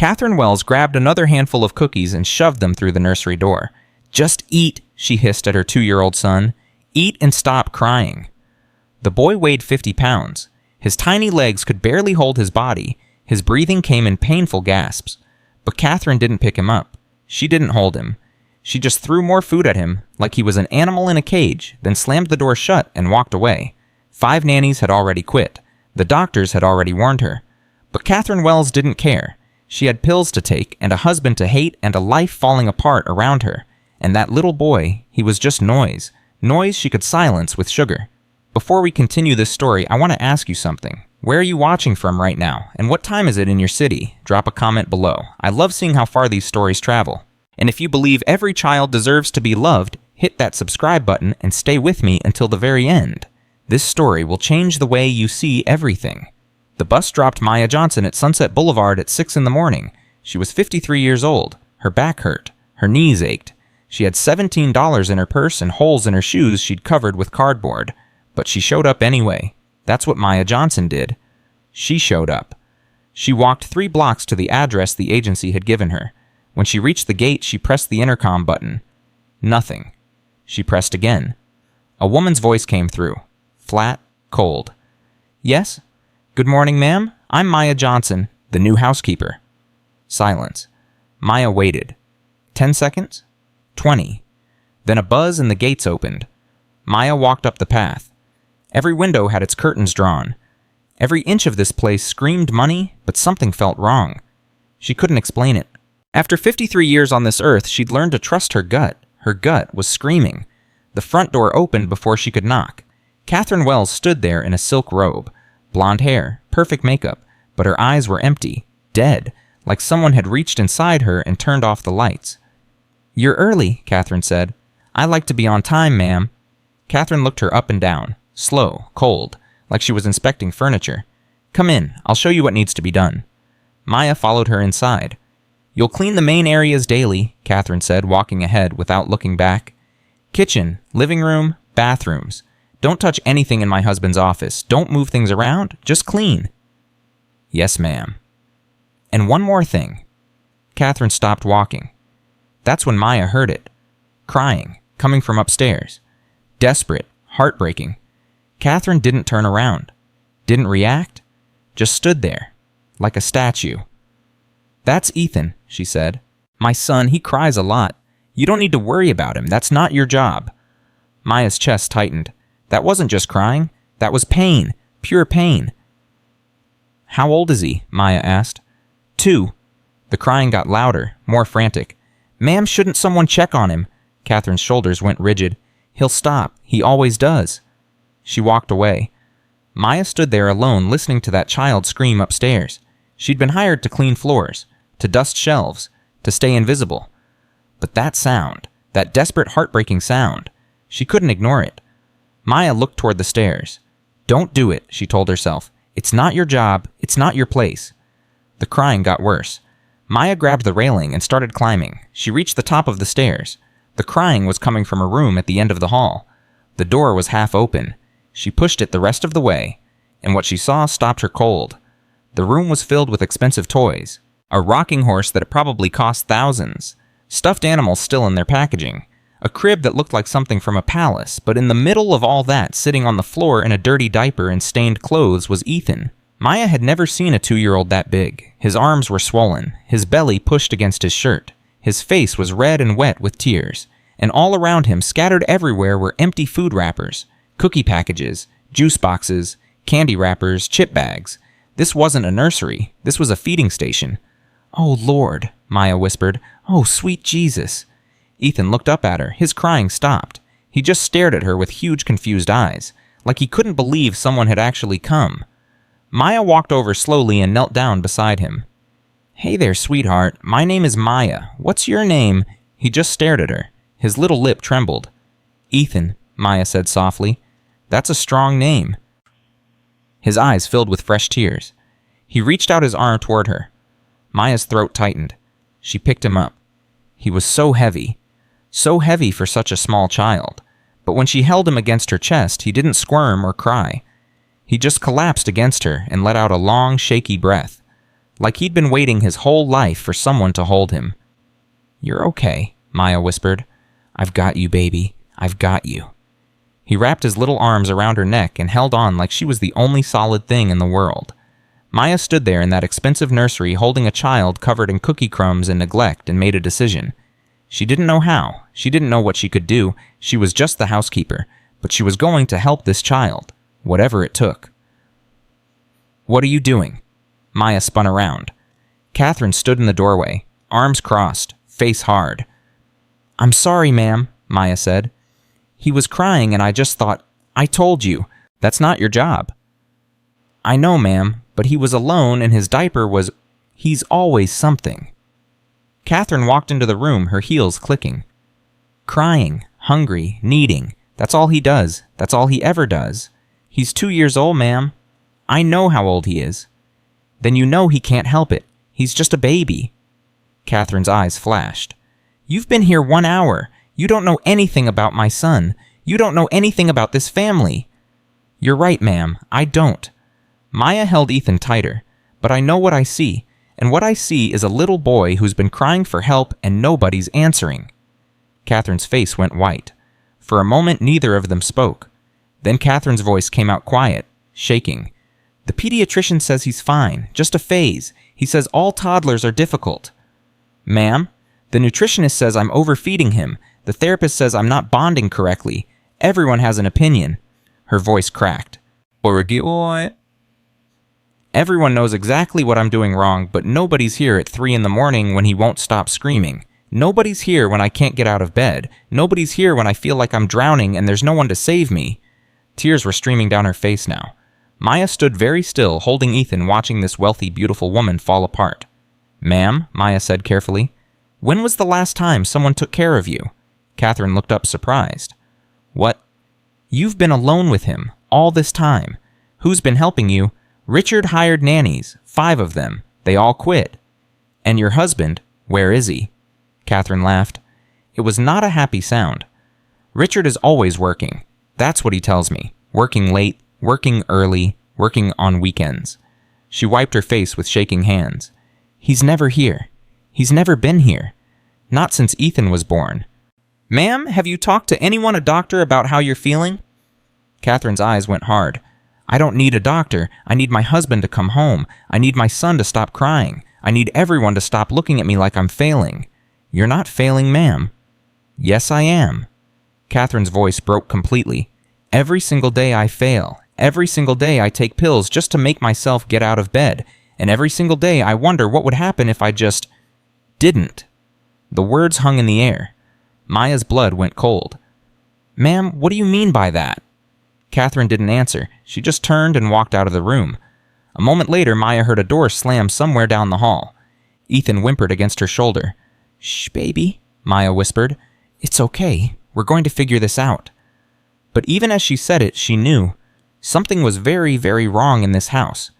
Katherine Wells grabbed another handful of cookies and shoved them through the nursery door. "Just eat," she hissed at her 2-year-old son. "Eat and stop crying." The boy weighed 50 pounds. His tiny legs could barely hold his body. His breathing came in painful gasps. But Katherine didn't pick him up. She didn't hold him. She just threw more food at him, like he was an animal in a cage, then slammed the door shut and walked away. 5 nannies had already quit. The doctors had already warned her. But Katherine Wells didn't care. She had pills to take, and a husband to hate, and a life falling apart around her. And that little boy, he was just noise. Noise she could silence with sugar. Before we continue this story, I want to ask you something. Where are you watching from right now? And what time is it in your city? Drop a comment below. I love seeing how far these stories travel. And if you believe every child deserves to be loved, hit that subscribe button and stay with me until the very end. This story will change the way you see everything. The bus dropped Maya Johnson at Sunset Boulevard at 6 in the morning. She was 53 years old. Her back hurt. Her knees ached. She had $17 in her purse and holes in her shoes she'd covered with cardboard. But she showed up anyway. That's what Maya Johnson did. She showed up. She walked 3 blocks to the address the agency had given her. When she reached the gate, she pressed the intercom button. Nothing. She pressed again. A woman's voice came through. Flat, cold. "Yes? Good morning, ma'am. I'm Maya Johnson, the new housekeeper." Silence. Maya waited. 10 seconds? 20. Then a buzz and the gates opened. Maya walked up the path. Every window had its curtains drawn. Every inch of this place screamed money, but something felt wrong. She couldn't explain it. After 53 years on this earth, she'd learned to trust her gut. Her gut was screaming. The front door opened before she could knock. Katherine Wells stood there in a silk robe. Blonde hair, perfect makeup, but her eyes were empty, dead, like someone had reached inside her and turned off the lights. "You're early," Katherine said. "I like to be on time, ma'am." Katherine looked her up and down, slow, cold, like she was inspecting furniture. "Come in, I'll show you what needs to be done." Maya followed her inside. "You'll clean the main areas daily," Katherine said, walking ahead without looking back. "Kitchen, living room, bathrooms. Don't touch anything in my husband's office. Don't move things around. Just clean." "Yes, ma'am." "And one more thing." Katherine stopped walking. That's when Maya heard it. Crying, coming from upstairs. Desperate, heartbreaking. Katherine didn't turn around. Didn't react. Just stood there, like a statue. "That's Ethan," she said. "My son, he cries a lot. You don't need to worry about him. That's not your job." Maya's chest tightened. That wasn't just crying. That was pain. Pure pain. "How old is he?" Maya asked. 2. The crying got louder, more frantic. "Ma'am, shouldn't someone check on him?" Katherine's shoulders went rigid. "He'll stop. He always does." She walked away. Maya stood there alone, listening to that child scream upstairs. She'd been hired to clean floors, to dust shelves, to stay invisible. But that sound, that desperate, heartbreaking sound, she couldn't ignore it. Maya looked toward the stairs. "Don't do it," she told herself. "It's not your job. It's not your place." The crying got worse. Maya grabbed the railing and started climbing. She reached the top of the stairs. The crying was coming from a room at the end of the hall. The door was half open. She pushed it the rest of the way, and what she saw stopped her cold. The room was filled with expensive toys. A rocking horse that had probably cost thousands. Stuffed animals still in their packaging. A crib that looked like something from a palace, but in the middle of all that, sitting on the floor in a dirty diaper and stained clothes, was Ethan. Maya had never seen a 2-year-old that big. His arms were swollen, his belly pushed against his shirt. His face was red and wet with tears, and all around him, scattered everywhere, were empty food wrappers, cookie packages, juice boxes, candy wrappers, chip bags. This wasn't a nursery. This was a feeding station. "Oh, Lord," Maya whispered. "Oh, sweet Jesus." Ethan looked up at her. His crying stopped. He just stared at her with huge, confused eyes, like he couldn't believe someone had actually come. Maya walked over slowly and knelt down beside him. "Hey there, sweetheart. My name is Maya. What's your name?" He just stared at her. His little lip trembled. "Ethan," Maya said softly. "That's a strong name." His eyes filled with fresh tears. He reached out his arm toward her. Maya's throat tightened. She picked him up. He was so heavy for such a small child. But when she held him against her chest, he didn't squirm or cry. He just collapsed against her and let out a long, shaky breath. like he'd been waiting his whole life for someone to hold him. "You're okay," Maya whispered. "I've got you, baby. I've got you." He wrapped his little arms around her neck and held on like she was the only solid thing in the world. Maya stood there in that expensive nursery holding a child covered in cookie crumbs and neglect and made a decision. She didn't know how. She didn't know what she could do. She was just the housekeeper, but she was going to help this child, whatever it took. "What are you doing?" Maya spun around. Katherine stood in the doorway, arms crossed, face hard. "I'm sorry, ma'am," Maya said. "He was crying and I just thought, I told you, that's not your job." "I know, ma'am, but he was alone and his diaper was... He's always something." Katherine walked into the room, her heels clicking. "Crying, hungry, needing. That's all he does. That's all he ever does. He's 2 years old, ma'am. I know how old he is." "Then you know he can't help it. He's just a baby." Katherine's eyes flashed. "You've been here 1 hour. You don't know anything about my son. You don't know anything about this family." "You're right, ma'am. I don't." Maya held Ethan tighter. "But I know what I see. And what I see is a little boy who's been crying for help and nobody's answering." Katherine's face went white. For a moment, neither of them spoke. Then Katherine's voice came out quiet, shaking. "The pediatrician says he's fine, just a phase. He says all toddlers are difficult." "Ma'am, the nutritionist says I'm overfeeding him. The therapist says I'm not bonding correctly. Everyone has an opinion." Her voice cracked. "Everyone knows exactly what I'm doing wrong, but nobody's here at 3 in the morning when he won't stop screaming. Nobody's here when I can't get out of bed. Nobody's here when I feel like I'm drowning and there's no one to save me." Tears were streaming down her face now. Maya stood very still, holding Ethan, watching this wealthy, beautiful woman fall apart. "Ma'am," Maya said carefully, "when was the last time someone took care of you?" Katherine looked up surprised. "What? You've been alone with him all this time. Who's been helping you? Richard hired nannies, 5 of them. They all quit. And your husband, where is he?" Katherine laughed. It was not a happy sound. "Richard is always working. That's what he tells me. Working late, working early, working on weekends." She wiped her face with shaking hands. "He's never here. He's never been here. Not since Ethan was born." "Ma'am, have you talked to anyone, a doctor, about how you're feeling?" Katherine's eyes went hard. "I don't need a doctor. I need my husband to come home. I need my son to stop crying. I need everyone to stop looking at me like I'm failing." "You're not failing, ma'am." "Yes, I am." Katherine's voice broke completely. "Every single day I fail. Every single day I take pills just to make myself get out of bed. And every single day I wonder what would happen if I just didn't." The words hung in the air. Maya's blood went cold. "Ma'am, what do you mean by that?" Katherine didn't answer. She just turned and walked out of the room. A moment later, Maya heard a door slam somewhere down the hall. Ethan whimpered against her shoulder. "Shh, baby," Maya whispered. "It's okay. We're going to figure this out." But even as she said it, she knew something was very, very wrong in this house.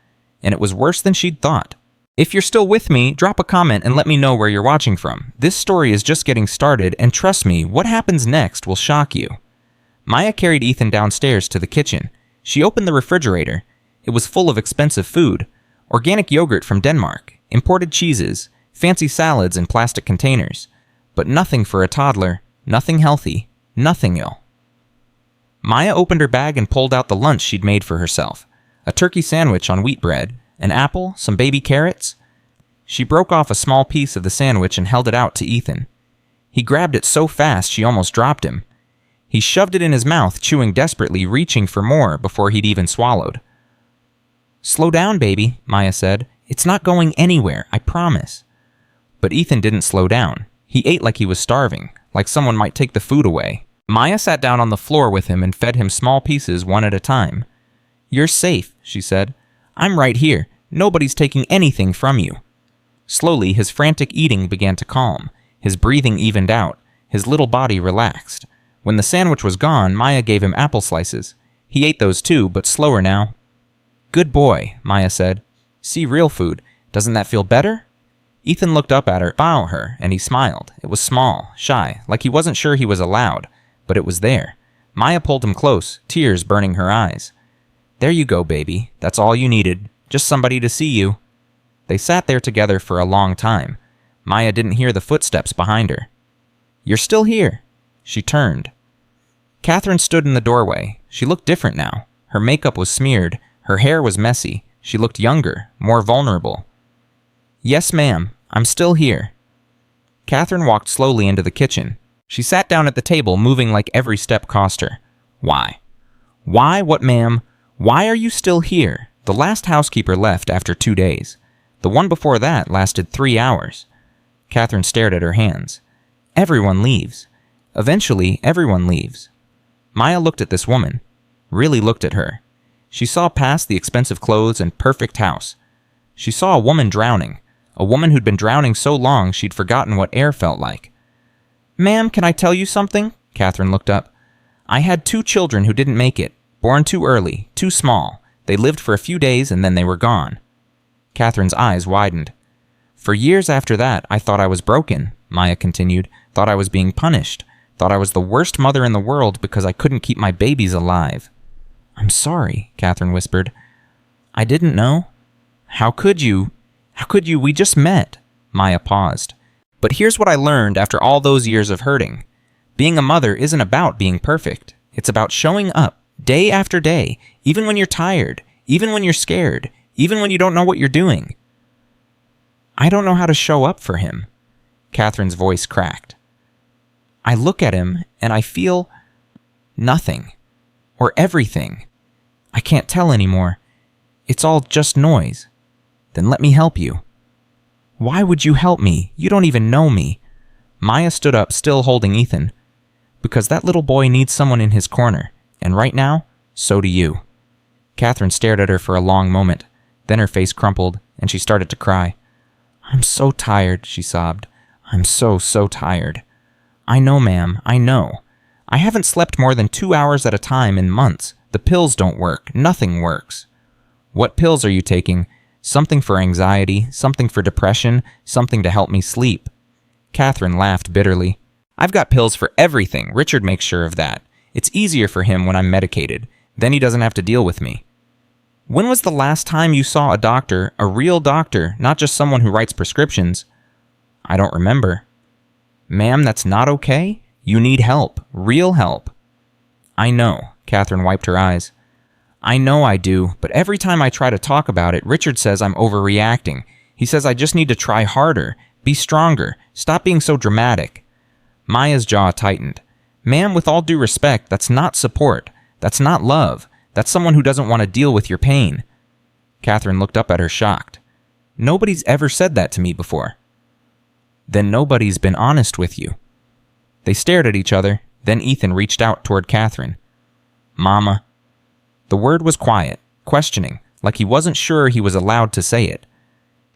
And it was worse than she'd thought. If you're still with me, drop a comment and let me know where you're watching from. This story is just getting started, and trust me, what happens next will shock you. Maya carried Ethan downstairs to the kitchen. She opened the refrigerator. It was full of expensive food. Organic yogurt from Denmark, imported cheeses, fancy salads in plastic containers. But nothing for a toddler, nothing healthy, nothing ill. Maya opened her bag and pulled out the lunch she'd made for herself. A turkey sandwich on wheat bread, an apple, some baby carrots. She broke off a small piece of the sandwich and held it out to Ethan. He grabbed it so fast she almost dropped him. He shoved it in his mouth, chewing desperately, reaching for more before he'd even swallowed. "Slow down, baby," Maya said. "It's not going anywhere, I promise." But Ethan didn't slow down. He ate like he was starving, like someone might take the food away. Maya sat down on the floor with him and fed him small pieces one at a time. "You're safe," she said. "I'm right here. Nobody's taking anything from you." Slowly, his frantic eating began to calm. His breathing evened out. His little body relaxed. When the sandwich was gone, Maya gave him apple slices. He ate those too, but slower now. "Good boy," Maya said. "See real food. Doesn't that feel better?" Ethan looked up at her, and he smiled. It was small, shy, like he wasn't sure he was allowed, but it was there. Maya pulled him close, tears burning her eyes. "There you go, baby. That's all you needed. Just somebody to see you." They sat there together for a long time. Maya didn't hear the footsteps behind her. "You're still here." She turned. Katherine stood in the doorway. She looked different now. Her makeup was smeared. Her hair was messy. She looked younger, more vulnerable. "Yes, ma'am. I'm still here." Katherine walked slowly into the kitchen. She sat down at the table, moving like every step cost her. "Why? Why, what, ma'am? Why are you still here?" The last housekeeper left after 2 days. The one before that lasted 3 hours. Katherine stared at her hands. Everyone leaves. Eventually, everyone leaves. Maya looked at this woman. Really looked at her. She saw past the expensive clothes and perfect house. She saw a woman drowning. A woman who'd been drowning so long she'd forgotten what air felt like. "Ma'am, can I tell you something?" Katherine looked up. "I had 2 children who didn't make it. Born too early, too small. They lived for a few days and then they were gone." Katherine's eyes widened. "For years after that, I thought I was broken," Maya continued. "Thought I was being punished. Thought I was the worst mother in the world because I couldn't keep my babies alive." "I'm sorry," Katherine whispered. "I didn't know." How could you? We just met." Maya paused. "But here's what I learned after all those years of hurting. Being a mother isn't about being perfect. It's about showing up, day after day, even when you're tired, even when you're scared, even when you don't know what you're doing." "I don't know how to show up for him." Katherine's voice cracked. "I look at him and I feel nothing. Or everything. I can't tell anymore. It's all just noise." "Then let me help you." "Why would you help me? You don't even know me." Maya stood up, still holding Ethan. "Because that little boy needs someone in his corner. And right now, so do you." Katherine stared at her for a long moment. Then her face crumpled, and she started to cry. "I'm so tired," she sobbed. "I'm so tired." "I know, ma'am, I know. I haven't slept more than 2 hours at a time in months. The pills don't work. Nothing works." "What pills are you taking?" "Something for anxiety, something for depression, something to help me sleep." Katherine laughed bitterly. "I've got pills for everything. Richard makes sure of that. It's easier for him when I'm medicated. Then he doesn't have to deal with me." "When was the last time you saw a doctor, a real doctor, not just someone who writes prescriptions?" "I don't remember." "Ma'am, that's not okay. You need help, real help." "I know." Katherine wiped her eyes. "I know I do, but every time I try to talk about it, Richard says I'm overreacting. He says I just need to try harder, be stronger, stop being so dramatic." Maya's jaw tightened. "Ma'am, with all due respect, that's not support. That's not love. That's someone who doesn't want to deal with your pain." Katherine looked up at her, shocked. "Nobody's ever said that to me before." "Then nobody's been honest with you." They stared at each other, then Ethan reached out toward Katherine. "Mama." The word was quiet, questioning, like he wasn't sure he was allowed to say it.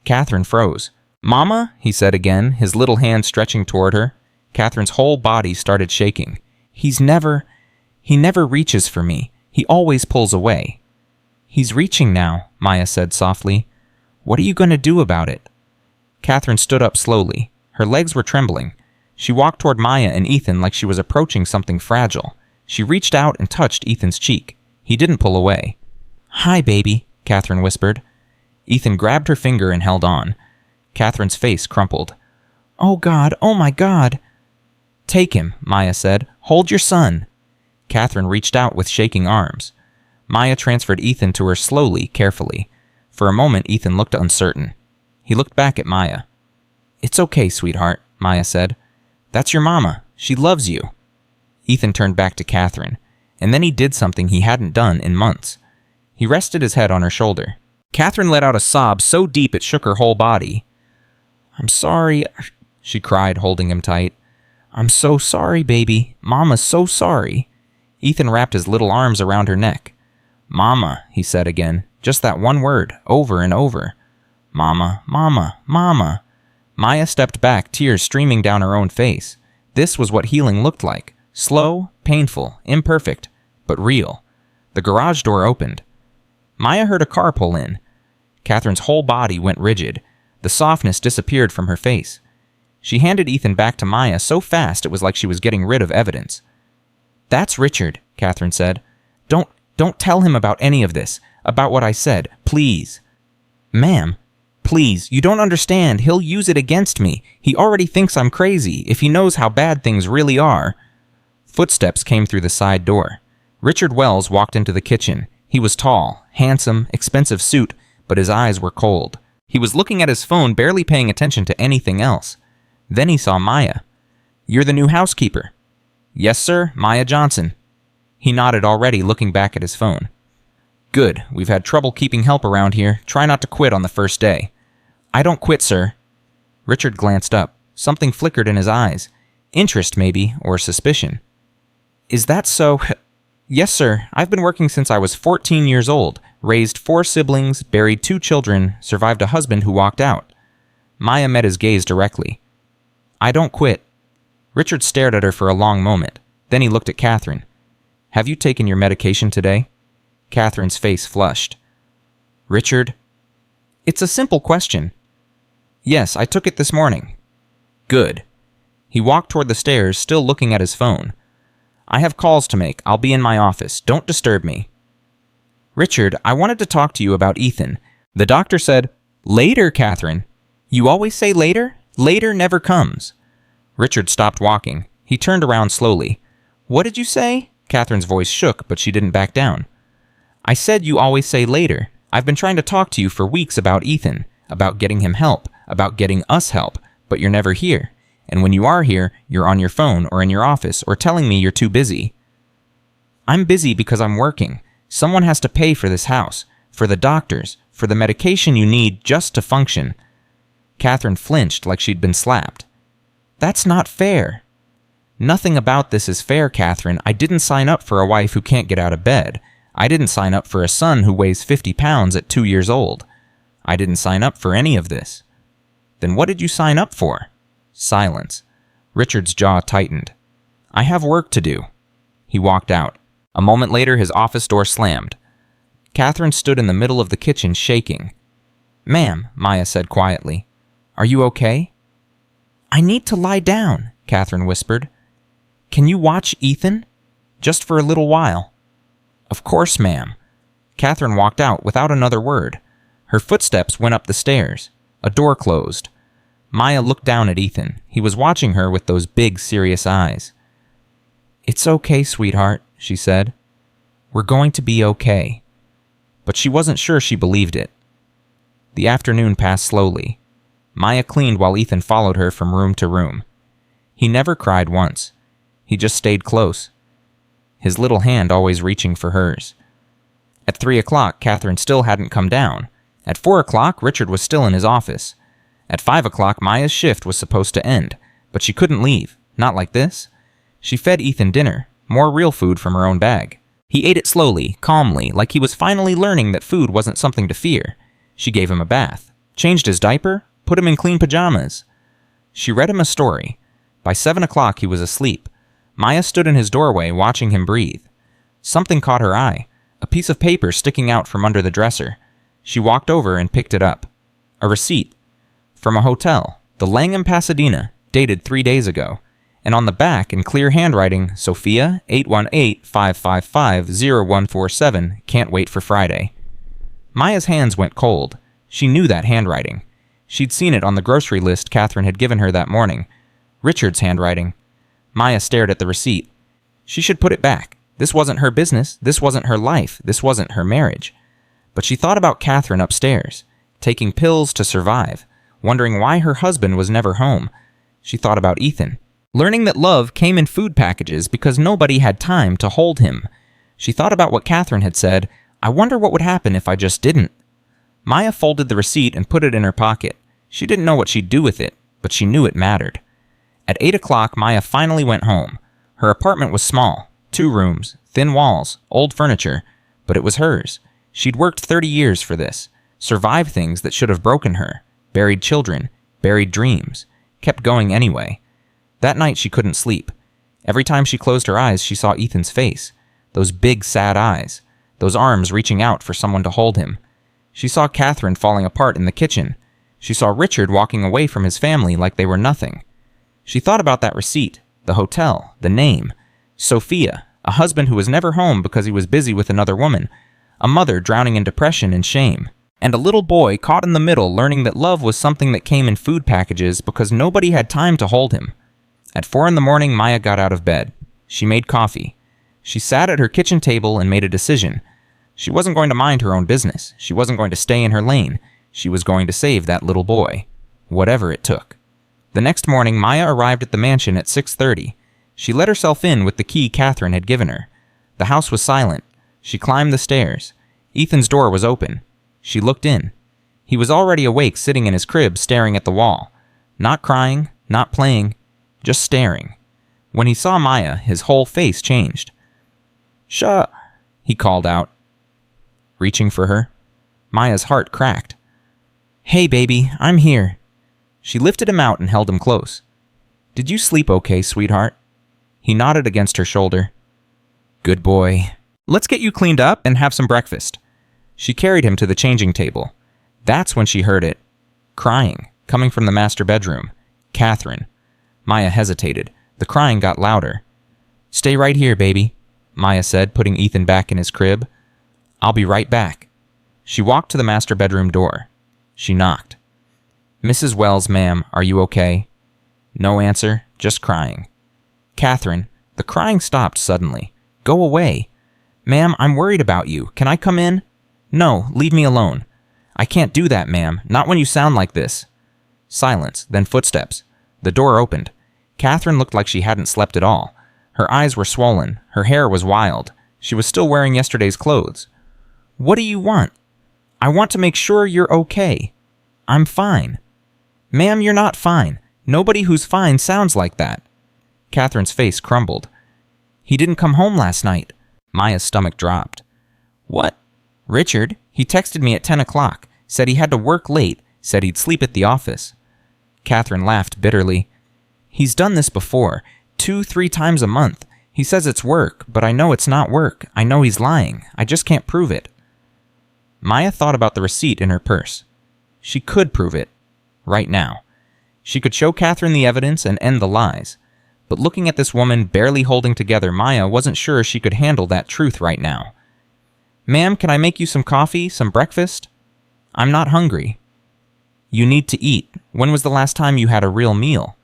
Katherine froze. "Mama," he said again, his little hand stretching toward her. Katherine's whole body started shaking. He never reaches for me. He always pulls away." "He's reaching now," Maya said softly. "What are you going to do about it?" Katherine stood up slowly. Her legs were trembling. She walked toward Maya and Ethan like she was approaching something fragile. She reached out and touched Ethan's cheek. He didn't pull away. "Hi, baby," Katherine whispered. Ethan grabbed her finger and held on. Katherine's face crumpled. "Oh, God, oh my God." "Take him," Maya said. "Hold your son." Katherine reached out with shaking arms. Maya transferred Ethan to her slowly, carefully. For a moment, Ethan looked uncertain. He looked back at Maya. "It's okay, sweetheart," Maya said. "That's your mama. She loves you." Ethan turned back to Katherine, and then he did something he hadn't done in months. He rested his head on her shoulder. Katherine let out a sob so deep it shook her whole body. "I'm sorry," she cried, holding him tight. "I'm so sorry, baby. Mama's so sorry." Ethan wrapped his little arms around her neck. "Mama," he said again, just that one word, over and over. "Mama, mama, mama." Maya stepped back, tears streaming down her own face. This was what healing looked like. Slow, painful, imperfect, but real. The garage door opened. Maya heard a car pull in. Katherine's whole body went rigid. The softness disappeared from her face. She handed Ethan back to Maya so fast it was like she was getting rid of evidence. "That's Richard," Katherine said. Don't tell him about any of this, about what I said, please." "Ma'am, Please, you don't understand. He'll use it against me. He already thinks I'm crazy, if he knows how bad things really are. Footsteps came through the side door. Richard Wells walked into the kitchen. He was tall, handsome, expensive suit, but his eyes were cold. He was looking at his phone, barely paying attention to anything else. Then he saw Maya. "You're the new housekeeper." "Yes, sir, Maya Johnson." He nodded already, looking back at his phone. "Good. We've had trouble keeping help around here. Try not to quit on the first day." "I don't quit, sir." Richard glanced up. Something flickered in his eyes. Interest, maybe, or suspicion. "Is that so?" "Yes, sir. I've been working since I was 14 years old. Raised 4 siblings, buried 2 children, survived a husband who walked out." Maya met his gaze directly. "I don't quit." Richard stared at her for a long moment. Then he looked at Katherine. "Have you taken your medication today?" Katherine's face flushed. "Richard?" "It's a simple question." "Yes, I took it this morning." "Good." He walked toward the stairs, still looking at his phone. "I have calls to make. I'll be in my office. Don't disturb me." "Richard, I wanted to talk to you about Ethan. The doctor said—" "Later, Katherine. You always say later? Later never comes." Richard stopped walking. He turned around slowly. "What did you say?" Katherine's voice shook, but she didn't back down. "I said you always say later. I've been trying to talk to you for weeks about Ethan, about getting him help, about getting us help, but you're never here. And when you are here, you're on your phone or in your office or telling me you're too busy." "I'm busy because I'm working. Someone has to pay for this house, for the doctors, for the medication you need just to function." Katherine flinched like she'd been slapped. "That's not fair." "Nothing about this is fair, Katherine. I didn't sign up for a wife who can't get out of bed. I didn't sign up for a son who weighs 50 pounds at 2 years old. I didn't sign up for any of this." "Then what did you sign up for?" Silence. Richard's jaw tightened. "I have work to do." He walked out. A moment later, his office door slammed. Katherine stood in the middle of the kitchen, shaking. "Ma'am," Maya said quietly, "are you okay?" "I need to lie down," Katherine whispered. "Can you watch Ethan? Just for a little while." "Of course, ma'am." Katherine walked out without another word. Her footsteps went up the stairs. A door closed. Maya looked down at Ethan. He was watching her with those big, serious eyes. "It's okay, sweetheart," she said. "We're going to be okay." But she wasn't sure she believed it. The afternoon passed slowly. Maya cleaned while Ethan followed her from room to room. He never cried once. He just stayed close, his little hand always reaching for hers. At 3 o'clock, Katherine still hadn't come down. At 4 o'clock, Richard was still in his office. At 5 o'clock, Maya's shift was supposed to end, but she couldn't leave. Not like this. She fed Ethan dinner, more real food from her own bag. He ate it slowly, calmly, like he was finally learning that food wasn't something to fear. She gave him a bath, changed his diaper, put him in clean pajamas. She read him a story. By 7 o'clock, he was asleep. Maya stood in his doorway, watching him breathe. Something caught her eye, a piece of paper sticking out from under the dresser. She walked over and picked it up. A receipt. From a hotel, the Langham, Pasadena, dated 3 days ago. And on the back, in clear handwriting, Sophia, 818-555-0147, can't wait for Friday. Maya's hands went cold. She knew that handwriting. She'd seen it on the grocery list Katherine had given her that morning. Richard's handwriting. Maya stared at the receipt. She should put it back. This wasn't her business. This wasn't her life. This wasn't her marriage. But she thought about Katherine upstairs, taking pills to survive, wondering why her husband was never home. She thought about Ethan, learning that love came in food packages because nobody had time to hold him. She thought about what Katherine had said. I wonder what would happen if I just didn't. Maya folded the receipt and put it in her pocket. She didn't know what she'd do with it, but she knew it mattered. At 8 o'clock, Maya finally went home. Her apartment was small, 2 rooms, thin walls, old furniture, but it was hers. She'd worked 30 years for this, survived things that should have broken her, buried children, buried dreams, kept going anyway. That night she couldn't sleep. Every time she closed her eyes, she saw Ethan's face, those big, sad eyes, those arms reaching out for someone to hold him. She saw Katherine falling apart in the kitchen. She saw Richard walking away from his family like they were nothing. She thought about that receipt, the hotel, the name. Sophia, a husband who was never home because he was busy with another woman. A mother drowning in depression and shame. and a little boy caught in the middle learning that love was something that came in food packages because nobody had time to hold him. At 4 in the morning, Maya got out of bed. She made coffee. She sat at her kitchen table and made a decision. She wasn't going to mind her own business. She wasn't going to stay in her lane. She was going to save that little boy, whatever it took. The next morning, Maya arrived at the mansion at 6:30. She let herself in with the key Katherine had given her. The house was silent. She climbed the stairs. Ethan's door was open. She looked in. He was already awake, sitting in his crib, staring at the wall. Not crying, not playing, just staring. When he saw Maya, his whole face changed. "Shut," he called out, reaching for her. Maya's heart cracked. "Hey, baby, I'm here." She lifted him out and held him close. "Did you sleep okay, sweetheart?" He nodded against her shoulder. "Good boy. Let's get you cleaned up and have some breakfast." She carried him to the changing table. That's when she heard it. Crying, coming from the master bedroom. Katherine. Maya hesitated. The crying got louder. "Stay right here, baby," Maya said, putting Ethan back in his crib. "I'll be right back." She walked to the master bedroom door. She knocked. "Mrs. Wells, ma'am, are you okay?" No answer, just crying. "Katherine." The crying stopped suddenly. "Go away." "Ma'am, I'm worried about you. Can I come in?" "No, leave me alone." "I can't do that, ma'am. Not when you sound like this." Silence, then footsteps. The door opened. Katherine looked like she hadn't slept at all. Her eyes were swollen. Her hair was wild. She was still wearing yesterday's clothes. "What do you want?" "I want to make sure you're okay." "I'm fine." "Ma'am, you're not fine. Nobody who's fine sounds like that." Katherine's face crumbled. "He didn't come home last night." Maya's stomach dropped. "What?" "Richard. He texted me at 10 o'clock. Said he had to work late. Said he'd sleep at the office." Katherine laughed bitterly. "He's done this before. 2-3 times a month. He says it's work, but I know it's not work. I know he's lying. I just can't prove it." Maya thought about the receipt in her purse. She could prove it. Right now. She could show Katherine the evidence and end the lies. But looking at this woman barely holding together, Maya wasn't sure she could handle that truth right now. "Ma'am, can I make you some coffee, some breakfast?" "I'm not hungry." "You need to eat. When was the last time you had a real meal?"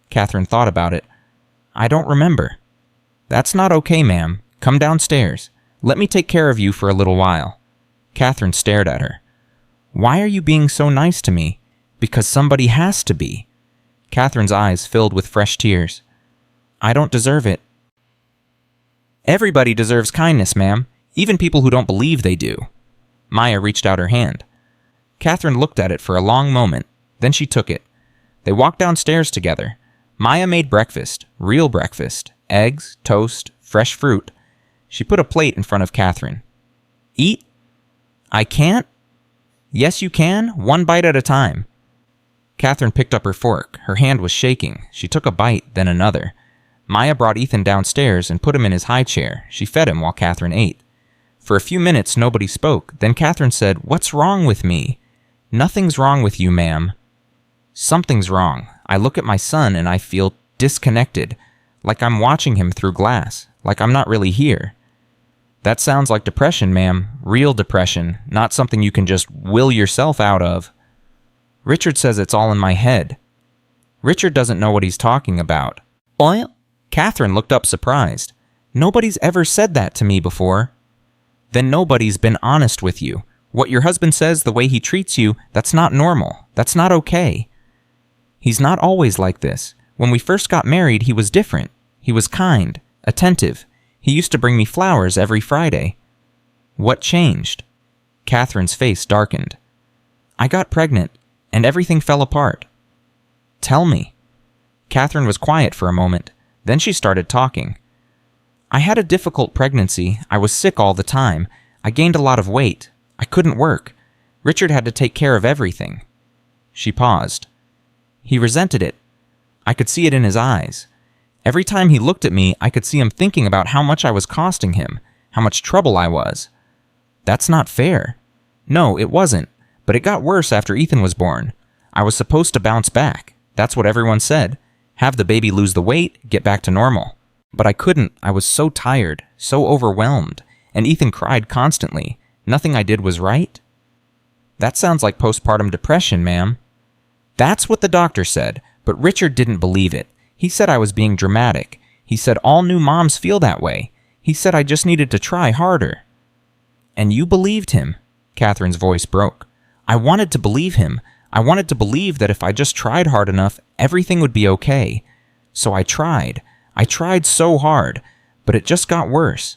Katherine thought about it. "I don't remember." "That's not okay, ma'am. Come downstairs. Let me take care of you for a little while." Katherine stared at her. "Why are you being so nice to me?" "Because somebody has to be." Katherine's eyes filled with fresh tears. "I don't deserve it." "Everybody deserves kindness, ma'am. Even people who don't believe they do." Maya reached out her hand. Katherine looked at it for a long moment. Then she took it. They walked downstairs together. Maya made breakfast, real breakfast, eggs, toast, fresh fruit. She put a plate in front of Katherine. "Eat?" "I can't?" "Yes, you can. One bite at a time." Katherine picked up her fork. Her hand was shaking. She took a bite, then another. Maya brought Ethan downstairs and put him in his high chair. She fed him while Katherine ate. For a few minutes, nobody spoke. Then Katherine said, "What's wrong with me?" "Nothing's wrong with you, ma'am." "Something's wrong. I look at my son and I feel disconnected, like I'm watching him through glass, like I'm not really here." "That sounds like depression, ma'am. Real depression, not something you can just will yourself out of." "Richard says it's all in my head." "Richard doesn't know what he's talking about." "Oil?" Katherine looked up surprised. "Nobody's ever said that to me before." "Then nobody's been honest with you. What your husband says, the way he treats you, that's not normal. That's not okay." "He's not always like this. When we first got married, he was different. He was kind, attentive. He used to bring me flowers every Friday." "What changed?" Katherine's face darkened. "I got pregnant, and everything fell apart." "Tell me." Katherine was quiet for a moment. Then she started talking. "I had a difficult pregnancy. I was sick all the time. I gained a lot of weight. I couldn't work. Richard had to take care of everything." She paused. "He resented it. I could see it in his eyes. Every time he looked at me, I could see him thinking about how much I was costing him, how much trouble I was. That's not fair." "No, it wasn't. But it got worse after Ethan was born. I was supposed to bounce back. That's what everyone said. Have the baby lose the weight, get back to normal. But I couldn't. I was so tired, so overwhelmed. And Ethan cried constantly. Nothing I did was right." That sounds like postpartum depression, ma'am. That's what the doctor said, but Richard didn't believe it. He said I was being dramatic. He said all new moms feel that way. He said I just needed to try harder. And you believed him? Katherine's voice broke. I wanted to believe him. I wanted to believe that if I just tried hard enough, everything would be okay. So I tried. I tried so hard, but it just got worse.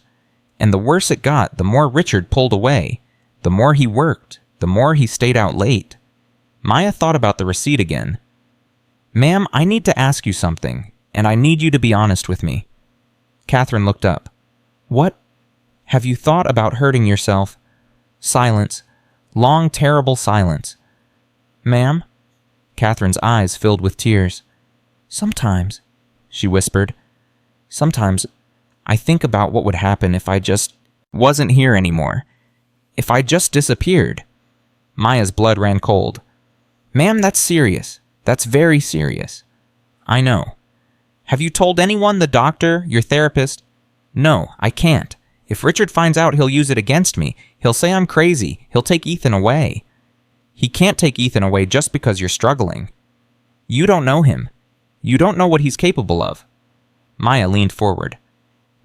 And the worse it got, the more Richard pulled away. The more he worked, the more he stayed out late. Maya thought about the receipt again. Ma'am, I need to ask you something, and I need you to be honest with me. Katherine looked up. What? Have you thought about hurting yourself? Silence. Long, terrible silence. Ma'am? Katherine's eyes filled with tears. Sometimes, she whispered. Sometimes I think about what would happen if I just wasn't here anymore. If I just disappeared. Maya's blood ran cold. Ma'am, that's serious. That's very serious. I know. Have you told anyone, the doctor, your therapist? No, I can't. If Richard finds out, he'll use it against me. He'll say I'm crazy. He'll take Ethan away. He can't take Ethan away just because you're struggling. You don't know him. You don't know what he's capable of. Maya leaned forward.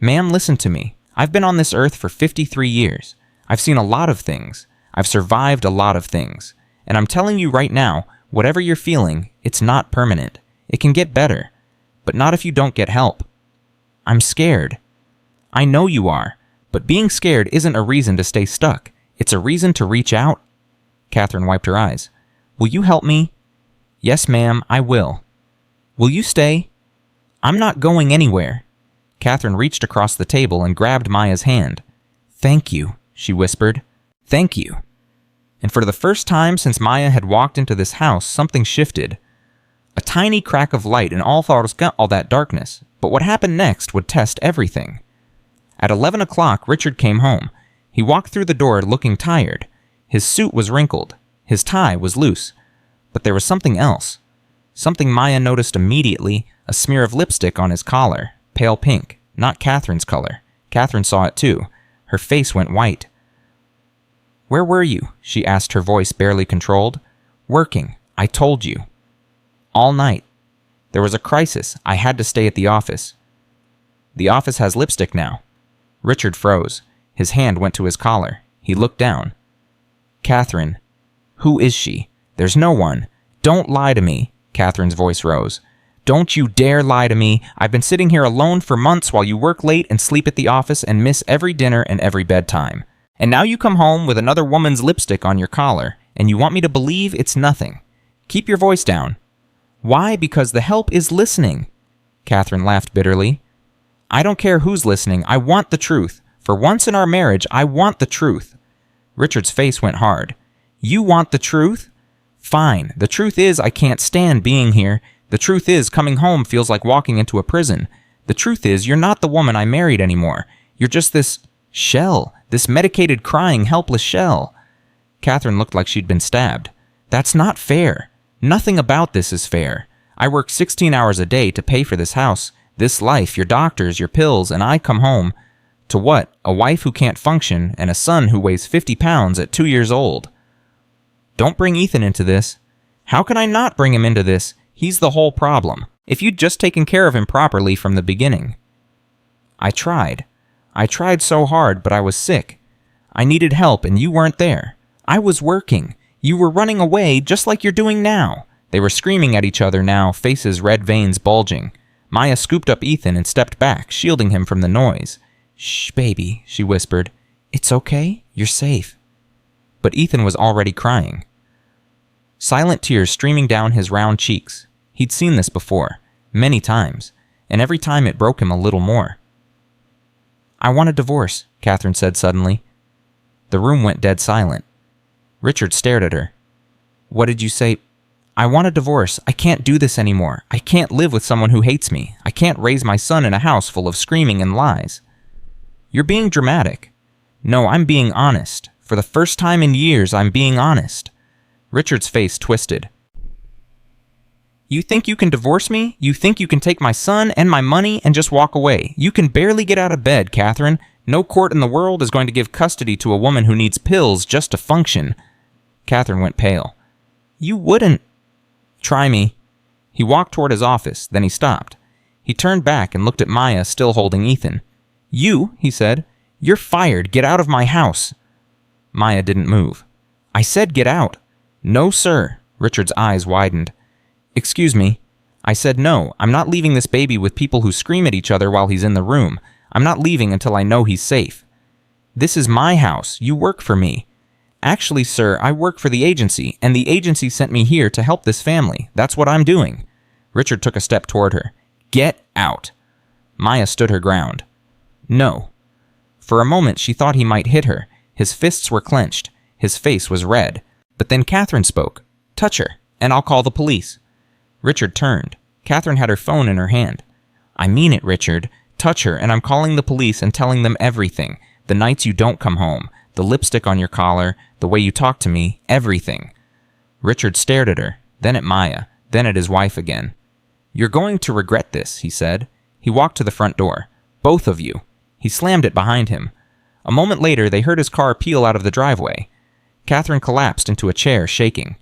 Ma'am, listen to me. I've been on this earth for 53 years. I've seen a lot of things. I've survived a lot of things. And I'm telling you right now, whatever you're feeling, it's not permanent. It can get better. But not if you don't get help. I'm scared. I know you are. But being scared isn't a reason to stay stuck. It's a reason to reach out. Katherine wiped her eyes. Will you help me? Yes, ma'am, I will. Will you stay? I'm not going anywhere. Katherine reached across the table and grabbed Maya's hand. Thank you, she whispered. Thank you. And for the first time since Maya had walked into this house, something shifted. A tiny crack of light in all that darkness. But what happened next would test everything. At 11 o'clock, Richard came home. He walked through the door looking tired. His suit was wrinkled. His tie was loose. But there was something else. Something Maya noticed immediately, a smear of lipstick on his collar, pale pink, not Katherine's color. Katherine saw it too. Her face went white. Where were you? She asked, her voice barely controlled. Working. I told you. All night. There was a crisis. I had to stay at the office. The office has lipstick now. Richard froze. His hand went to his collar. He looked down. Katherine. Who is she? There's no one. Don't lie to me. Katherine's voice rose. Don't you dare lie to me. I've been sitting here alone for months while you work late and sleep at the office and miss every dinner and every bedtime. And now you come home with another woman's lipstick on your collar, and you want me to believe it's nothing. Keep your voice down. Why? Because the help is listening. Katherine laughed bitterly. I don't care who's listening. I want the truth. For once in our marriage, I want the truth. Richard's face went hard. You want the truth? Fine. The truth is I can't stand being here. The truth is coming home feels like walking into a prison. The truth is you're not the woman I married anymore. You're just this shell, this medicated, crying, helpless shell. Katherine looked like she'd been stabbed. That's not fair. Nothing about this is fair. I work 16 hours a day to pay for this house, this life, your doctors, your pills, and I come home to what? A wife who can't function and a son who weighs 50 pounds at 2 years old. Don't bring Ethan into this. How can I not bring him into this? He's the whole problem. If you'd just taken care of him properly from the beginning. I tried. I tried so hard, but I was sick. I needed help, and you weren't there. I was working. You were running away just like you're doing now. They were screaming at each other now, faces, red veins bulging. Maya scooped up Ethan and stepped back, shielding him from the noise. Shh, baby, she whispered. It's okay. You're safe. But Ethan was already crying. Silent tears streaming down his round cheeks. He'd seen this before, many times, and every time it broke him a little more. I want a divorce, Katherine said suddenly. The room went dead silent. Richard stared at her. What did you say? I want a divorce. I can't do this anymore. I can't live with someone who hates me. I can't raise my son in a house full of screaming and lies. You're being dramatic. No, I'm being honest. For the first time in years, I'm being honest. Richard's face twisted. You think you can divorce me? You think you can take my son and my money and just walk away? You can barely get out of bed, Katherine. No court in the world is going to give custody to a woman who needs pills just to function. Katherine went pale. You wouldn't. Try me. He walked toward his office, then he stopped. He turned back and looked at Maya, still holding Ethan. You, he said. You're fired. Get out of my house. Maya didn't move. I said get out. No, sir. Richard's eyes widened. Excuse me. I said no. I'm not leaving this baby with people who scream at each other while he's in the room. I'm not leaving until I know he's safe. This is my house. You work for me. Actually, sir, I work for the agency, and the agency sent me here to help this family. That's what I'm doing. Richard took a step toward her. Get out. Maya stood her ground. No. For a moment, she thought he might hit her. His fists were clenched. His face was red. But then Katherine spoke. Touch her, and I'll call the police. Richard turned. Katherine had her phone in her hand. I mean it, Richard. Touch her, and I'm calling the police and telling them everything. The nights you don't come home. The lipstick on your collar, the way you talk to me, everything. Richard stared at her, then at Maya, then at his wife again. You're going to regret this, he said. He walked to the front door. Both of you. He slammed it behind him. A moment later, they heard his car peel out of the driveway. Katherine collapsed into a chair, shaking.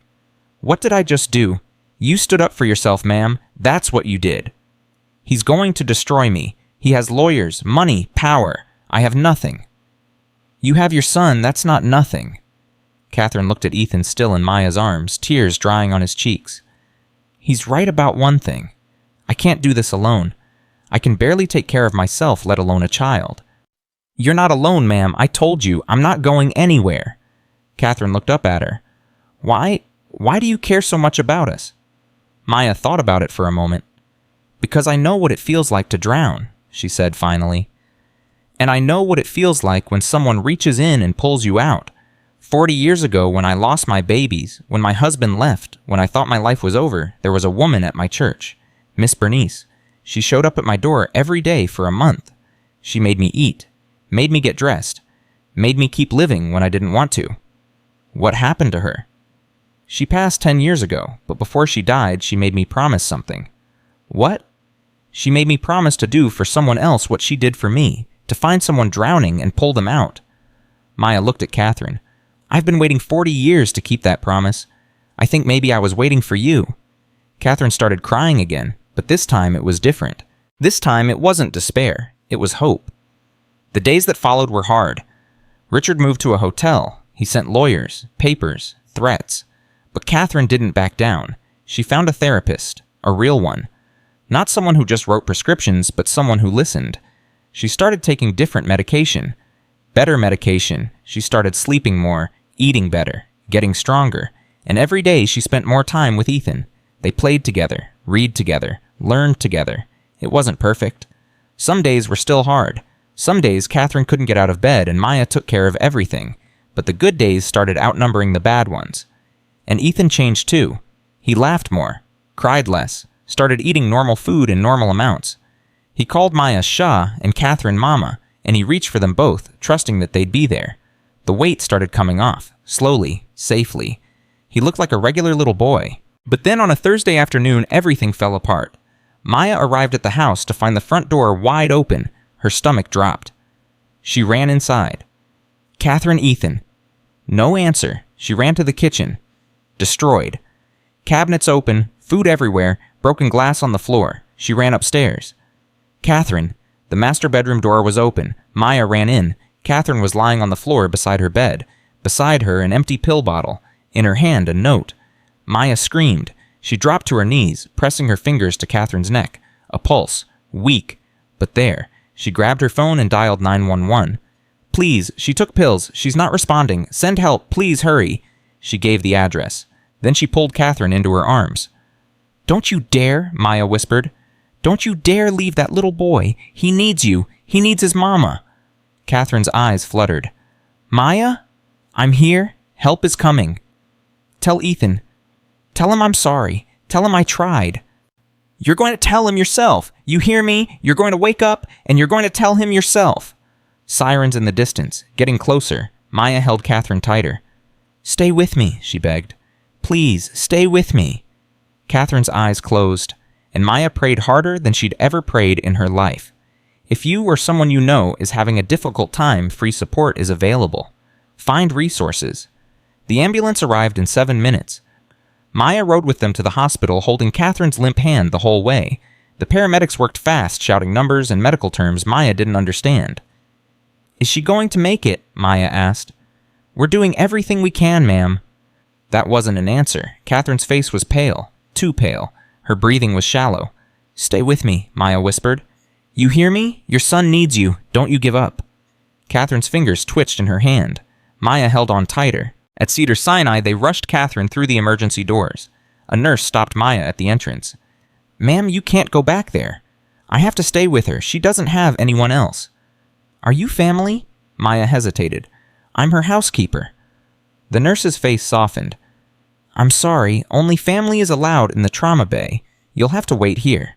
What did I just do? You stood up for yourself, ma'am. That's what you did. He's going to destroy me. He has lawyers, money, power. I have nothing. You have your son, that's not nothing. Katherine looked at Ethan still in Maya's arms, tears drying on his cheeks. He's right about one thing. I can't do this alone. I can barely take care of myself, let alone a child. You're not alone, ma'am. I told you, I'm not going anywhere. Katherine looked up at her. Why do you care so much about us? Maya thought about it for a moment. Because I know what it feels like to drown, she said finally. And I know what it feels like when someone reaches in and pulls you out. 40 years ago, when I lost my babies, when my husband left, when I thought my life was over, there was a woman at my church, Miss Bernice. She showed up at my door every day for a month. She made me eat, made me get dressed, made me keep living when I didn't want to. What happened to her? She passed 10 years ago, but before she died, she made me promise something. What? She made me promise to do for someone else what she did for me, to find someone drowning and pull them out. Maya looked at Katherine. I've been waiting 40 years to keep that promise. I think maybe I was waiting for you. Katherine started crying again, but this time it was different. This time it wasn't despair, it was hope. The days that followed were hard. Richard moved to a hotel. He sent lawyers, papers, threats. But Katherine didn't back down. She found a therapist, a real one. Not someone who just wrote prescriptions, but someone who listened. She started taking different medication. Better medication. She started sleeping more, eating better, getting stronger. And every day she spent more time with Ethan. They played together, read together, learned together. It wasn't perfect. Some days were still hard. Some days Katherine couldn't get out of bed and Maya took care of everything. But the good days started outnumbering the bad ones. And Ethan changed too. He laughed more, cried less, started eating normal food in normal amounts. He called Maya Shah and Katherine Mama, and he reached for them both, trusting that they'd be there. The weight started coming off, slowly, safely. He looked like a regular little boy. But then on a Thursday afternoon, everything fell apart. Maya arrived at the house to find the front door wide open. Her stomach dropped. She ran inside. Katherine, Ethan. No answer. She ran to the kitchen. Destroyed. Cabinets open, food everywhere, broken glass on the floor. She ran upstairs. Katherine. The master bedroom door was open. Maya ran in. Katherine was lying on the floor beside her bed. Beside her, an empty pill bottle. In her hand, a note. Maya screamed. She dropped to her knees, pressing her fingers to Katherine's neck. A pulse. Weak. But there. She grabbed her phone and dialed 911. Please, she took pills. She's not responding. Send help. Please hurry. She gave the address. Then she pulled Katherine into her arms. Don't you dare, Maya whispered. Don't you dare leave that little boy. He needs you. He needs his mama. Katherine's eyes fluttered. Maya? I'm here. Help is coming. Tell Ethan. Tell him I'm sorry. Tell him I tried. You're going to tell him yourself. You hear me? You're going to wake up, and you're going to tell him yourself. Sirens in the distance, getting closer. Maya held Katherine tighter. Stay with me, she begged. Please, stay with me. Katherine's eyes closed, and Maya prayed harder than she'd ever prayed in her life. If you or someone you know is having a difficult time, free support is available. Find resources. The ambulance arrived in 7 minutes. Maya rode with them to the hospital, holding Katherine's limp hand the whole way. The paramedics worked fast, shouting numbers and medical terms Maya didn't understand. "Is she going to make it?" Maya asked. "We're doing everything we can, ma'am." That wasn't an answer. Katherine's face was pale, too pale. Her breathing was shallow. "Stay with me," Maya whispered. "You hear me? Your son needs you. Don't you give up." Katherine's fingers twitched in her hand. Maya held on tighter. At Cedars-Sinai, they rushed Katherine through the emergency doors. A nurse stopped Maya at the entrance. "Ma'am, you can't go back there. I have to stay with her. She doesn't have anyone else." "Are you family?" Maya hesitated. "I'm her housekeeper." The nurse's face softened. "I'm sorry, only family is allowed in the trauma bay. You'll have to wait here."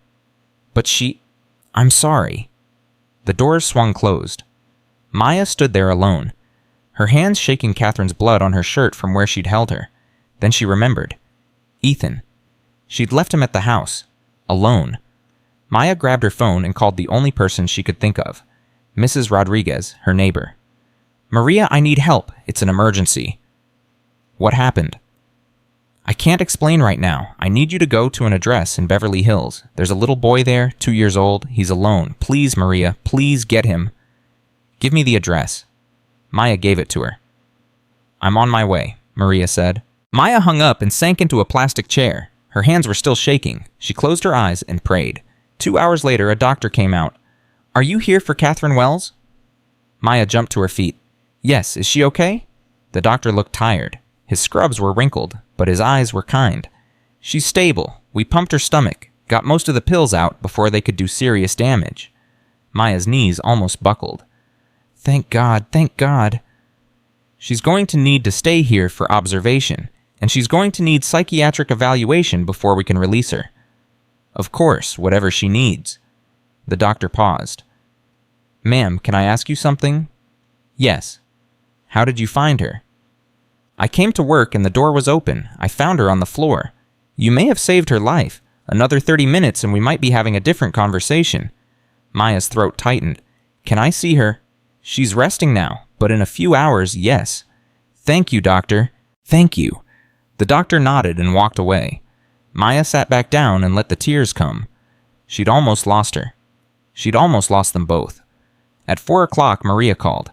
"But I'm sorry." The doors swung closed. Maya stood there alone, her hands shaking Katherine's blood on her shirt from where she'd held her. Then she remembered. Ethan. She'd left him at the house, alone. Maya grabbed her phone and called the only person she could think of, Mrs. Rodriguez, her neighbor. "Maria, I need help. It's an emergency." "What happened?" "I can't explain right now. I need you to go to an address in Beverly Hills. There's a little boy there, 2 years old. He's alone. Please, Maria, please get him." "Give me the address." Maya gave it to her. "I'm on my way," Maria said. Maya hung up and sank into a plastic chair. Her hands were still shaking. She closed her eyes and prayed. 2 hours later, a doctor came out. "Are you here for Katherine Wells?" Maya jumped to her feet. "Yes, is she okay?" The doctor looked tired. His scrubs were wrinkled, but his eyes were kind. "She's stable. We pumped her stomach, got most of the pills out before they could do serious damage." Maya's knees almost buckled. "Thank God, thank God." "She's going to need to stay here for observation, and she's going to need psychiatric evaluation before we can release her." "Of course, whatever she needs." The doctor paused. "Ma'am, can I ask you something?" "Yes." "How did you find her?" "I came to work and the door was open. I found her on the floor. You may have saved her life. Another 30 minutes and we might be having a different conversation." Maya's throat tightened. "Can I see her?" "She's resting now, but in a few hours, yes." "Thank you, doctor. Thank you." The doctor nodded and walked away. Maya sat back down and let the tears come. She'd almost lost her. She'd almost lost them both. At 4 o'clock, Maria called.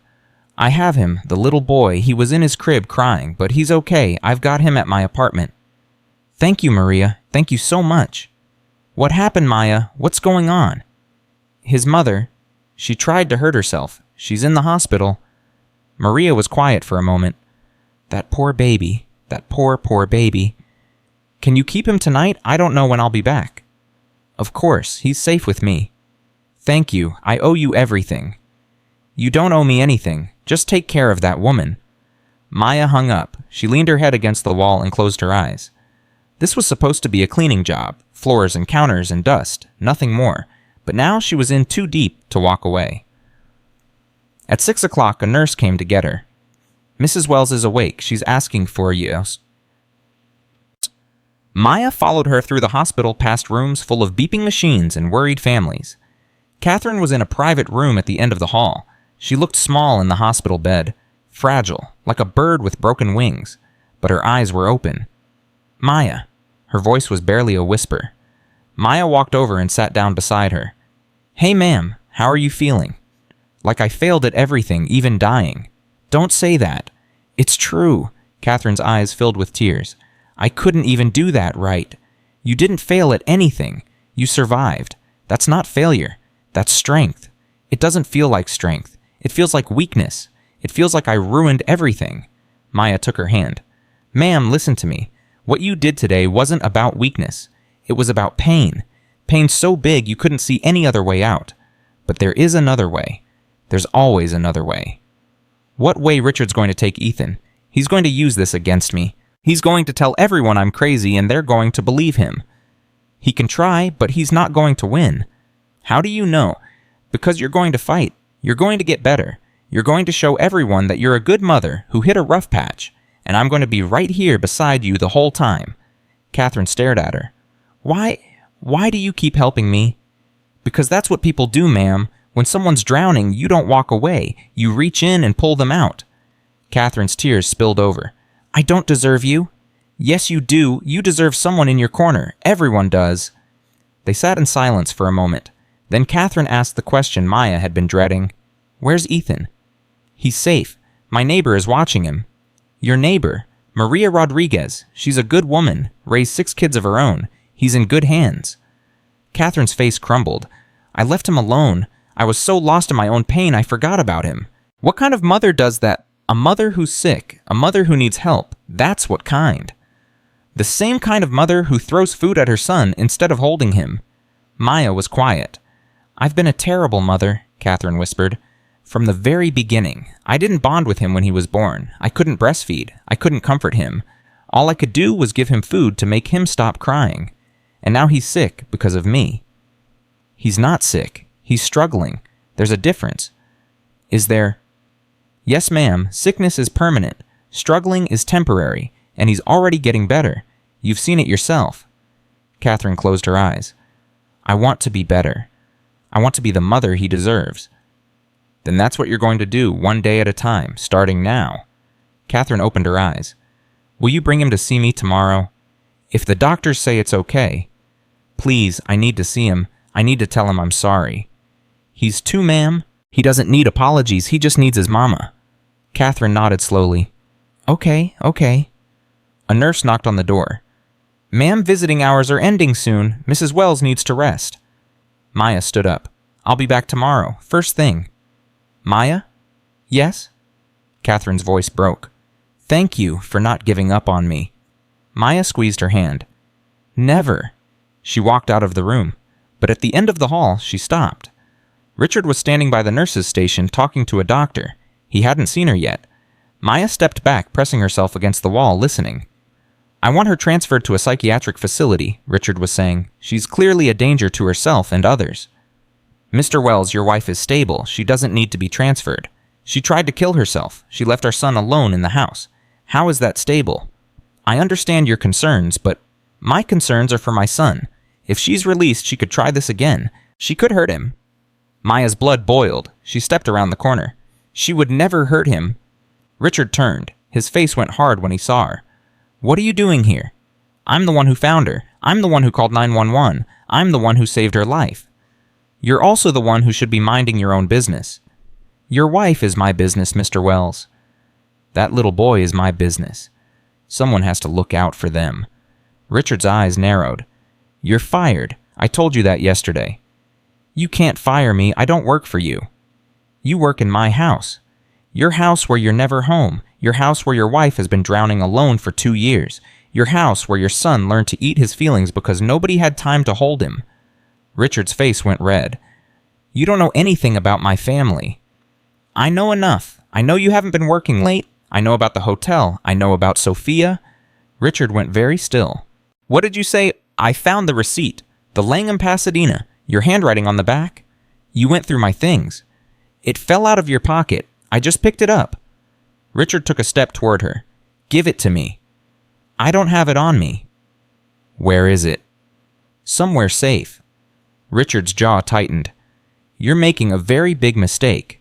"I have him, the little boy. He was in his crib crying, but he's okay. I've got him at my apartment." "Thank you, Maria. Thank you so much." "What happened, Maya? What's going on?" "His mother. She tried to hurt herself. She's in the hospital." Maria was quiet for a moment. "That poor baby. That poor, poor baby. Can you keep him tonight? I don't know when I'll be back." "Of course. He's safe with me." "Thank you. I owe you everything." "You don't owe me anything. Just take care of that woman." Maya hung up. She leaned her head against the wall and closed her eyes. This was supposed to be a cleaning job, floors and counters and dust, nothing more. But now she was in too deep to walk away. At 6 o'clock, a nurse came to get her. "Mrs. Wells is awake. She's asking for you." Maya followed her through the hospital past rooms full of beeping machines and worried families. Katherine was in a private room at the end of the hall. She looked small in the hospital bed, fragile, like a bird with broken wings, but her eyes were open. "Maya." Her voice was barely a whisper. Maya walked over and sat down beside her. "Hey, ma'am, how are you feeling?" "Like I failed at everything, even dying." "Don't say that." "It's true." Katherine's eyes filled with tears. "I couldn't even do that right." "You didn't fail at anything. You survived. That's not failure. That's strength. It doesn't feel like strength. It feels like weakness. It feels like I ruined everything." Maya took her hand. "Ma'am, listen to me. What you did today wasn't about weakness. It was about pain. Pain so big you couldn't see any other way out. But there is another way. There's always another way." "What way Richard's going to take Ethan? He's going to use this against me. He's going to tell everyone I'm crazy and they're going to believe him." "He can try, but he's not going to win." "How do you know?" "Because you're going to fight. You're going to get better. You're going to show everyone that you're a good mother who hit a rough patch, and I'm going to be right here beside you the whole time." Katherine stared at her. Why do you keep helping me?" "Because that's what people do, ma'am. When someone's drowning, you don't walk away. You reach in and pull them out." Katherine's tears spilled over. I don't deserve you. Yes, you do. You deserve someone in your corner. Everyone does. They sat in silence for a moment. Then Katherine asked the question Maya had been dreading. Where's Ethan? He's safe. My neighbor is watching him. Your neighbor? Maria Rodriguez. She's a good woman. Raised 6 kids of her own. He's in good hands. Katherine's face crumbled. I left him alone. I was so lost in my own pain I forgot about him. What kind of mother does that? A mother who's sick. A mother who needs help. That's what kind. The same kind of mother who throws food at her son instead of holding him. Maya was quiet. I've been a terrible mother, Katherine whispered. From the very beginning. I didn't bond with him when he was born. I couldn't breastfeed. I couldn't comfort him. All I could do was give him food to make him stop crying. And now he's sick because of me. He's not sick. He's struggling. There's a difference. Is there? Yes, ma'am. Sickness is permanent. Struggling is temporary. And he's already getting better. You've seen it yourself. Katherine closed her eyes. I want to be better. I want to be the mother he deserves. Then that's what you're going to do, one day at a time, starting now. Katherine opened her eyes. Will you bring him to see me tomorrow? If the doctors say it's okay. Please, I need to see him. I need to tell him I'm sorry. He's 2, ma'am. He doesn't need apologies. He just needs his mama. Katherine nodded slowly. Okay. A nurse knocked on the door. Ma'am, visiting hours are ending soon. Mrs. Wells needs to rest. Maya stood up. I'll be back tomorrow, first thing. Maya? Yes? Katherine's voice broke. Thank you for not giving up on me. Maya squeezed her hand. Never. She walked out of the room, but at the end of the hall, she stopped. Richard was standing by the nurse's station talking to a doctor. He hadn't seen her yet. Maya stepped back, pressing herself against the wall, listening. I want her transferred to a psychiatric facility, Richard was saying. She's clearly a danger to herself and others. Mr. Wells, your wife is stable. She doesn't need to be transferred. She tried to kill herself. She left our son alone in the house. How is that stable? I understand your concerns, but my concerns are for my son. If she's released, she could try this again. She could hurt him. Maya's blood boiled. She stepped around the corner. She would never hurt him. Richard turned. His face went hard when he saw her. What are you doing here? I'm the one who found her. I'm the one who called 911. I'm the one who saved her life. You're also the one who should be minding your own business. Your wife is my business, Mr. Wells. That little boy is my business. Someone has to look out for them. Richard's eyes narrowed. You're fired. I told you that yesterday. You can't fire me. I don't work for you. You work in my house. Your house where you're never home. Your house where your wife has been drowning alone for 2 years. Your house where your son learned to eat his feelings because nobody had time to hold him. Richard's face went red. You don't know anything about my family. I know enough. I know you haven't been working late. I know about the hotel. I know about Sophia. Richard went very still. What did you say? I found the receipt. The Langham, Pasadena. Your handwriting on the back. You went through my things. It fell out of your pocket. I just picked it up. Richard took a step toward her. Give it to me. I don't have it on me. Where is it? Somewhere safe. Richard's jaw tightened. You're making a very big mistake.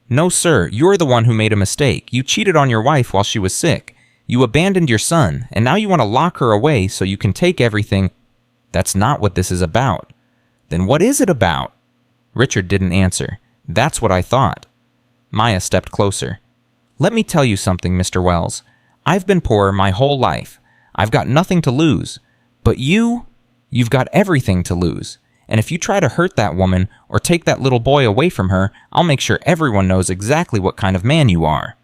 No, sir, you're the one who made a mistake. You cheated on your wife while she was sick. You abandoned your son, and now you want to lock her away so you can take everything. That's not what this is about. Then what is it about? Richard didn't answer. That's what I thought. Maya stepped closer. Let me tell you something, Mr. Wells. I've been poor my whole life. I've got nothing to lose. But you've got everything to lose. And if you try to hurt that woman or take that little boy away from her, I'll make sure everyone knows exactly what kind of man you are.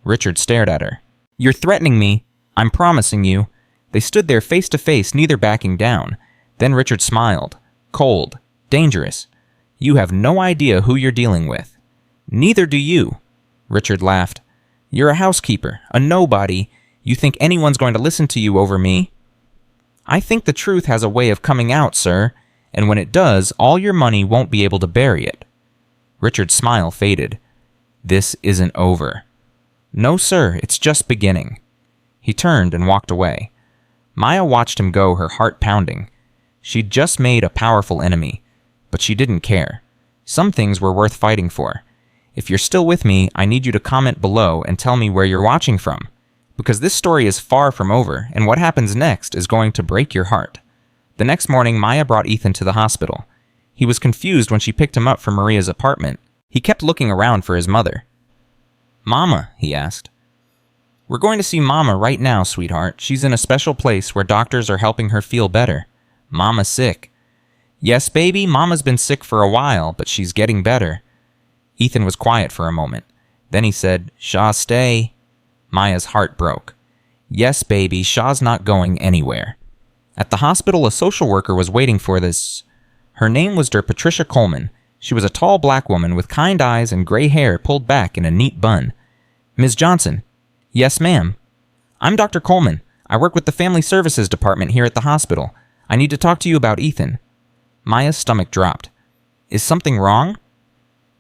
Richard stared at her. You're threatening me. I'm promising you. They stood there face to face, neither backing down. Then Richard smiled. Cold. Dangerous. You have no idea who you're dealing with. Neither do you. Richard laughed. You're a housekeeper, a nobody. You think anyone's going to listen to you over me? I think the truth has a way of coming out, sir. And when it does, all your money won't be able to bury it. Richard's smile faded. This isn't over. No, sir, it's just beginning. He turned and walked away. Maya watched him go, her heart pounding. She'd just made a powerful enemy, but she didn't care. Some things were worth fighting for. If you're still with me, I need you to comment below and tell me where you're watching from. because this story is far from over, and what happens next is going to break your heart. The next morning, Maya brought Ethan to the hospital. He was confused when she picked him up from Maria's apartment. He kept looking around for his mother. "Mama," he asked. "We're going to see Mama right now, sweetheart. She's in a special place where doctors are helping her feel better. Mama's sick." "Yes, baby, Mama's been sick for a while, but she's getting better." Ethan was quiet for a moment. Then he said, "Shaw, stay." Maya's heart broke. "Yes, baby, Shaw's not going anywhere." At the hospital, a social worker was waiting for this. Her name was Patricia Coleman. She was a tall black woman with kind eyes and gray hair pulled back in a neat bun. "Ms. Johnson." "Yes, ma'am." "I'm Dr. Coleman. I work with the Family Services Department here at the hospital. I need to talk to you about Ethan." Maya's stomach dropped. "Is something wrong?"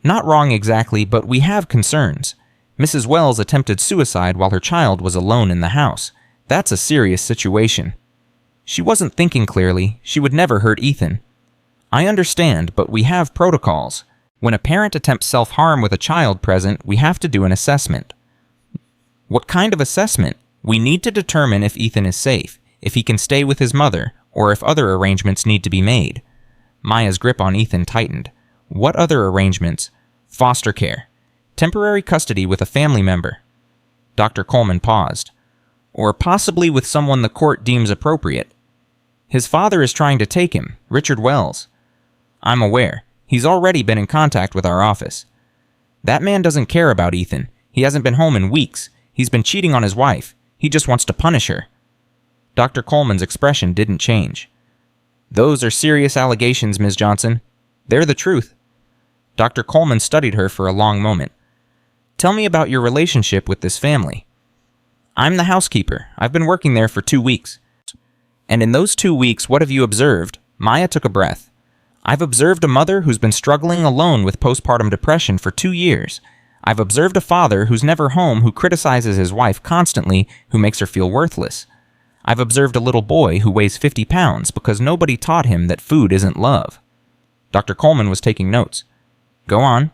"Not wrong exactly, but we have concerns. Mrs. Wells attempted suicide while her child was alone in the house. That's a serious situation. She wasn't thinking clearly. She would never hurt Ethan. I understand, but we have protocols. When a parent attempts self-harm with a child present, we have to do an assessment." "What kind of assessment?" "We need to determine if Ethan is safe, if he can stay with his mother, or if other arrangements need to be made." Maya's grip on Ethan tightened. "What other arrangements?" "Foster care. Temporary custody with a family member." Dr. Coleman paused. "Or possibly with someone the court deems appropriate. His father is trying to take him, Richard Wells." "I'm aware. He's already been in contact with our office." "That man doesn't care about Ethan. He hasn't been home in weeks. He's been cheating on his wife. He just wants to punish her." Dr. Coleman's expression didn't change. "Those are serious allegations, Ms. Johnson. They're the truth." Dr. Coleman studied her for a long moment. "Tell me about your relationship with this family." "I'm the housekeeper. I've been working there for 2 weeks." "And in those 2 weeks, what have you observed?" Maya took a breath. "I've observed a mother who's been struggling alone with postpartum depression for 2 years. I've observed a father who's never home, who criticizes his wife constantly, who makes her feel worthless. I've observed a little boy who weighs 50 pounds because nobody taught him that food isn't love." Dr. Coleman was taking notes. "Go on."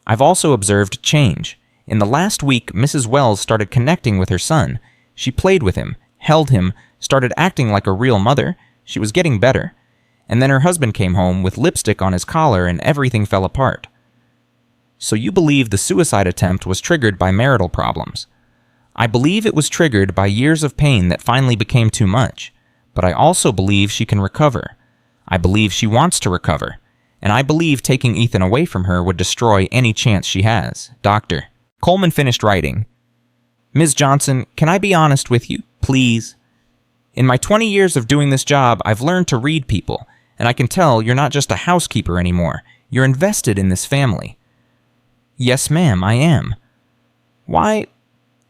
"I've also observed change. In the last week, Mrs. Wells started connecting with her son. She played with him, held him, started acting like a real mother. She was getting better. And then her husband came home with lipstick on his collar and everything fell apart." "So you believe the suicide attempt was triggered by marital problems?" "I believe it was triggered by years of pain that finally became too much. But I also believe she can recover. I believe she wants to recover. And I believe taking Ethan away from her would destroy any chance she has. Doctor." Coleman finished writing. "Ms. Johnson, can I be honest with you, please? In my 20 years of doing this job, I've learned to read people, and I can tell you're not just a housekeeper anymore. You're invested in this family." "Yes, ma'am, I am." "Why?"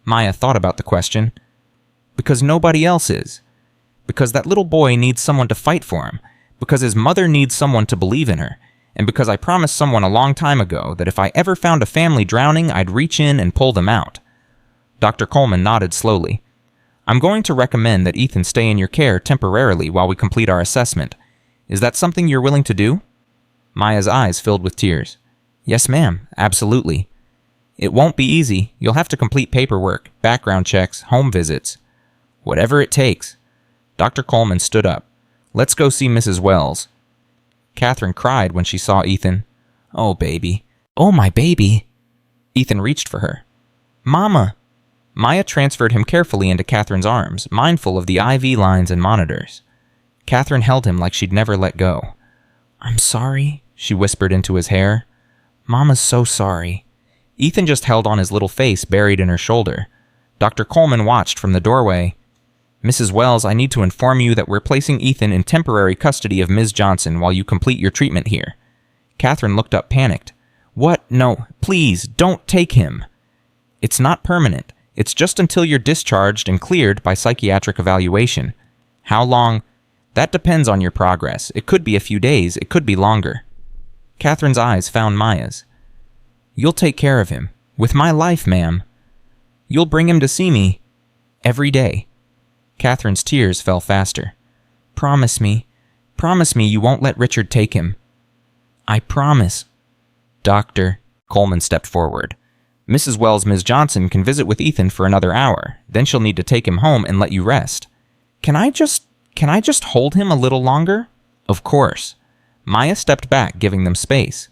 Maya thought about the question. "Because nobody else is. Because that little boy needs someone to fight for him. Because his mother needs someone to believe in her. And because I promised someone a long time ago that if I ever found a family drowning, I'd reach in and pull them out." Dr. Coleman nodded slowly. "I'm going to recommend that Ethan stay in your care temporarily while we complete our assessment. Is that something you're willing to do?" Maya's eyes filled with tears. "Yes, ma'am, absolutely." "It won't be easy. You'll have to complete paperwork, background checks, home visits. Whatever it takes." Dr. Coleman stood up. "Let's go see Mrs. Wells." Katherine cried when she saw Ethan. "Oh, baby. Oh, my baby." Ethan reached for her. "Mama." Maya transferred him carefully into Katherine's arms, mindful of the IV lines and monitors. Katherine held him like she'd never let go. "I'm sorry," she whispered into his hair. "Mama's so sorry." Ethan just held on his little face buried in her shoulder. Dr. Coleman watched from the doorway. "Mrs. Wells, I need to inform you that we're placing Ethan in temporary custody of Ms. Johnson while you complete your treatment here." Katherine looked up panicked. "What? No, please, don't take him." "It's not permanent. It's just until you're discharged and cleared by psychiatric evaluation." "How long?" "That depends on your progress. It could be a few days. It could be longer." Katherine's eyes found Maya's. "You'll take care of him. With my life, ma'am. You'll bring him to see me. Every day." Katherine's tears fell faster. Promise me you won't let Richard take him." "I promise." "Doctor," Coleman stepped forward. Mrs. Wells, Ms. Johnson can visit with Ethan for another hour. Then she'll need to take him home and let you rest. Can I just hold him a little longer? Of course. Maya stepped back, giving them space.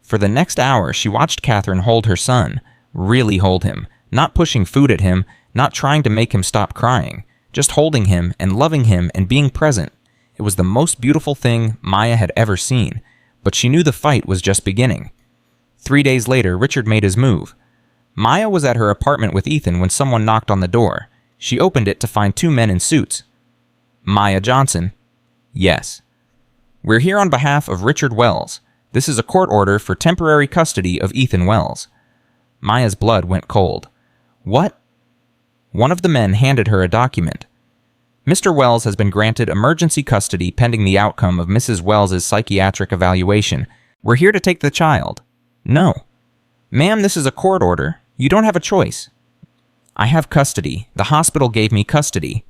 For the next hour, she watched Katherine hold her son. Really hold him. Not pushing food at him, not trying to make him stop crying. Just holding him and loving him and being present. It was the most beautiful thing Maya had ever seen. But she knew the fight was just beginning. 3 days later, Richard made his move. Maya was at her apartment with Ethan when someone knocked on the door. She opened it to find 2 men in suits. Maya Johnson. Yes. We're here on behalf of Richard Wells. This is a court order for temporary custody of Ethan Wells. Maya's blood went cold. What? One of the men handed her a document. Mr. Wells has been granted emergency custody pending the outcome of Mrs. Wells's psychiatric evaluation. We're here to take the child. No. Ma'am, this is a court order. You don't have a choice. I have custody. The hospital gave me custody.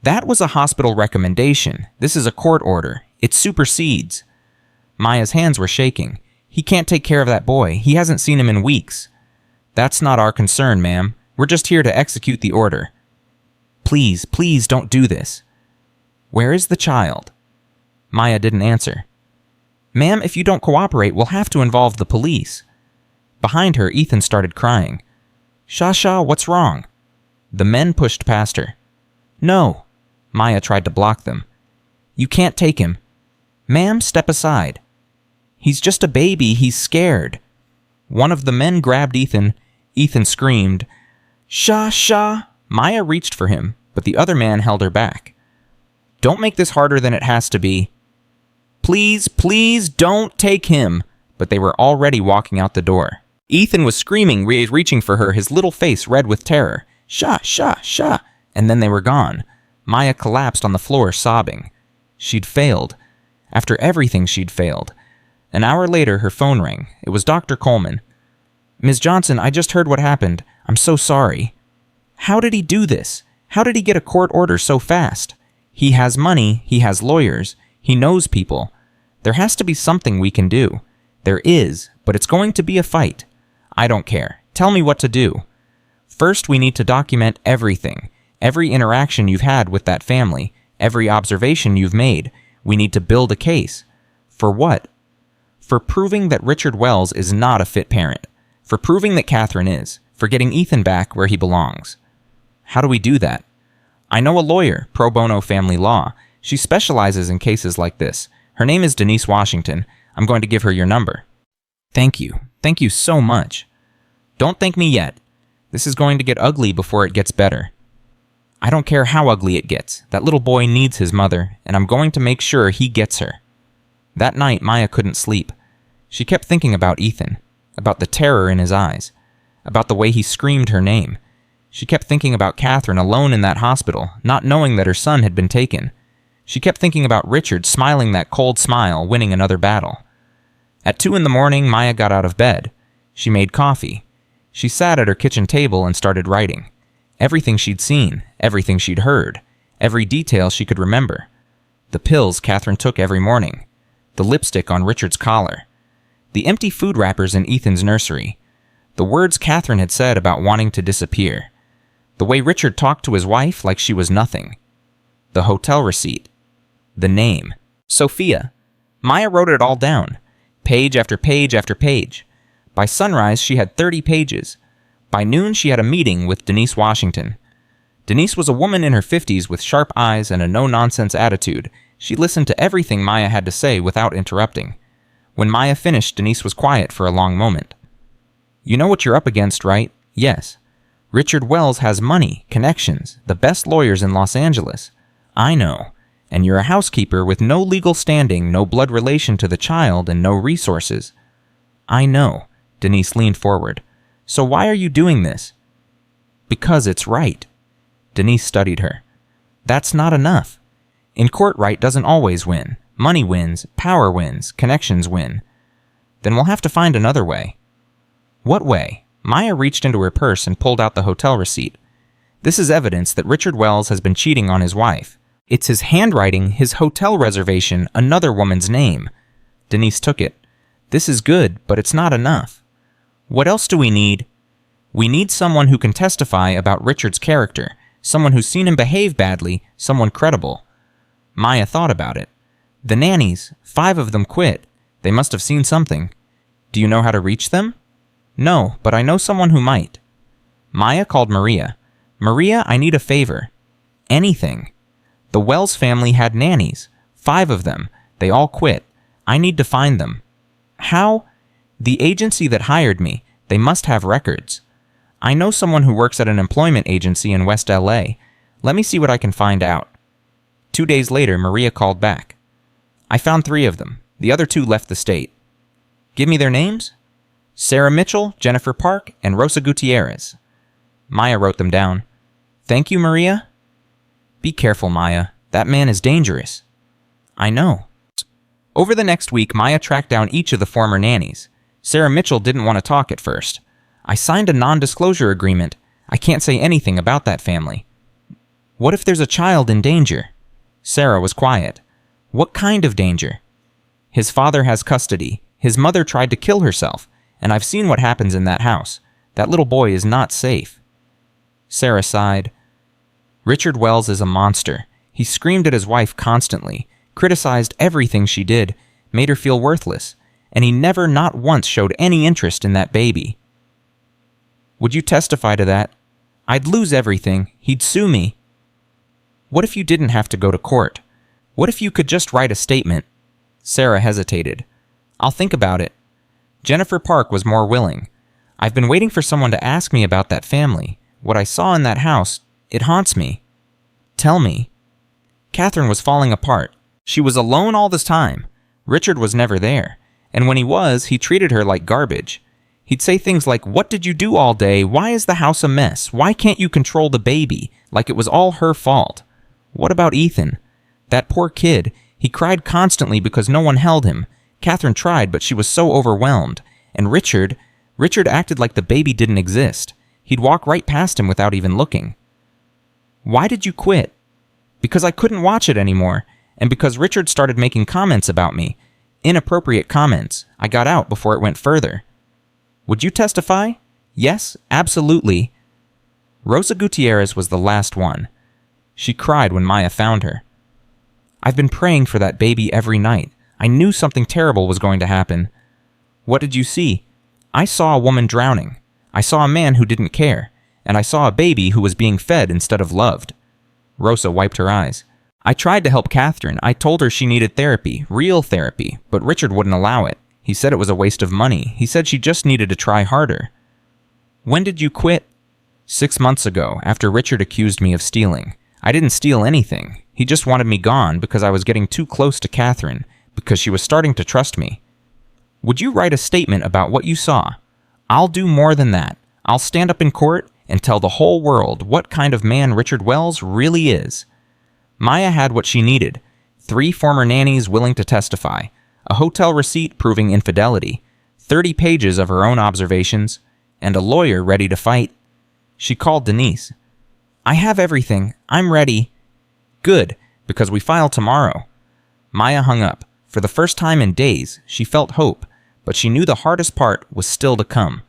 That was a hospital recommendation. This is a court order. It supersedes. Maya's hands were shaking. He can't take care of that boy. He hasn't seen him in weeks. That's not our concern, ma'am. We're just here to execute the order. Please, please don't do this. Where is the child? Maya didn't answer. Ma'am, if you don't cooperate, we'll have to involve the police. Behind her, Ethan started crying. Shasha, what's wrong? The men pushed past her. No. Maya tried to block them. You can't take him. Ma'am, step aside. He's just a baby. He's scared. One of the men grabbed Ethan. Ethan screamed. Shasha! Maya reached for him, but the other man held her back. Don't make this harder than it has to be. Please, please don't take him. But they were already walking out the door. Ethan was screaming, reaching for her, his little face red with terror. Sha, sha, sha. And then they were gone. Maya collapsed on the floor, sobbing. She'd failed. After everything, she'd failed. An hour later, her phone rang. It was Dr. Coleman. Ms. Johnson, I just heard what happened. I'm so sorry. How did he do this? How did he get a court order so fast? He has money. He has lawyers. He knows people. There has to be something we can do. There is, but it's going to be a fight. I don't care. Tell me what to do. First, we need to document everything. Every interaction you've had with that family. Every observation you've made. We need to build a case. For what? For proving that Richard Wells is not a fit parent. For proving that Katherine is. For getting Ethan back where he belongs. How do we do that? I know a lawyer, pro bono family law. She specializes in cases like this. Her name is Denise Washington. I'm going to give her your number. Thank you. Thank you so much. Don't thank me yet. This is going to get ugly before it gets better. I don't care how ugly it gets. That little boy needs his mother, and I'm going to make sure he gets her. That night, Maya couldn't sleep. She kept thinking about Ethan, about the terror in his eyes, about the way he screamed her name. She kept thinking about Katherine alone in that hospital, not knowing that her son had been taken. She kept thinking about Richard smiling that cold smile, winning another battle. At 2 a.m, Maya got out of bed. She made coffee. She sat at her kitchen table and started writing. Everything she'd seen, everything she'd heard, every detail she could remember. The pills Katherine took every morning. The lipstick on Richard's collar. The empty food wrappers in Ethan's nursery. The words Katherine had said about wanting to disappear. The way Richard talked to his wife like she was nothing. The hotel receipt. The name. Sophia. Maya wrote it all down. Page after page after page. By sunrise, she had 30 pages. By noon, she had a meeting with Denise Washington. Denise was a woman in her 50s with sharp eyes and a no-nonsense attitude. She listened to everything Maya had to say without interrupting. When Maya finished, Denise was quiet for a long moment. You know what you're up against, right? Yes. Richard Wells has money, connections, the best lawyers in Los Angeles. I know. And you're a housekeeper with no legal standing, no blood relation to the child, and no resources. I know. Denise leaned forward. So why are you doing this? Because it's right. Denise studied her. That's not enough. In court, right doesn't always win. Money wins, power wins, connections win. Then we'll have to find another way. What way? Maya reached into her purse and pulled out the hotel receipt. This is evidence that Richard Wells has been cheating on his wife. It's his handwriting, his hotel reservation, another woman's name. Denise took it. This is good, but it's not enough. What else do we need? We need someone who can testify about Richard's character, someone who's seen him behave badly, someone credible. Maya thought about it. The nannies, 5 of them quit. They must have seen something. Do you know how to reach them? No, but I know someone who might. Maya called Maria. Maria, I need a favor. Anything. The Wells family had nannies. 5 of them. They all quit. I need to find them. How? The agency that hired me. They must have records. I know someone who works at an employment agency in West LA. Let me see what I can find out. 2 days later, Maria called back. I found 3 of them. The other 2 left the state. Give me their names? Sarah Mitchell, Jennifer Park, and Rosa Gutierrez. Maya wrote them down. Thank you, Maria. Be careful, Maya. That man is dangerous. I know. Over the next week, Maya tracked down each of the former nannies. Sarah Mitchell didn't want to talk at first. I signed a non-disclosure agreement. I can't say anything about that family. What if there's a child in danger? Sarah was quiet. What kind of danger? His father has custody. His mother tried to kill herself, and I've seen what happens in that house. That little boy is not safe. Sarah sighed. Richard Wells is a monster. He screamed at his wife constantly, criticized everything she did, made her feel worthless, and he never not once showed any interest in that baby. Would you testify to that? I'd lose everything. He'd sue me. What if you didn't have to go to court? What if you could just write a statement? Sarah hesitated. I'll think about it. Jennifer Park was more willing. I've been waiting for someone to ask me about that family. What I saw in that house, it haunts me. Tell me. Katherine was falling apart. She was alone all this time. Richard was never there. And when he was, he treated her like garbage. He'd say things like, what did you do all day? Why is the house a mess? Why can't you control the baby? Like it was all her fault. What about Ethan? That poor kid. He cried constantly because no one held him. Katherine tried, but she was so overwhelmed. And Richard acted like the baby didn't exist. He'd walk right past him without even looking. Why did you quit? Because I couldn't watch it anymore, and because Richard started making comments about me. Inappropriate comments. I got out before it went further. Would you testify? Yes, absolutely. Rosa Gutierrez was the last one. She cried when Maya found her. I've been praying for that baby every night. I knew something terrible was going to happen. What did you see? I saw a woman drowning. I saw a man who didn't care. And I saw a baby who was being fed instead of loved. Rosa wiped her eyes. I tried to help Katherine. I told her she needed therapy, real therapy, but Richard wouldn't allow it. He said it was a waste of money. He said she just needed to try harder. When did you quit? 6 months ago, after Richard accused me of stealing. I didn't steal anything. He just wanted me gone because I was getting too close to Katherine, because she was starting to trust me. Would you write a statement about what you saw? I'll do more than that. I'll stand up in court and tell the whole world what kind of man Richard Wells really is. Maya had what she needed. 3 former nannies willing to testify, a hotel receipt proving infidelity, 30 pages of her own observations, and a lawyer ready to fight. She called Denise. I have everything. I'm ready. Good, because we file tomorrow. Maya hung up. For the first time in days, she felt hope, but she knew the hardest part was still to come.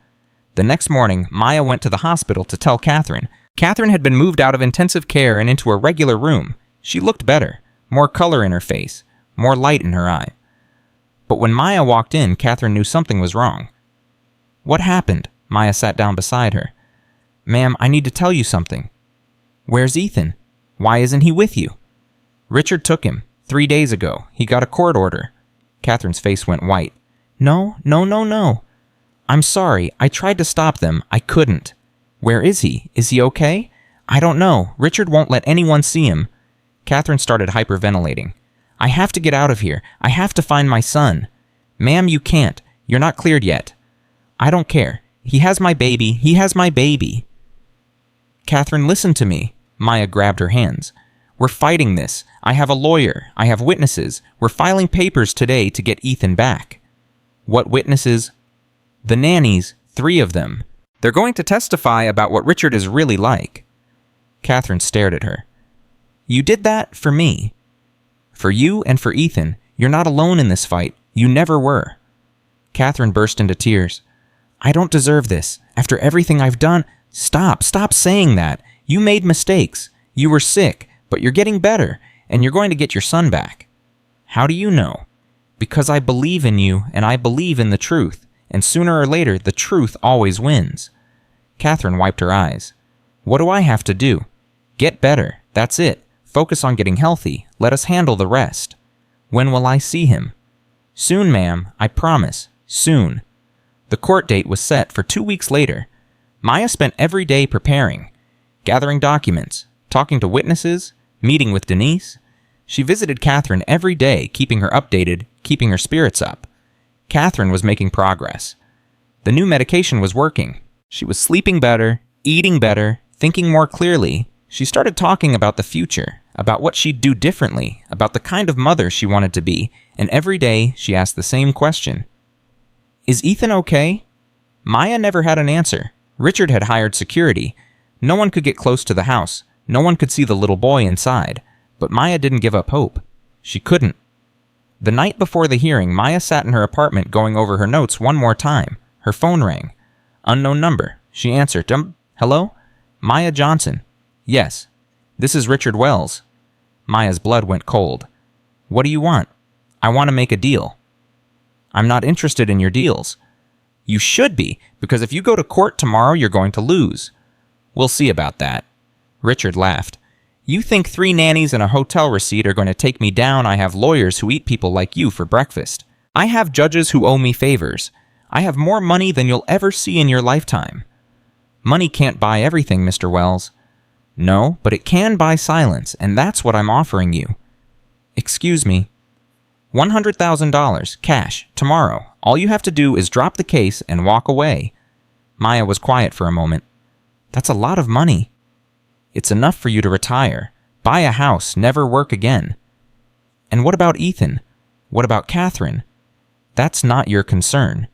The next morning, Maya went to the hospital to tell Katherine. Katherine had been moved out of intensive care and into a regular room. She looked better, more color in her face, more light in her eye. But when Maya walked in, Katherine knew something was wrong. What happened? Maya sat down beside her. Ma'am, I need to tell you something. Where's Ethan? Why isn't he with you? Richard took him 3 days ago. He got a court order. Katherine's face went white. No. I'm sorry. I tried to stop them. I couldn't. Where is he? Is he okay? I don't know. Richard won't let anyone see him. Katherine started hyperventilating. I have to get out of here. I have to find my son. Ma'am, you can't. You're not cleared yet. I don't care. He has my baby. He has my baby. Katherine, listen to me. Maya grabbed her hands. We're fighting this. I have a lawyer. I have witnesses. We're filing papers today to get Ethan back. What witnesses? The nannies, 3 of them. They're going to testify about what Richard is really like. Katherine stared at her. You did that for me. For you and for Ethan. You're not alone in this fight. You never were. Katherine burst into tears. I don't deserve this. After everything I've done, stop saying that. You made mistakes. You were sick, but you're getting better, and you're going to get your son back. How do you know? Because I believe in you, and I believe in the truth, and sooner or later, the truth always wins. Katherine wiped her eyes. What do I have to do? Get better. That's it. Focus on getting healthy. Let us handle the rest. When will I see him? Soon, ma'am. I promise. Soon. The court date was set for 2 weeks later. Maya spent every day preparing, gathering documents, talking to witnesses, meeting with Denise. She visited Katherine every day, keeping her updated, keeping her spirits up. Katherine was making progress. The new medication was working. She was sleeping better, eating better, thinking more clearly. She started talking about the future, about what she'd do differently, about the kind of mother she wanted to be, and every day she asked the same question. Is Ethan okay? Maya never had an answer. Richard had hired security. No one could get close to the house. No one could see the little boy inside. But Maya didn't give up hope. She couldn't. The night before the hearing, Maya sat in her apartment going over her notes one more time. Her phone rang. Unknown number. She answered. Hello? Maya Johnson. Yes. This is Richard Wells. Maya's blood went cold. What do you want? I want to make a deal. I'm not interested in your deals. You should be, because if you go to court tomorrow, you're going to lose. We'll see about that. Richard laughed. You think 3 nannies and a hotel receipt are going to take me down? I have lawyers who eat people like you for breakfast. I have judges who owe me favors. I have more money than you'll ever see in your lifetime. Money can't buy everything, Mr. Wells. No, but it can buy silence, and that's what I'm offering you. Excuse me. $100,000, cash, tomorrow. All you have to do is drop the case and walk away. Maya was quiet for a moment. That's a lot of money. It's enough for you to retire, buy a house, never work again. And what about Ethan? What about Katherine? That's not your concern.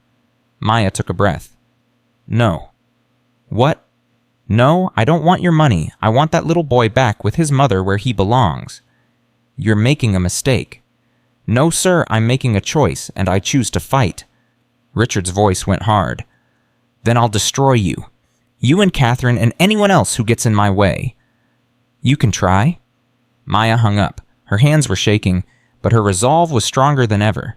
Maya took a breath. No. What? No, I don't want your money. I want that little boy back with his mother where he belongs. You're making a mistake. No, sir, I'm making a choice, and I choose to fight. Richard's voice went hard. Then I'll destroy you. You and Katherine and anyone else who gets in my way. You can try. Maya hung up. Her hands were shaking, but her resolve was stronger than ever.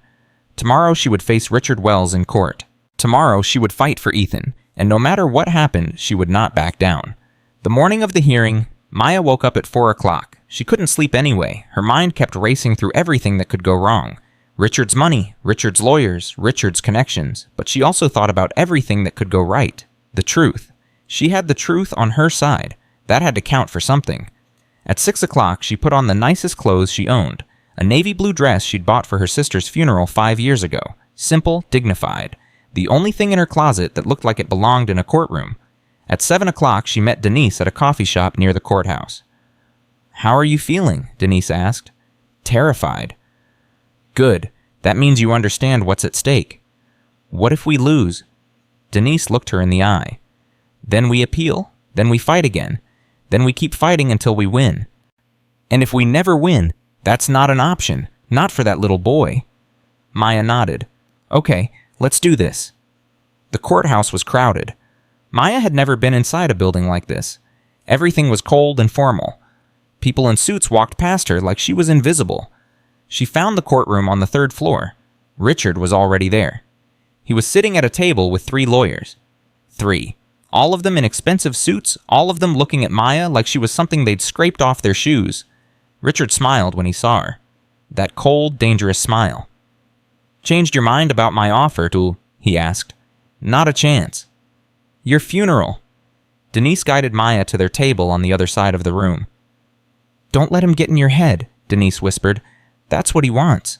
Tomorrow she would face Richard Wells in court. Tomorrow she would fight for Ethan, and no matter what happened, she would not back down. The morning of the hearing, Maya woke up at 4 o'clock. She couldn't sleep anyway. Her mind kept racing through everything that could go wrong. Richard's money, Richard's lawyers, Richard's connections. But she also thought about everything that could go right. The truth. She had the truth on her side. That had to count for something. At 6 o'clock, she put on the nicest clothes she owned. A navy blue dress she'd bought for her sister's funeral 5 years ago. Simple, dignified. The only thing in her closet that looked like it belonged in a courtroom. At 7 o'clock, she met Denise at a coffee shop near the courthouse. How are you feeling? Denise asked. Terrified. Good. That means you understand what's at stake. What if we lose? Denise looked her in the eye. Then we appeal. Then we fight again. Then we keep fighting until we win. And if we never win, that's not an option. Not for that little boy. Maya nodded. Okay, let's do this. The courthouse was crowded. Maya had never been inside a building like this. Everything was cold and formal. People in suits walked past her like she was invisible. She found the courtroom on the 3rd floor. Richard was already there. He was sitting at a table with 3 lawyers. 3. All of them in expensive suits, all of them looking at Maya like she was something they'd scraped off their shoes. Richard smiled when he saw her. That cold, dangerous smile. Changed your mind about my offer, he asked. Not a chance. Your funeral. Denise guided Maya to their table on the other side of the room. Don't let him get in your head, Denise whispered. That's what he wants.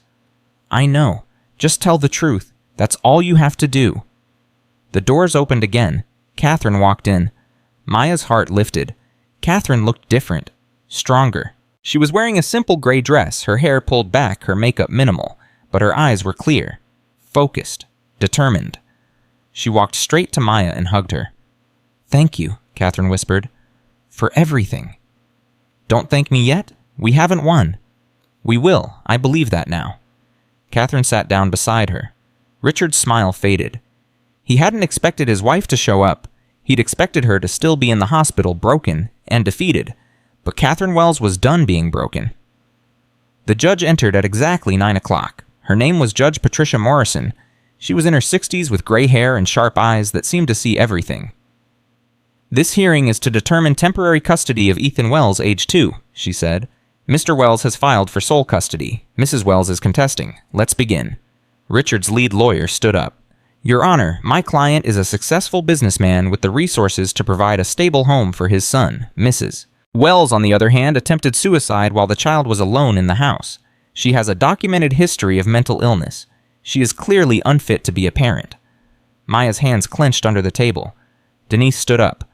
I know. Just tell the truth. That's all you have to do. The doors opened again. Katherine walked in. Maya's heart lifted. Katherine looked different. Stronger. She was wearing a simple gray dress, her hair pulled back, her makeup minimal, but her eyes were clear, focused, determined. She walked straight to Maya and hugged her. Thank you, Katherine whispered, for everything. Don't thank me yet. We haven't won. We will. I believe that now. Katherine sat down beside her. Richard's smile faded. He hadn't expected his wife to show up. He'd expected her to still be in the hospital, broken and defeated. But Katherine Wells was done being broken. The judge entered at exactly 9 o'clock. Her name was Judge Patricia Morrison. She was in her 60s with gray hair and sharp eyes that seemed to see everything. "This hearing is to determine temporary custody of Ethan Wells, age 2, she said. "Mr. Wells has filed for sole custody. Mrs. Wells is contesting. Let's begin." Richard's lead lawyer stood up. "Your Honor, my client is a successful businessman with the resources to provide a stable home for his son, Mrs. Wells, on the other hand, attempted suicide while the child was alone in the house. She has a documented history of mental illness. She is clearly unfit to be a parent." Maya's hands clenched under the table. Denise stood up.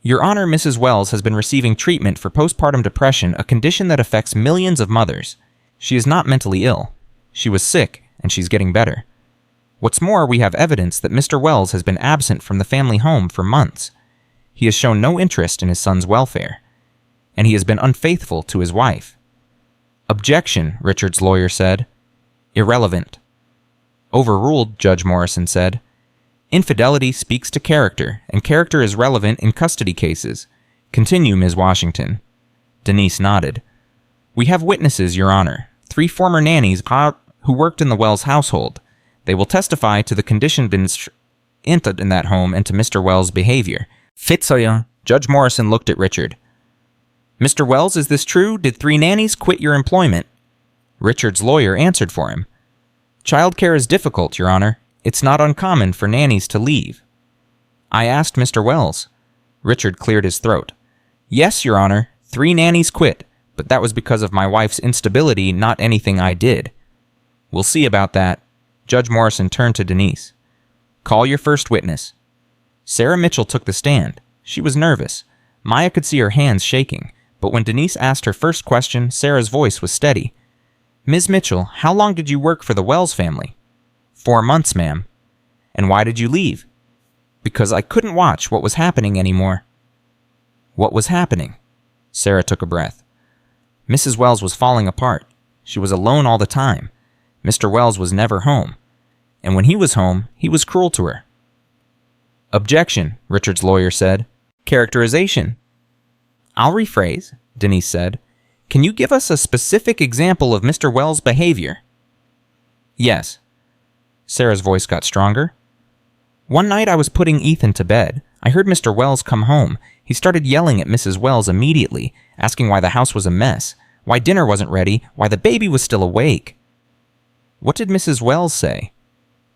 "Your Honor, Mrs. Wells has been receiving treatment for postpartum depression, a condition that affects millions of mothers. She is not mentally ill. She was sick, and she's getting better. What's more, we have evidence that Mr. Wells has been absent from the family home for months. He has shown no interest in his son's welfare, and he has been unfaithful to his wife." "Objection," Richard's lawyer said. "Irrelevant." "Overruled," Judge Morrison said. "Infidelity speaks to character, and character is relevant in custody cases. Continue, Ms. Washington." Denise nodded. "We have witnesses, Your Honor. 3 former nannies who worked in the Wells household. They will testify to the condition entered in that home and to Mr. Wells' behavior." "Fitzoya." Judge Morrison looked at Richard. "Mr. Wells, is this true? Did 3 nannies quit your employment?" Richard's lawyer answered for him. "Childcare is difficult, Your Honor. It's not uncommon for nannies to leave." "I asked Mr. Wells." Richard cleared his throat. "Yes, Your Honor, 3 nannies quit, but that was because of my wife's instability, not anything I did." "We'll see about that." Judge Morrison turned to Denise. "Call your first witness." Sarah Mitchell took the stand. She was nervous. Maya could see her hands shaking, but when Denise asked her first question, Sarah's voice was steady. "Ms. Mitchell, how long did you work for the Wells family?" 4 months, ma'am." "And why did you leave?" "Because I couldn't watch what was happening anymore." "What was happening?" Sarah took a breath. "Mrs. Wells was falling apart. She was alone all the time. Mr. Wells was never home. And when he was home, he was cruel to her." "Objection," Richard's lawyer said. "Characterization." "I'll rephrase," Denise said. "Can you give us a specific example of Mr. Wells' behavior?" "Yes." Sarah's voice got stronger. "One night I was putting Ethan to bed. I heard Mr. Wells come home. He started yelling at Mrs. Wells immediately, asking why the house was a mess, why dinner wasn't ready, why the baby was still awake." "What did Mrs. Wells say?"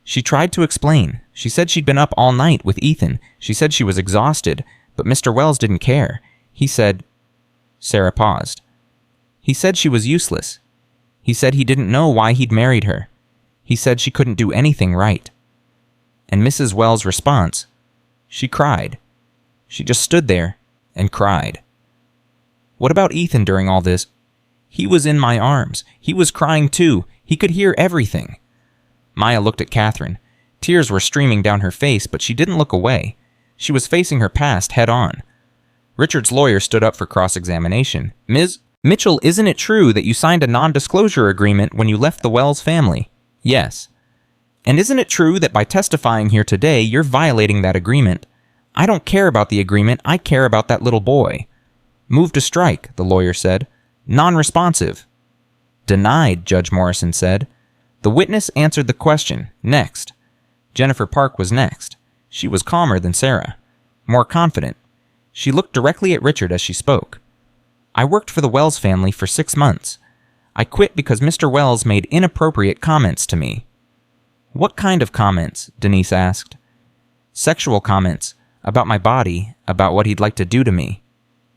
"She tried to explain. She said she'd been up all night with Ethan. She said she was exhausted, but Mr. Wells didn't care. He said—" Sarah paused. "He said she was useless. He said he didn't know why he'd married her. He said she couldn't do anything right." And Mrs. Wells' response? She cried. She just stood there and cried. "What about Ethan during all this?" "He was in my arms. He was crying too. He could hear everything." Maya looked at Katherine. Tears were streaming down her face, but she didn't look away. She was facing her past head on. Richard's lawyer stood up for cross-examination. "Ms. Mitchell, isn't it true that you signed a non-disclosure agreement when you left the Wells family?" "Yes." "And isn't it true that by testifying here today, you're violating that agreement?" "I don't care about the agreement. I care about that little boy." "Move to strike," the lawyer said. "Non-responsive." "Denied," Judge Morrison said. The witness answered the question. Next. Jennifer Park was next. She was calmer than Sarah, more confident. She looked directly at Richard as she spoke. "I worked for the Wells family for 6 months. I quit because Mr. Wells made inappropriate comments to me." "What kind of comments?" Denise asked. "Sexual comments. About my body. About what he'd like to do to me."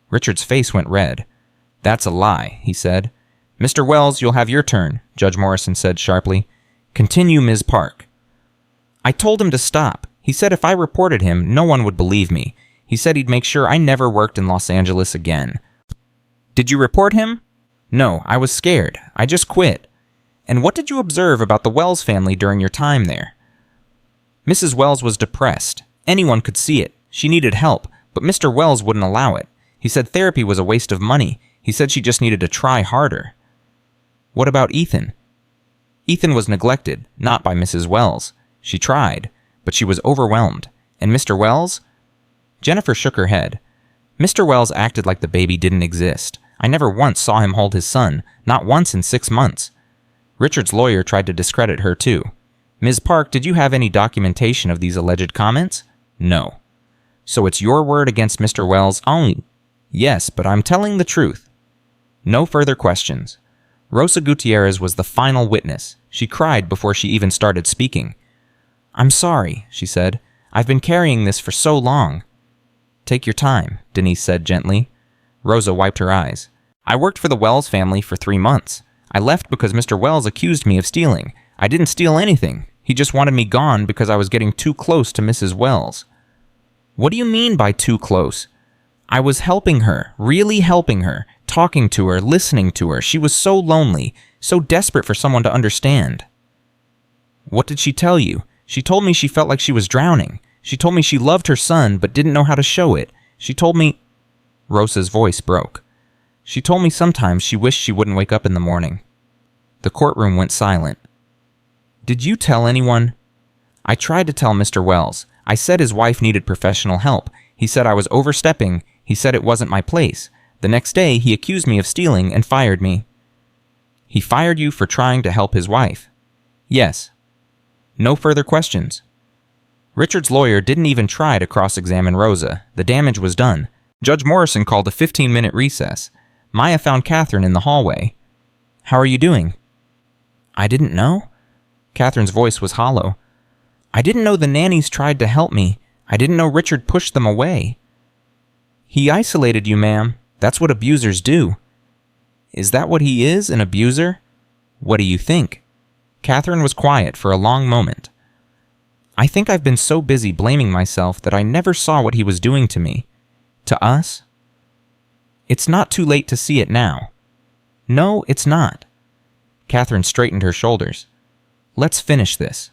Richard's face went red. "That's a lie," he said. "Mr. Wells, you'll have your turn," Judge Morrison said sharply. "Continue, Ms. Park." "I told him to stop. He said if I reported him, no one would believe me. He said he'd make sure I never worked in Los Angeles again." "Did you report him?" "No, I was scared. I just quit." "And what did you observe about the Wells family during your time there?" "Mrs. Wells was depressed. Anyone could see it. She needed help, but Mr. Wells wouldn't allow it. He said therapy was a waste of money. He said she just needed to try harder." "What about Ethan?" "Ethan was neglected, not by Mrs. Wells. She tried, but she was overwhelmed. And Mr. Wells? Jennifer shook her head. Mr. Wells acted like the baby didn't exist. I never once saw him hold his son, not once in 6 months. Richard's lawyer tried to discredit her too. Ms. Park, did you have any documentation of these alleged comments? No. So it's your word against Mr. Wells only? Yes, but I'm telling the truth. No further questions. Rosa Gutierrez was the final witness. She cried before she even started speaking. I'm sorry, she said. I've been carrying this for so long. Take your time, Denise said gently. Rosa wiped her eyes. I worked for the Wells family for 3 months. I left because Mr. Wells accused me of stealing. I didn't steal anything. He just wanted me gone because I was getting too close to Mrs. Wells. What do you mean by too close? I was helping her, really helping her, talking to her, listening to her. She was so lonely, so desperate for someone to understand. What did she tell you? She told me she felt like she was drowning. She told me she loved her son but didn't know how to show it. She told me... Rosa's voice broke. She told me sometimes she wished she wouldn't wake up in the morning. The courtroom went silent. Did you tell anyone? I tried to tell Mr. Wells. I said his wife needed professional help. He said I was overstepping. He said it wasn't my place. The next day, he accused me of stealing and fired me. He fired you for trying to help his wife? Yes. No further questions. Richard's lawyer didn't even try to cross-examine Rosa. The damage was done. Judge Morrison called a 15-minute recess. Maya found Katherine in the hallway. How are you doing? I didn't know. Katherine's voice was hollow. I didn't know the nannies tried to help me. I didn't know Richard pushed them away. He isolated you, ma'am. That's what abusers do. Is that what he is, an abuser? What do you think? Katherine was quiet for a long moment. I think I've been so busy blaming myself that I never saw what he was doing to me. To us? It's not too late to see it now. No, it's not. Katherine straightened her shoulders. Let's finish this.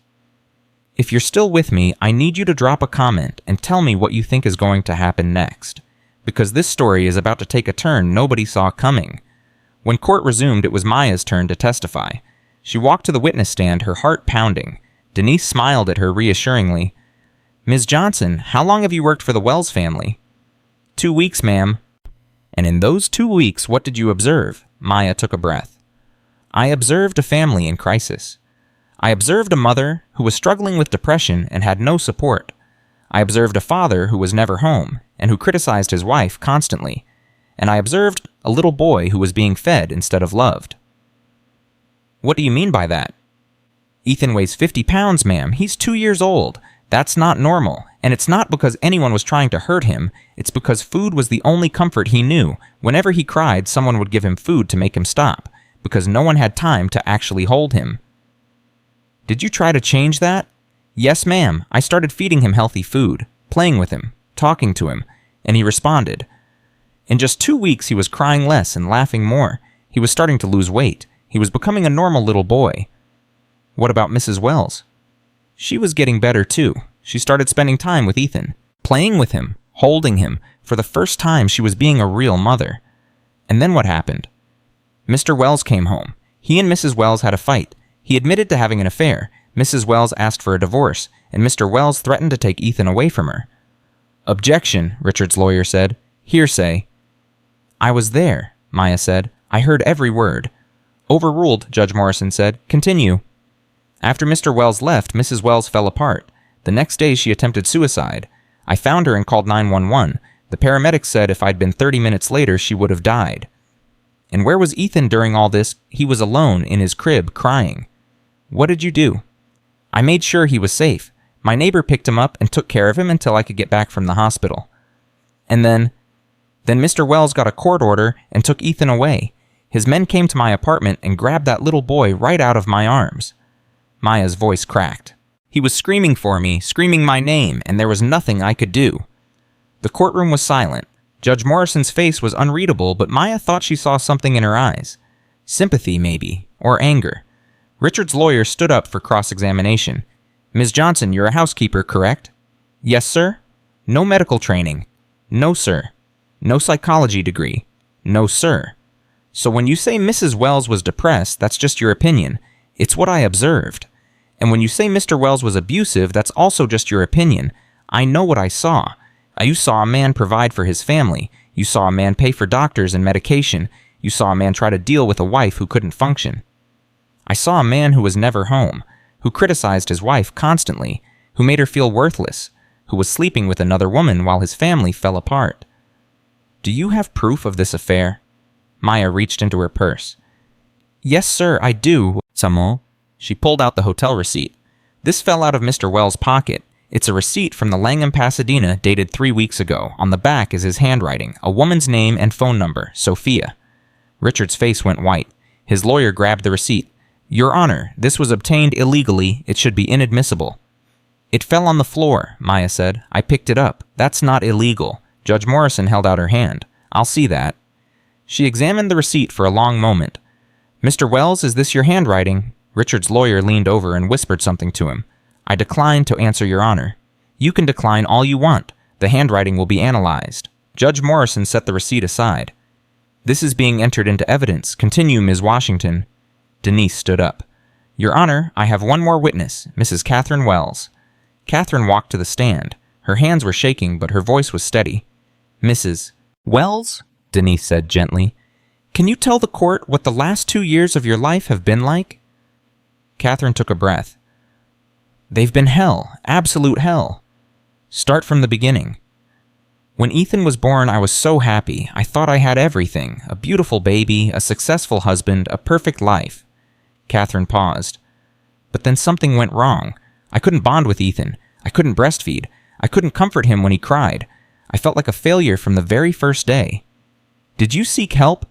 If you're still with me, I need you to drop a comment and tell me what you think is going to happen next, because this story is about to take a turn nobody saw coming. When court resumed, it was Maya's turn to testify. She walked to the witness stand, her heart pounding. Denise smiled at her reassuringly. Ms. Johnson, how long have you worked for the Wells family? 2 weeks, ma'am. And in those 2 weeks, what did you observe? Maya took a breath. I observed a family in crisis. I observed a mother who was struggling with depression and had no support. I observed a father who was never home and who criticized his wife constantly. And I observed a little boy who was being fed instead of loved. What do you mean by that? Ethan weighs 50 pounds, ma'am. He's 2 years old. That's not normal. And it's not because anyone was trying to hurt him. It's because food was the only comfort he knew. Whenever he cried, someone would give him food to make him stop, because no one had time to actually hold him. Did you try to change that? Yes, ma'am. I started feeding him healthy food, playing with him, talking to him, and he responded. In just 2 weeks, he was crying less and laughing more. He was starting to lose weight. He was becoming a normal little boy. What about Mrs. Wells? She was getting better too. She started spending time with Ethan, playing with him, holding him. For the first time, she was being a real mother. And then what happened? Mr. Wells came home. He and Mrs. Wells had a fight. He admitted to having an affair. Mrs. Wells asked for a divorce, and Mr. Wells threatened to take Ethan away from her. Objection, Richard's lawyer said. Hearsay. I was there, Maya said. I heard every word. Overruled, Judge Morrison said. Continue. After Mr. Wells left, Mrs. Wells fell apart. The next day, she attempted suicide. I found her and called 911. The paramedics said if I'd been 30 minutes later, she would have died. And where was Ethan during all this? He was alone in his crib, crying. What did you do? I made sure he was safe. My neighbor picked him up and took care of him until I could get back from the hospital. And then Mr. Wells got a court order and took Ethan away. His men came to my apartment and grabbed that little boy right out of my arms. Maya's voice cracked. He was screaming for me, screaming my name, and there was nothing I could do. The courtroom was silent. Judge Morrison's face was unreadable, but Maya thought she saw something in her eyes. Sympathy, maybe, or anger. Richard's lawyer stood up for cross-examination. Ms. Johnson, you're a housekeeper, correct? Yes, sir. No medical training. No, sir. No psychology degree. No, sir. So when you say Mrs. Wells was depressed, that's just your opinion. It's what I observed. And when you say Mr. Wells was abusive, that's also just your opinion. I know what I saw. You saw a man provide for his family. You saw a man pay for doctors and medication. You saw a man try to deal with a wife who couldn't function. I saw a man who was never home, who criticized his wife constantly, who made her feel worthless, who was sleeping with another woman while his family fell apart. Do you have proof of this affair? Maya reached into her purse. Yes, sir, I do. Samo. She pulled out the hotel receipt. This fell out of Mr. Wells' pocket. It's a receipt from the Langham, Pasadena, dated 3 weeks ago. On the back is his handwriting, a woman's name and phone number, Sophia. Richard's face went white. His lawyer grabbed the receipt. Your Honor, this was obtained illegally. It should be inadmissible. It fell on the floor, Maya said. I picked it up. That's not illegal. Judge Morrison held out her hand. I'll see that. She examined the receipt for a long moment. Mr. Wells, is this your handwriting? Richard's lawyer leaned over and whispered something to him. I decline to answer, Your Honor. You can decline all you want. The handwriting will be analyzed. Judge Morrison set the receipt aside. This is being entered into evidence. Continue, Ms. Washington. Denise stood up. Your Honor, I have one more witness, Mrs. Katherine Wells. Katherine walked to the stand. Her hands were shaking, but her voice was steady. Mrs. Wells, Denise said gently, can you tell the court what the last 2 years of your life have been like? Katherine took a breath. They've been hell, absolute hell. Start from the beginning. When Ethan was born, I was so happy. I thought I had everything. A beautiful baby, a successful husband, a perfect life. Katherine paused. But then something went wrong. I couldn't bond with Ethan. I couldn't breastfeed. I couldn't comfort him when he cried. I felt like a failure from the very first day. Did you seek help?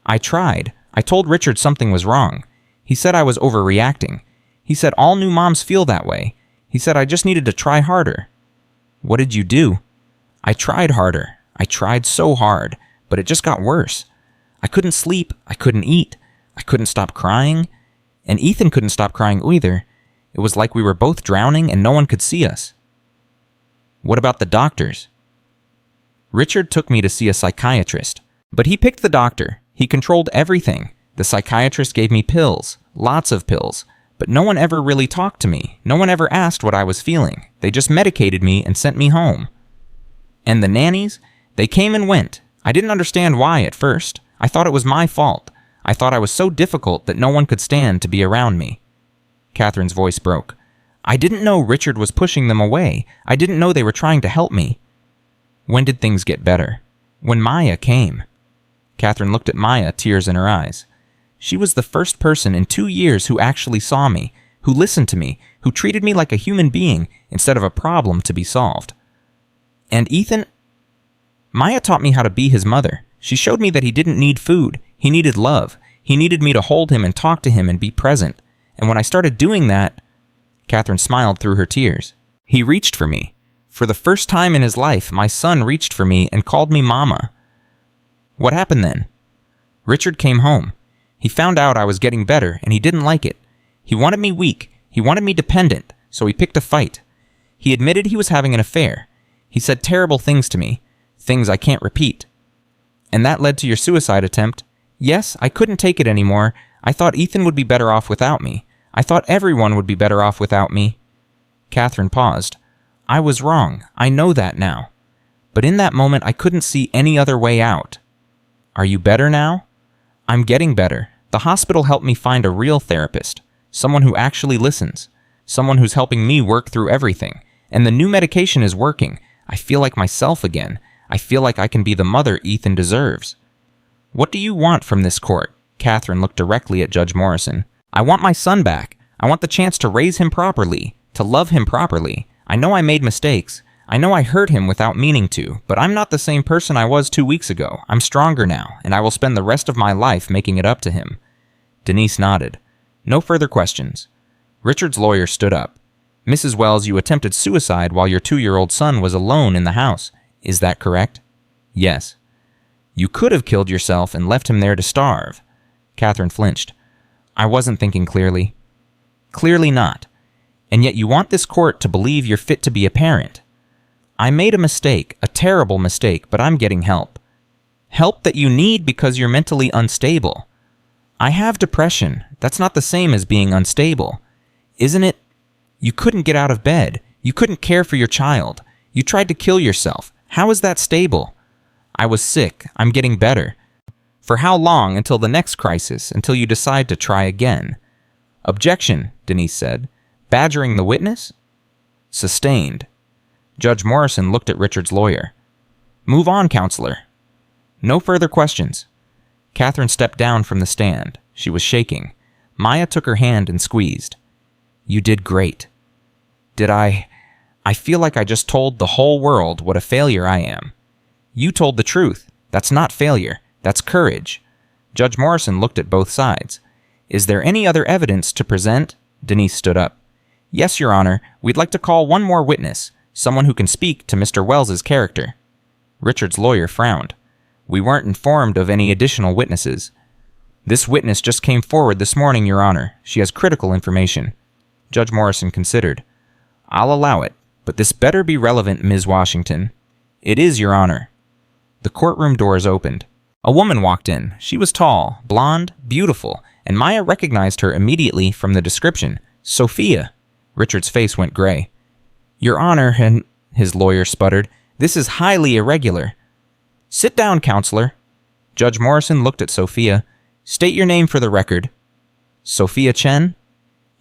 I tried. I told Richard something was wrong. He said I was overreacting. He said all new moms feel that way. He said I just needed to try harder. What did you do? I tried harder. I tried so hard, but it just got worse. I couldn't sleep. I couldn't eat. I couldn't stop crying. And Ethan couldn't stop crying either. It was like we were both drowning and no one could see us. What about the doctors? Richard took me to see a psychiatrist. But he picked the doctor. He controlled everything. The psychiatrist gave me pills, lots of pills. But no one ever really talked to me. No one ever asked what I was feeling. They just medicated me and sent me home. And the nannies? They came and went. I didn't understand why at first. I thought it was my fault. I thought I was so difficult that no one could stand to be around me. Katherine's voice broke. I didn't know Richard was pushing them away. I didn't know they were trying to help me. When did things get better? When Maya came. Katherine looked at Maya, tears in her eyes. She was the first person in 2 years who actually saw me, who listened to me, who treated me like a human being instead of a problem to be solved. And Ethan? Maya taught me how to be his mother. She showed me that he didn't need food. He needed love. He needed me to hold him and talk to him and be present. And when I started doing that, Katherine smiled through her tears. He reached for me. For the first time in his life, my son reached for me and called me Mama. What happened then? Richard came home. He found out I was getting better, and he didn't like it. He wanted me weak. He wanted me dependent, so he picked a fight. He admitted he was having an affair. He said terrible things to me, things I can't repeat. And that led to your suicide attempt. Yes, I couldn't take it anymore. I thought Ethan would be better off without me. I thought everyone would be better off without me. Katherine paused. I was wrong. I know that now. But in that moment, I couldn't see any other way out. Are you better now? I'm getting better. The hospital helped me find a real therapist, someone who actually listens, someone who's helping me work through everything. And the new medication is working. I feel like myself again. I feel like I can be the mother Ethan deserves. What do you want from this court? Katherine looked directly at Judge Morrison. I want my son back. I want the chance to raise him properly, to love him properly. I know I made mistakes. I know I hurt him without meaning to, but I'm not the same person I was 2 weeks ago. I'm stronger now, and I will spend the rest of my life making it up to him. Denise nodded. No further questions. Richard's lawyer stood up. Mrs. Wells, you attempted suicide while your 2-year-old son was alone in the house. Is that correct? Yes. You could have killed yourself and left him there to starve. Katherine flinched. I wasn't thinking clearly. Clearly not. And yet you want this court to believe you're fit to be a parent. I made a mistake, a terrible mistake, but I'm getting help. Help that you need because you're mentally unstable. I have depression. That's not the same as being unstable. Isn't it? You couldn't get out of bed. You couldn't care for your child. You tried to kill yourself. How is that stable? I was sick. I'm getting better. For how long until the next crisis, until you decide to try again? Objection, Denise said. Badgering the witness? Sustained. Judge Morrison looked at Richard's lawyer. Move on, counselor. No further questions. Katherine stepped down from the stand. She was shaking. Maya took her hand and squeezed. You did great. Did I feel like I just told the whole world what a failure I am. You told the truth. That's not failure. That's courage. Judge Morrison looked at both sides. Is there any other evidence to present? Denise stood up. Yes, Your Honor. We'd like to call one more witness, someone who can speak to Mr. Wells's character. Richard's lawyer frowned. We weren't informed of any additional witnesses. This witness just came forward this morning, Your Honor. She has critical information. Judge Morrison considered. I'll allow it, but this better be relevant, Ms. Washington. It is, Your Honor. The courtroom doors opened. A woman walked in. She was tall, blonde, beautiful, and Maya recognized her immediately from the description. Sophia. Richard's face went gray. Your Honor, and his lawyer sputtered, this is highly irregular. Sit down, counselor. Judge Morrison looked at Sophia. State your name for the record. Sophia Chen?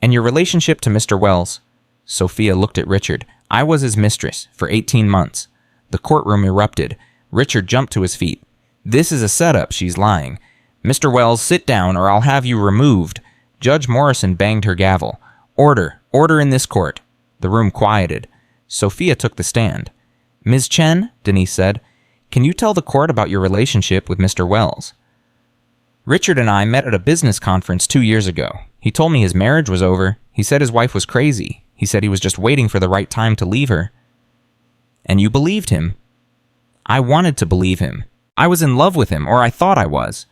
And your relationship to Mr. Wells? Sophia looked at Richard. I was his mistress for 18 months. The courtroom erupted. Richard jumped to his feet. This is a setup, she's lying. Mr. Wells, sit down or I'll have you removed. Judge Morrison banged her gavel. Order. Order in this court. The room quieted. Sophia took the stand. Ms. Chen, Denise said, can you tell the court about your relationship with Mr. Wells? Richard and I met at a business conference 2 years ago. He told me his marriage was over. He said his wife was crazy. He said he was just waiting for the right time to leave her. And you believed him? I wanted to believe him. I was in love with him, or I thought I was.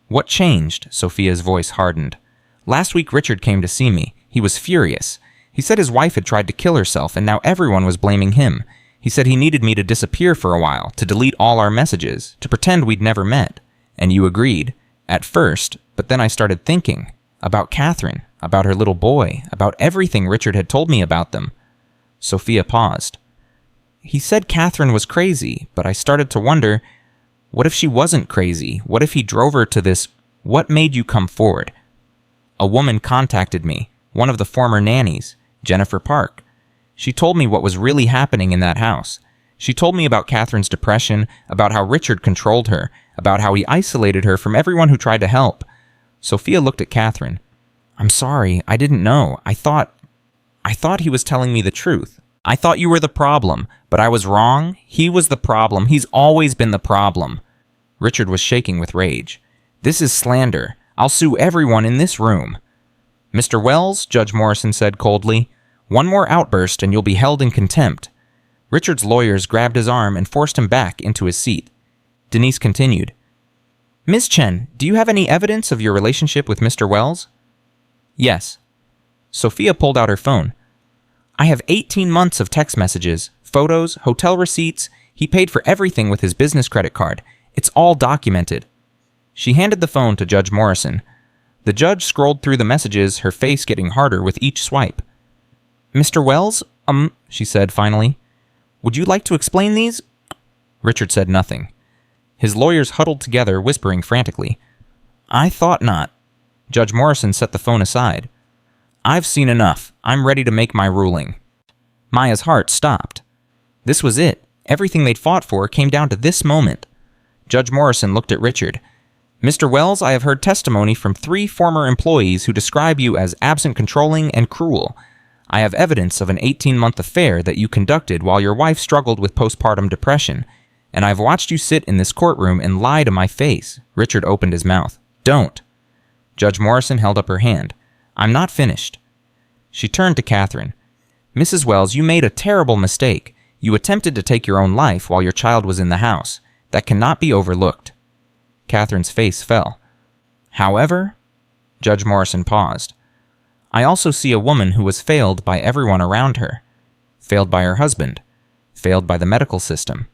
What changed? Sophia's voice hardened. Last week Richard came to see me. He was furious. He said his wife had tried to kill herself, and now everyone was blaming him. He said he needed me to disappear for a while, to delete all our messages, to pretend we'd never met. And you agreed. At first, but then I started thinking. About Katherine, about her little boy, about everything Richard had told me about them. Sophia paused. He said Katherine was crazy, but I started to wonder, what if she wasn't crazy? What if he drove her to this? What made you come forward? A woman contacted me, one of the former nannies, Jennifer Park. She told me what was really happening in that house. She told me about Katherine's depression, about how Richard controlled her, about how he isolated her from everyone who tried to help. Sophia looked at Katherine. I'm sorry, I didn't know. I thought he was telling me the truth. I thought you were the problem, but I was wrong. He was the problem. He's always been the problem. Richard was shaking with rage. This is slander. I'll sue everyone in this room. Mr. Wells, Judge Morrison said coldly, one more outburst and you'll be held in contempt. Richard's lawyers grabbed his arm and forced him back into his seat. Denise continued. Ms. Chen, do you have any evidence of your relationship with Mr. Wells? Yes. Sophia pulled out her phone. I have 18 months of text messages, photos, hotel receipts. He paid for everything with his business credit card. It's all documented. She handed the phone to Judge Morrison. The judge scrolled through the messages, her face getting harder with each swipe. Mr. Wells, she said finally. Would you like to explain these? Richard said nothing. His lawyers huddled together, whispering frantically. I thought not. Judge Morrison set the phone aside. I've seen enough. I'm ready to make my ruling. Maya's heart stopped. This was it. Everything they'd fought for came down to this moment. Judge Morrison looked at Richard. Mr. Wells, I have heard testimony from 3 former employees who describe you as absent controlling and cruel. I have evidence of an 18-month affair that you conducted while your wife struggled with postpartum depression, and I've watched you sit in this courtroom and lie to my face. Richard opened his mouth. Don't. Judge Morrison held up her hand. I'm not finished. She turned to Katherine. Mrs. Wells, you made a terrible mistake. You attempted to take your own life while your child was in the house. That cannot be overlooked. Katherine's face fell. However, Judge Morrison paused. I also see a woman who was failed by everyone around her. Failed by her husband. Failed by the medical system.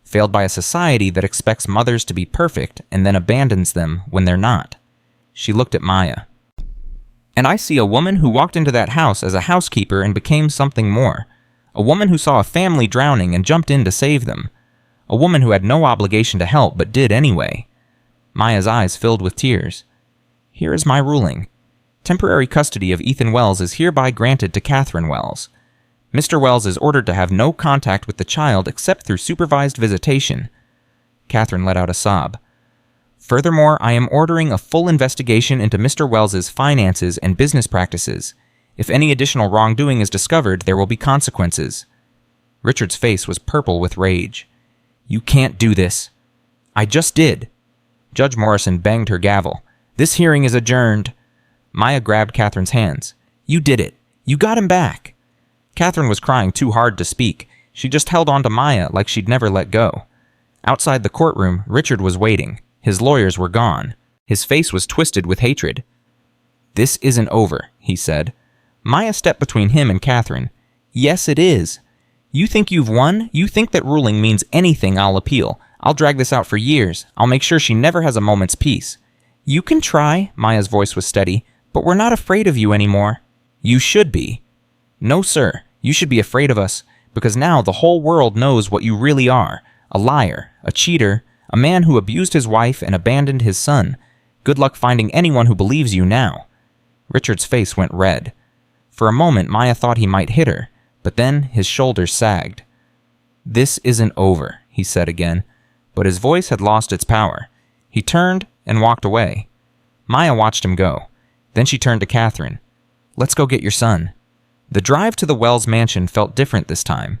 Failed by a society that expects mothers to be perfect and then abandons them when they're not. She looked at Maya. And I see a woman who walked into that house as a housekeeper and became something more. A woman who saw a family drowning and jumped in to save them. A woman who had no obligation to help but did anyway. Maya's eyes filled with tears. Here is my ruling. Temporary custody of Ethan Wells is hereby granted to Katherine Wells. Mr. Wells is ordered to have no contact with the child except through supervised visitation. Katherine let out a sob. Furthermore, I am ordering a full investigation into Mr. Wells's finances and business practices. If any additional wrongdoing is discovered, there will be consequences. Richard's face was purple with rage. You can't do this. I just did. Judge Morrison banged her gavel. This hearing is adjourned. Maya grabbed Katherine's hands. You did it. You got him back. Katherine was crying too hard to speak. She just held on to Maya like she'd never let go. Outside the courtroom, Richard was waiting. His lawyers were gone. His face was twisted with hatred. This isn't over, he said. Maya stepped between him and Katherine. Yes, it is. You think you've won? You think that ruling means anything I'll appeal. I'll drag this out for years. I'll make sure she never has a moment's peace. You can try, Maya's voice was steady, but we're not afraid of you anymore. You should be. No, sir. You should be afraid of us, because now the whole world knows what you really are. A liar, a cheater, a man who abused his wife and abandoned his son. Good luck finding anyone who believes you now. Richard's face went red. For a moment, Maya thought he might hit her, but then his shoulders sagged. This isn't over, he said again, but his voice had lost its power. He turned and walked away. Maya watched him go. Then she turned to Katherine. Let's go get your son. The drive to the Wells mansion felt different this time.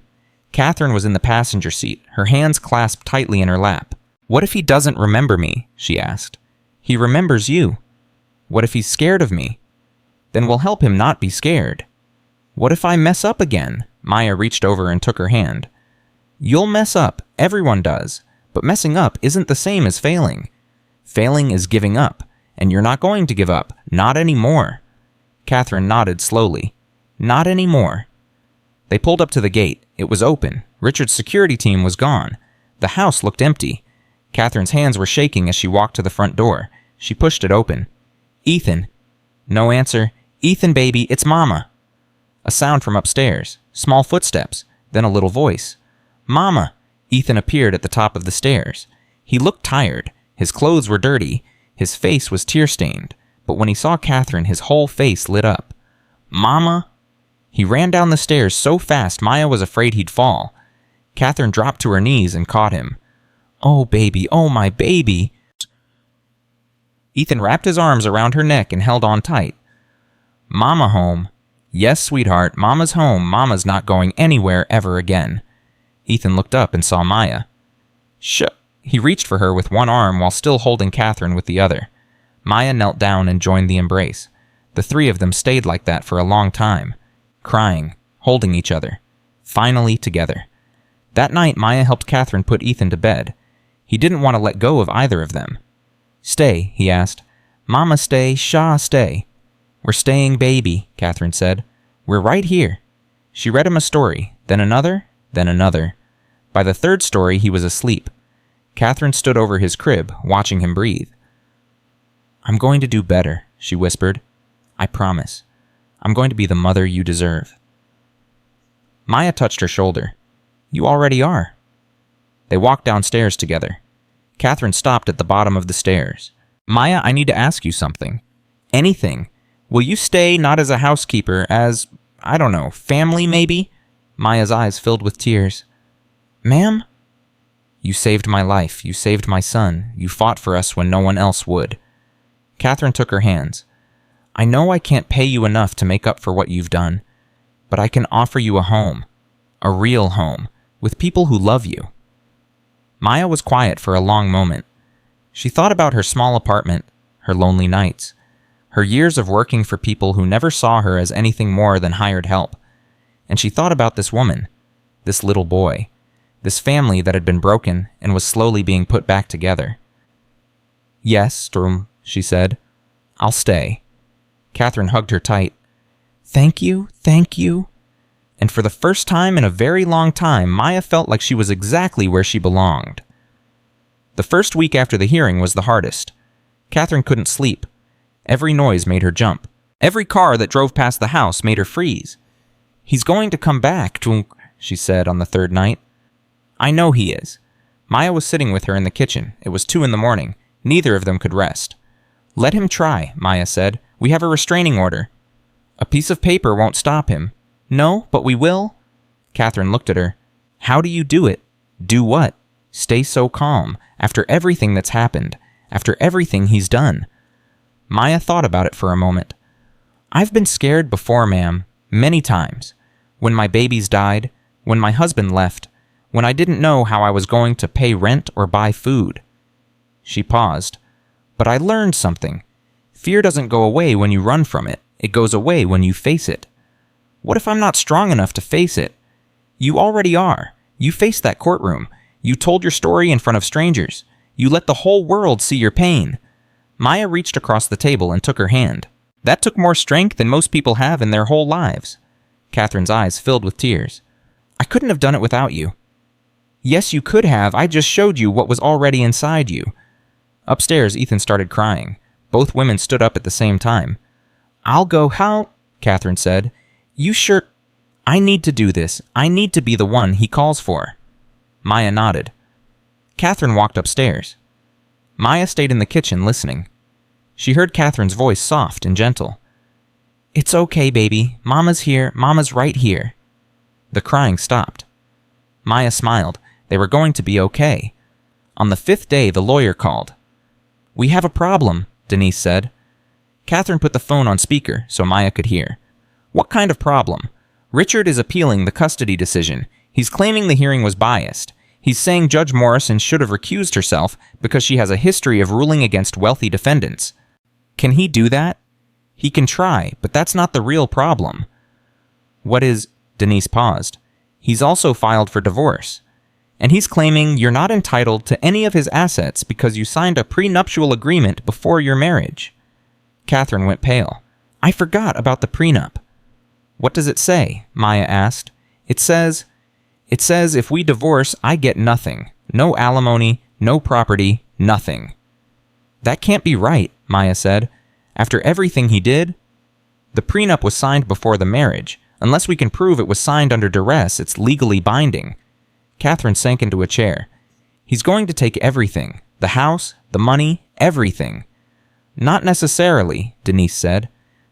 Katherine was in the passenger seat, her hands clasped tightly in her lap. What if he doesn't remember me? She asked. He remembers you. What if he's scared of me? Then we'll help him not be scared. What if I mess up again? Maya reached over and took her hand. You'll mess up. Everyone does. But messing up isn't the same as failing. Failing is giving up, and you're not going to give up. Not anymore. Katherine nodded slowly. Not anymore. They pulled up to the gate. It was open. Richard's security team was gone. The house looked empty. Katherine's hands were shaking as she walked to the front door. She pushed it open. Ethan. No answer. Ethan, baby, it's Mama. A sound from upstairs. Small footsteps. Then a little voice. Mama. Ethan appeared at the top of the stairs. He looked tired. His clothes were dirty. His face was tear-stained. But when he saw Katherine, his whole face lit up. Mama. He ran down the stairs so fast Maya was afraid he'd fall. Katherine dropped to her knees and caught him. Oh, baby, oh, my baby. Ethan wrapped his arms around her neck and held on tight. Mama home. Yes, sweetheart, Mama's home. Mama's not going anywhere ever again. Ethan looked up and saw Maya. Shh. He reached for her with one arm while still holding Katherine with the other. Maya knelt down and joined the embrace. The three of them stayed like that for a long time, crying, holding each other, finally together. That night, Maya helped Katherine put Ethan to bed. He didn't want to let go of either of them. Stay, he asked. Mama stay, Shah stay. We're staying, baby, Katherine said. We're right here. She read him a story, then another, then another. By the third story, he was asleep. Katherine stood over his crib, watching him breathe. I'm going to do better, she whispered. I promise. I'm going to be the mother you deserve. Maya touched her shoulder. You already are. They walked downstairs together. Katherine stopped at the bottom of the stairs. Maya, I need to ask you something. Anything. Will you stay not as a housekeeper, as, I don't know, family maybe? Maya's eyes filled with tears. Ma'am? You saved my life. You saved my son. You fought for us when no one else would. Katherine took her hands. I know I can't pay you enough to make up for what you've done, but I can offer you a home. A real home, with people who love you. Maya was quiet for a long moment. She thought about her small apartment, her lonely nights, her years of working for people who never saw her as anything more than hired help. And she thought about this woman, this little boy, this family that had been broken and was slowly being put back together. Yes, Strum, she said. I'll stay. Katherine hugged her tight. Thank you, thank you. And for the first time in a very long time, Maya felt like she was exactly where she belonged. The first week after the hearing was the hardest. Katherine couldn't sleep. Every noise made her jump. Every car that drove past the house made her freeze. "He's going to come back, Twunk," she said on the third night. "I know he is." Maya was sitting with her in the kitchen. It was 2 a.m. Neither of them could rest. "Let him try," Maya said. "We have a restraining order." "A piece of paper won't stop him." "No, but we will." Katherine looked at her. "How do you do it?" "Do what?" "Stay so calm, after everything that's happened, after everything he's done." Maya thought about it for a moment. "I've been scared before, ma'am, many times. When my babies died, when my husband left, when I didn't know how I was going to pay rent or buy food." She paused. "But I learned something. Fear doesn't go away when you run from it. It goes away when you face it." "What if I'm not strong enough to face it?" "You already are. You faced that courtroom. You told your story in front of strangers. You let the whole world see your pain." Maya reached across the table and took her hand. "That took more strength than most people have in their whole lives." Katherine's eyes filled with tears. "I couldn't have done it without you." "Yes, you could have. I just showed you what was already inside you." Upstairs, Ethan started crying. Both women stood up at the same time. "I'll go how," Katherine said. "You sure—" "I need to do this. I need to be the one he calls for." Maya nodded. Katherine walked upstairs. Maya stayed in the kitchen listening. She heard Katherine's voice soft and gentle. "It's okay, baby. Mama's here. Mama's right here." The crying stopped. Maya smiled. They were going to be okay. On the 5th day, the lawyer called. "We have a problem," Denise said. Katherine put the phone on speaker so Maya could hear. "What kind of problem?" "Richard is appealing the custody decision. He's claiming the hearing was biased. He's saying Judge Morrison should have recused herself because she has a history of ruling against wealthy defendants." "Can he do that?" "He can try, but that's not the real problem." "What is—" Denise paused. "He's also filed for divorce. And he's claiming you're not entitled to any of his assets because you signed a prenuptial agreement before your marriage." Katherine went pale. "I forgot about the prenup." "What does it say?" Maya asked. It says if we divorce, I get nothing. No alimony, no property, nothing." "That can't be right," Maya said. "After everything he did." "The prenup was signed before the marriage. Unless we can prove it was signed under duress, it's legally binding." Katherine sank into a chair. "He's going to take everything. The house, the money, everything." "Not necessarily," Denise said.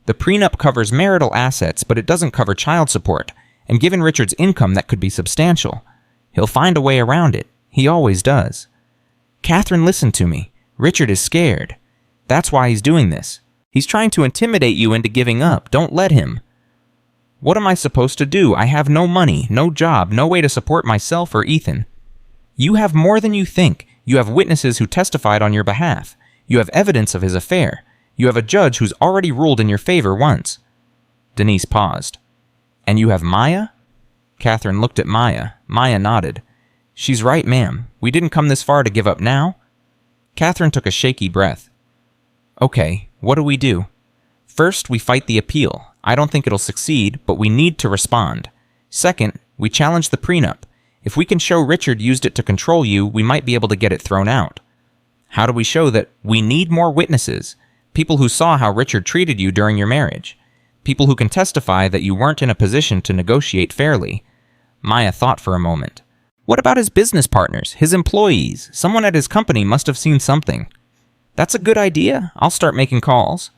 "The prenup covers marital assets, but it doesn't cover child support. And given Richard's income, that could be substantial. He'll find a way around it. He always does." "Katherine, listen to me. Richard is scared. That's why he's doing this. He's trying to intimidate you into giving up. Don't let him." "What am I supposed to do? I have no money, no job, no way to support myself or Ethan." "You have more than you think. You have witnesses who testified on your behalf. You have evidence of his affair. You have a judge who's already ruled in your favor once." Denise paused. "And you have Maya?" Katherine looked at Maya. Maya nodded. "She's right, ma'am. We didn't come this far to give up now." Katherine took a shaky breath. "Okay, what do we do?" "First, we fight the appeal. I don't think it'll succeed, but we need to respond. Second, we challenge the prenup. If we can show Richard used it to control you, we might be able to get it thrown out." "How do we show that?" "We need more witnesses. People who saw how Richard treated you during your marriage. People who can testify that you weren't in a position to negotiate fairly." Maya thought for a moment. "What about his business partners, his employees? Someone at his company must have seen something." "That's a good idea. I'll start making calls."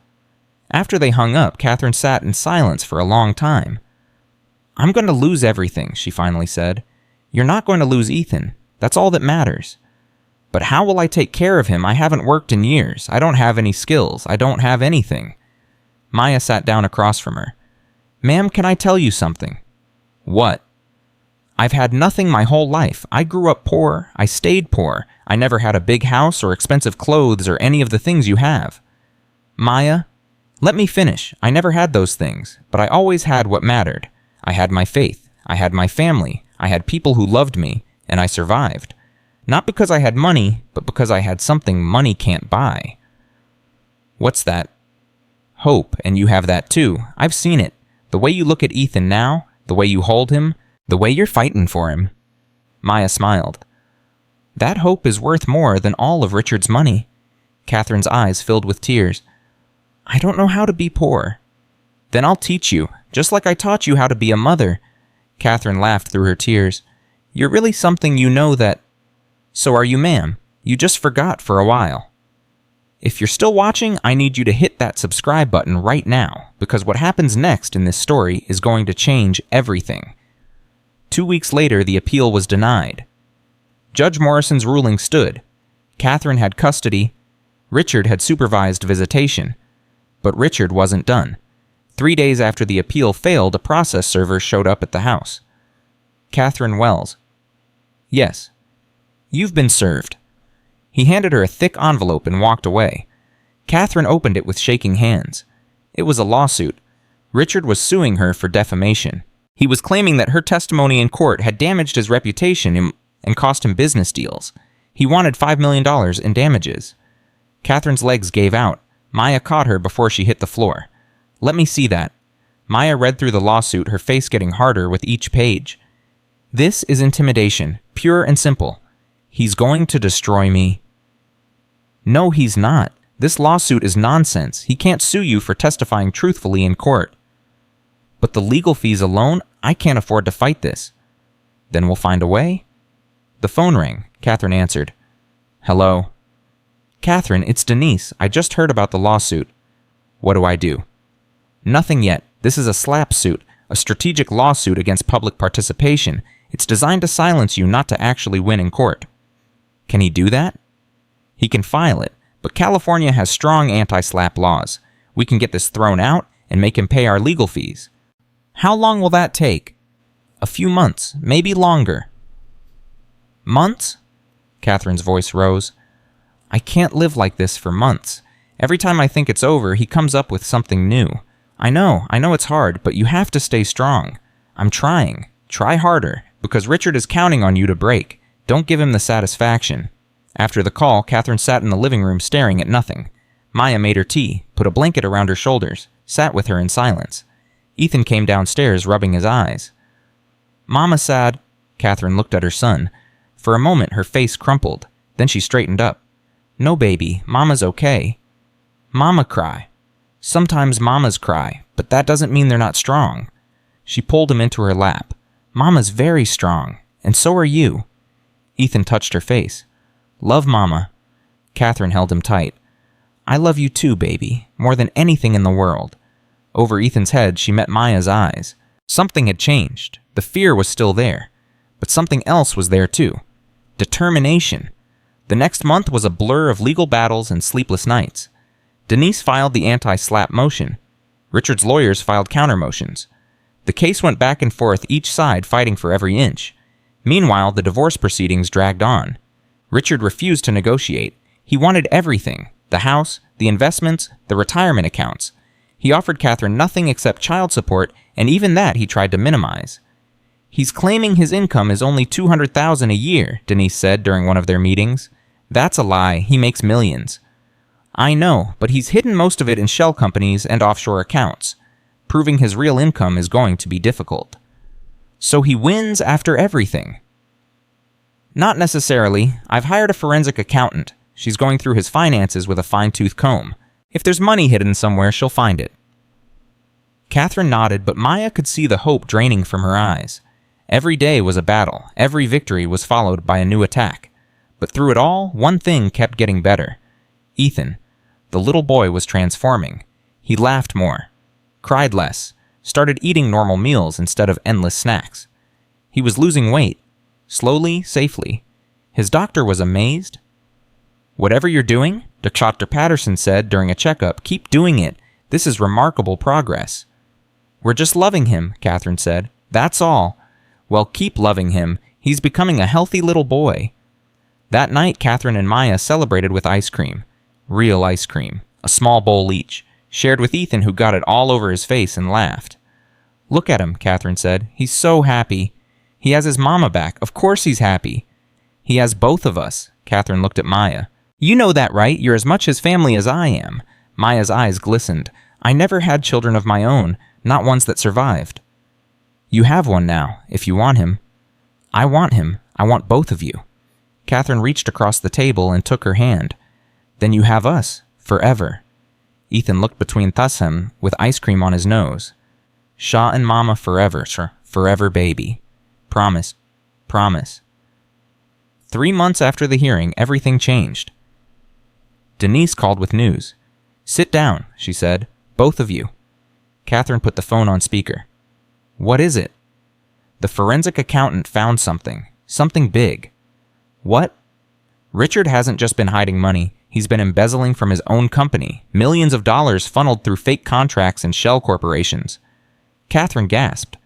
After they hung up, Katherine sat in silence for a long time. "I'm going to lose everything," she finally said. "You're not going to lose Ethan. That's all that matters." "But how will I take care of him? I haven't worked in years. I don't have any skills. I don't have anything." Maya sat down across from her. "Ma'am, can I tell you something?" "What?" "I've had nothing my whole life. I grew up poor. I stayed poor. I never had a big house or expensive clothes or any of the things you have." "Maya, let me finish. I never had those things, but I always had what mattered. I had my faith. I had my family. I had people who loved me, and I survived. Not because I had money, but because I had something money can't buy." "What's that?" "Hope, and you have that too. I've seen it. The way you look at Ethan now, the way you hold him, the way you're fighting for him." Maya smiled. "That hope is worth more than all of Richard's money." Katherine's eyes filled with tears. "I don't know how to be poor." Then I'll teach you, just like I taught you how to be a mother. Katherine laughed through her tears. You're really something, you know that. So are you, ma'am. You just forgot for a while. If you're still watching, I need you to hit that subscribe button right now, because what happens next in this story is going to change everything. 2 weeks later, the appeal was denied. Judge Morrison's ruling stood. Katherine had custody. Richard had supervised visitation. But Richard wasn't done. 3 days after the appeal failed, a process server showed up at the house. Katherine Wells. Yes. You've been served. He handed her a thick envelope and walked away. Katherine opened it with shaking hands. It was a lawsuit. Richard was suing her for defamation. He was claiming that her testimony in court had damaged his reputation and cost him business deals. He wanted $5 million in damages. Katherine's legs gave out. Maya caught her before she hit the floor. Let me see that. Maya read through the lawsuit, her face getting harder with each page. This is intimidation, pure and simple. He's going to destroy me. No, he's not. This lawsuit is nonsense. He can't sue you for testifying truthfully in court. But the legal fees alone, I can't afford to fight this. Then we'll find a way. The phone rang. Katherine answered. Hello. Katherine, it's Denise. I just heard about the lawsuit. What do I do? Nothing yet. This is a slap suit, a strategic lawsuit against public participation. It's designed to silence you, not to actually win in court. Can he do that? He can file it, but California has strong anti-slap laws. We can get this thrown out and make him pay our legal fees. How long will that take? A few months, maybe longer. Months? Katherine's voice rose. I can't live like this for months. Every time I think it's over, he comes up with something new. I know it's hard, but you have to stay strong. I'm trying. Try harder, because Richard is counting on you to break. Don't give him the satisfaction. After the call, Katherine sat in the living room staring at nothing. Maya made her tea, put a blanket around her shoulders, sat with her in silence. Ethan came downstairs, rubbing his eyes. Mama's sad. Katherine looked at her son. For a moment, her face crumpled. Then she straightened up. No, baby, Mama's okay. Mama cry. Sometimes mamas cry, but that doesn't mean they're not strong. She pulled him into her lap. Mama's very strong, and so are you. Ethan touched her face. Love Mama. Katherine held him tight. I love you too, baby, more than anything in the world. Over Ethan's head, she met Maya's eyes. Something had changed. The fear was still there. But something else was there too. Determination. The next month was a blur of legal battles and sleepless nights. Denise filed the anti-slap motion. Richard's lawyers filed counter motions. The case went back and forth, each side fighting for every inch. Meanwhile, the divorce proceedings dragged on. Richard refused to negotiate. He wanted everything: the house, the investments, the retirement accounts. He offered Katherine nothing except child support, and even that he tried to minimize. He's claiming his income is only $200,000 a year, Denise said during one of their meetings. That's a lie. He makes millions. I know, but he's hidden most of it in shell companies and offshore accounts. Proving his real income is going to be difficult. So he wins after everything. Not necessarily. I've hired a forensic accountant. She's going through his finances with a fine-tooth comb. If there's money hidden somewhere, she'll find it. Katherine nodded, but Maya could see the hope draining from her eyes. Every day was a battle. Every victory was followed by a new attack. But through it all, one thing kept getting better. Ethan. The little boy was transforming. He laughed more, cried less, started eating normal meals instead of endless snacks. He was losing weight. Slowly, safely. His doctor was amazed. Whatever you're doing, Dr. Patterson said during a checkup, keep doing it. This is remarkable progress. We're just loving him, Katherine said. That's all. Well, keep loving him. He's becoming a healthy little boy. That night, Katherine and Maya celebrated with ice cream. Real ice cream. A small bowl each. Shared with Ethan, who got it all over his face and laughed. Look at him, Katherine said. He's so happy. He has his mama back. Of course he's happy. He has both of us. Katherine looked at Maya. You know that, right? You're as much his family as I am. Maya's eyes glistened. I never had children of my own, not ones that survived. You have one now, if you want him. I want him. I want both of you. Katherine reached across the table and took her hand. Then you have us, forever. Ethan looked between Thussem with ice cream on his nose. Shaw and Mama forever, sir. Forever, baby. Promise. Promise. 3 months after the hearing, everything changed. Denise called with news. Sit down, she said. Both of you. Katherine put the phone on speaker. What is it? The forensic accountant found something. Something big. What? Richard hasn't just been hiding money. He's been embezzling from his own company. Millions of dollars funneled through fake contracts and shell corporations. Katherine gasped.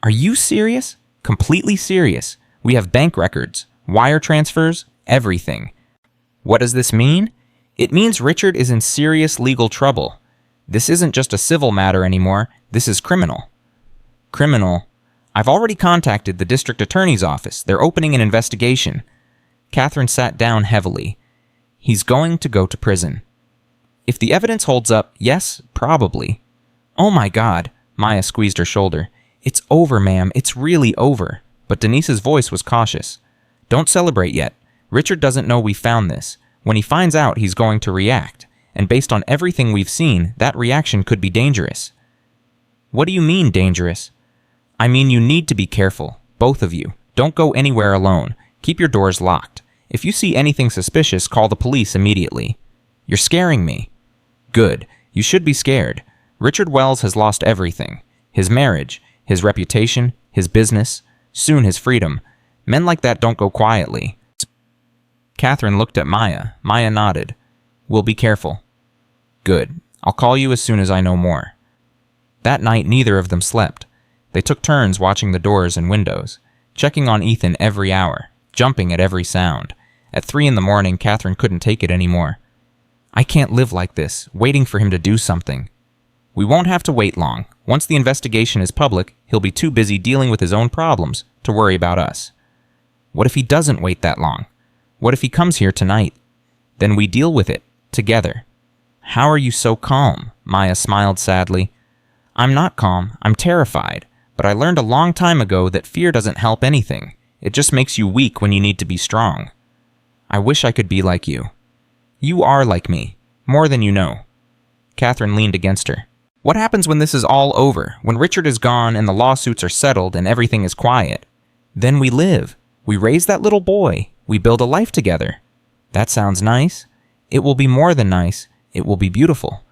Are you serious? Completely serious. We have bank records, wire transfers, everything. What does this mean? It means Richard is in serious legal trouble. This isn't just a civil matter anymore. This is criminal. Criminal? I've already contacted the district attorney's office. They're opening an investigation. Katherine sat down heavily. He's going to go to prison. If the evidence holds up, yes, probably. Oh my God, Maya squeezed her shoulder. It's over, ma'am. It's really over. But Denise's voice was cautious. Don't celebrate yet. Richard doesn't know we found this. When he finds out, he's going to react. And based on everything we've seen, that reaction could be dangerous. What do you mean, dangerous? I mean, you need to be careful. Both of you. Don't go anywhere alone. Keep your doors locked. If you see anything suspicious, call the police immediately. You're scaring me. Good. You should be scared. Richard Wells has lost everything. His marriage, his reputation, his business, soon his freedom. Men like that don't go quietly. Katherine looked at Maya. Maya nodded. We'll be careful. Good. I'll call you as soon as I know more. That night, neither of them slept. They took turns watching the doors and windows, checking on Ethan every hour, jumping at every sound. At 3 a.m, Katherine couldn't take it anymore. I can't live like this, waiting for him to do something. We won't have to wait long. Once the investigation is public, he'll be too busy dealing with his own problems to worry about us. What if he doesn't wait that long? What if he comes here tonight? Then we deal with it, together. How are you so calm? Maya smiled sadly. I'm not calm. I'm terrified. But I learned a long time ago that fear doesn't help anything. It just makes you weak when you need to be strong. I wish I could be like you. You are like me. More than you know. Katherine leaned against her. What happens when this is all over? When Richard is gone and the lawsuits are settled and everything is quiet? Then we live. We raise that little boy. We build a life together. That sounds nice. It will be more than nice. It will be beautiful.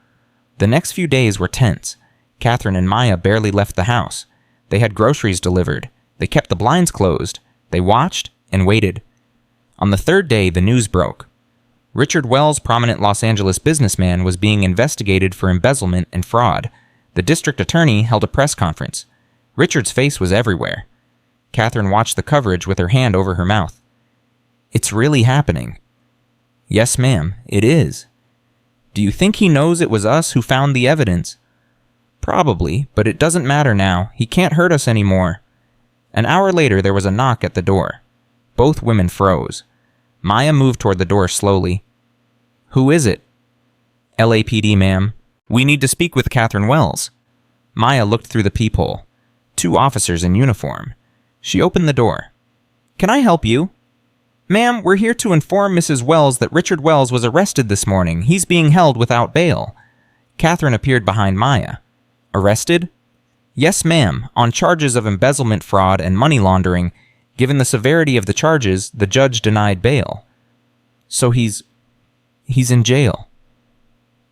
The next few days were tense. Katherine and Maya barely left the house. They had groceries delivered. They kept the blinds closed. They watched and waited. On the 3rd day, the news broke. Richard Wells, prominent Los Angeles businessman, was being investigated for embezzlement and fraud. The district attorney held a press conference. Richard's face was everywhere. Katherine watched the coverage with her hand over her mouth. It's really happening. Yes, ma'am, it is. Do you think he knows it was us who found the evidence? Probably, but it doesn't matter now. He can't hurt us anymore. An hour later, there was a knock at the door. Both women froze. Maya moved toward the door slowly. Who is it? LAPD, ma'am. We need to speak with Katherine Wells. Maya looked through the peephole. 2 officers in uniform. She opened the door. Can I help you? Ma'am, we're here to inform Mrs. Wells that Richard Wells was arrested this morning. He's being held without bail. Katherine appeared behind Maya. Arrested? Yes, ma'am, on charges of embezzlement, fraud, and money laundering. Given the severity of the charges, the judge denied bail. So he's in jail.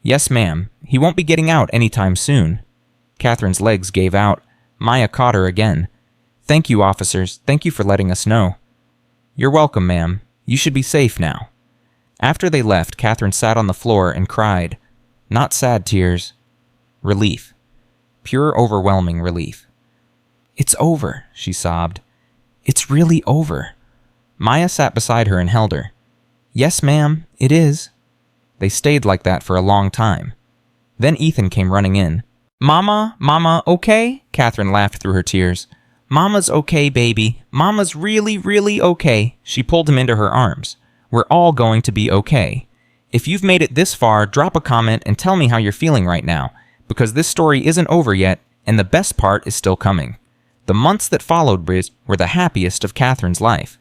Yes, ma'am. He won't be getting out anytime soon. Katherine's legs gave out. Maya caught her again. Thank you, officers. Thank you for letting us know. You're welcome, ma'am. You should be safe now. After they left, Katherine sat on the floor and cried. Not sad tears. Relief. Pure, overwhelming relief. It's over, she sobbed. It's really over. Maya sat beside her and held her. Yes, ma'am, it is. They stayed like that for a long time. Then Ethan came running in. Mama, okay? Katherine laughed through her tears. Mama's okay, baby. Mama's really, really okay. She pulled him into her arms. We're all going to be okay. If you've made it this far, drop a comment and tell me how you're feeling right now, because this story isn't over yet, and the best part is still coming. The months that followed were the happiest of Katherine's life.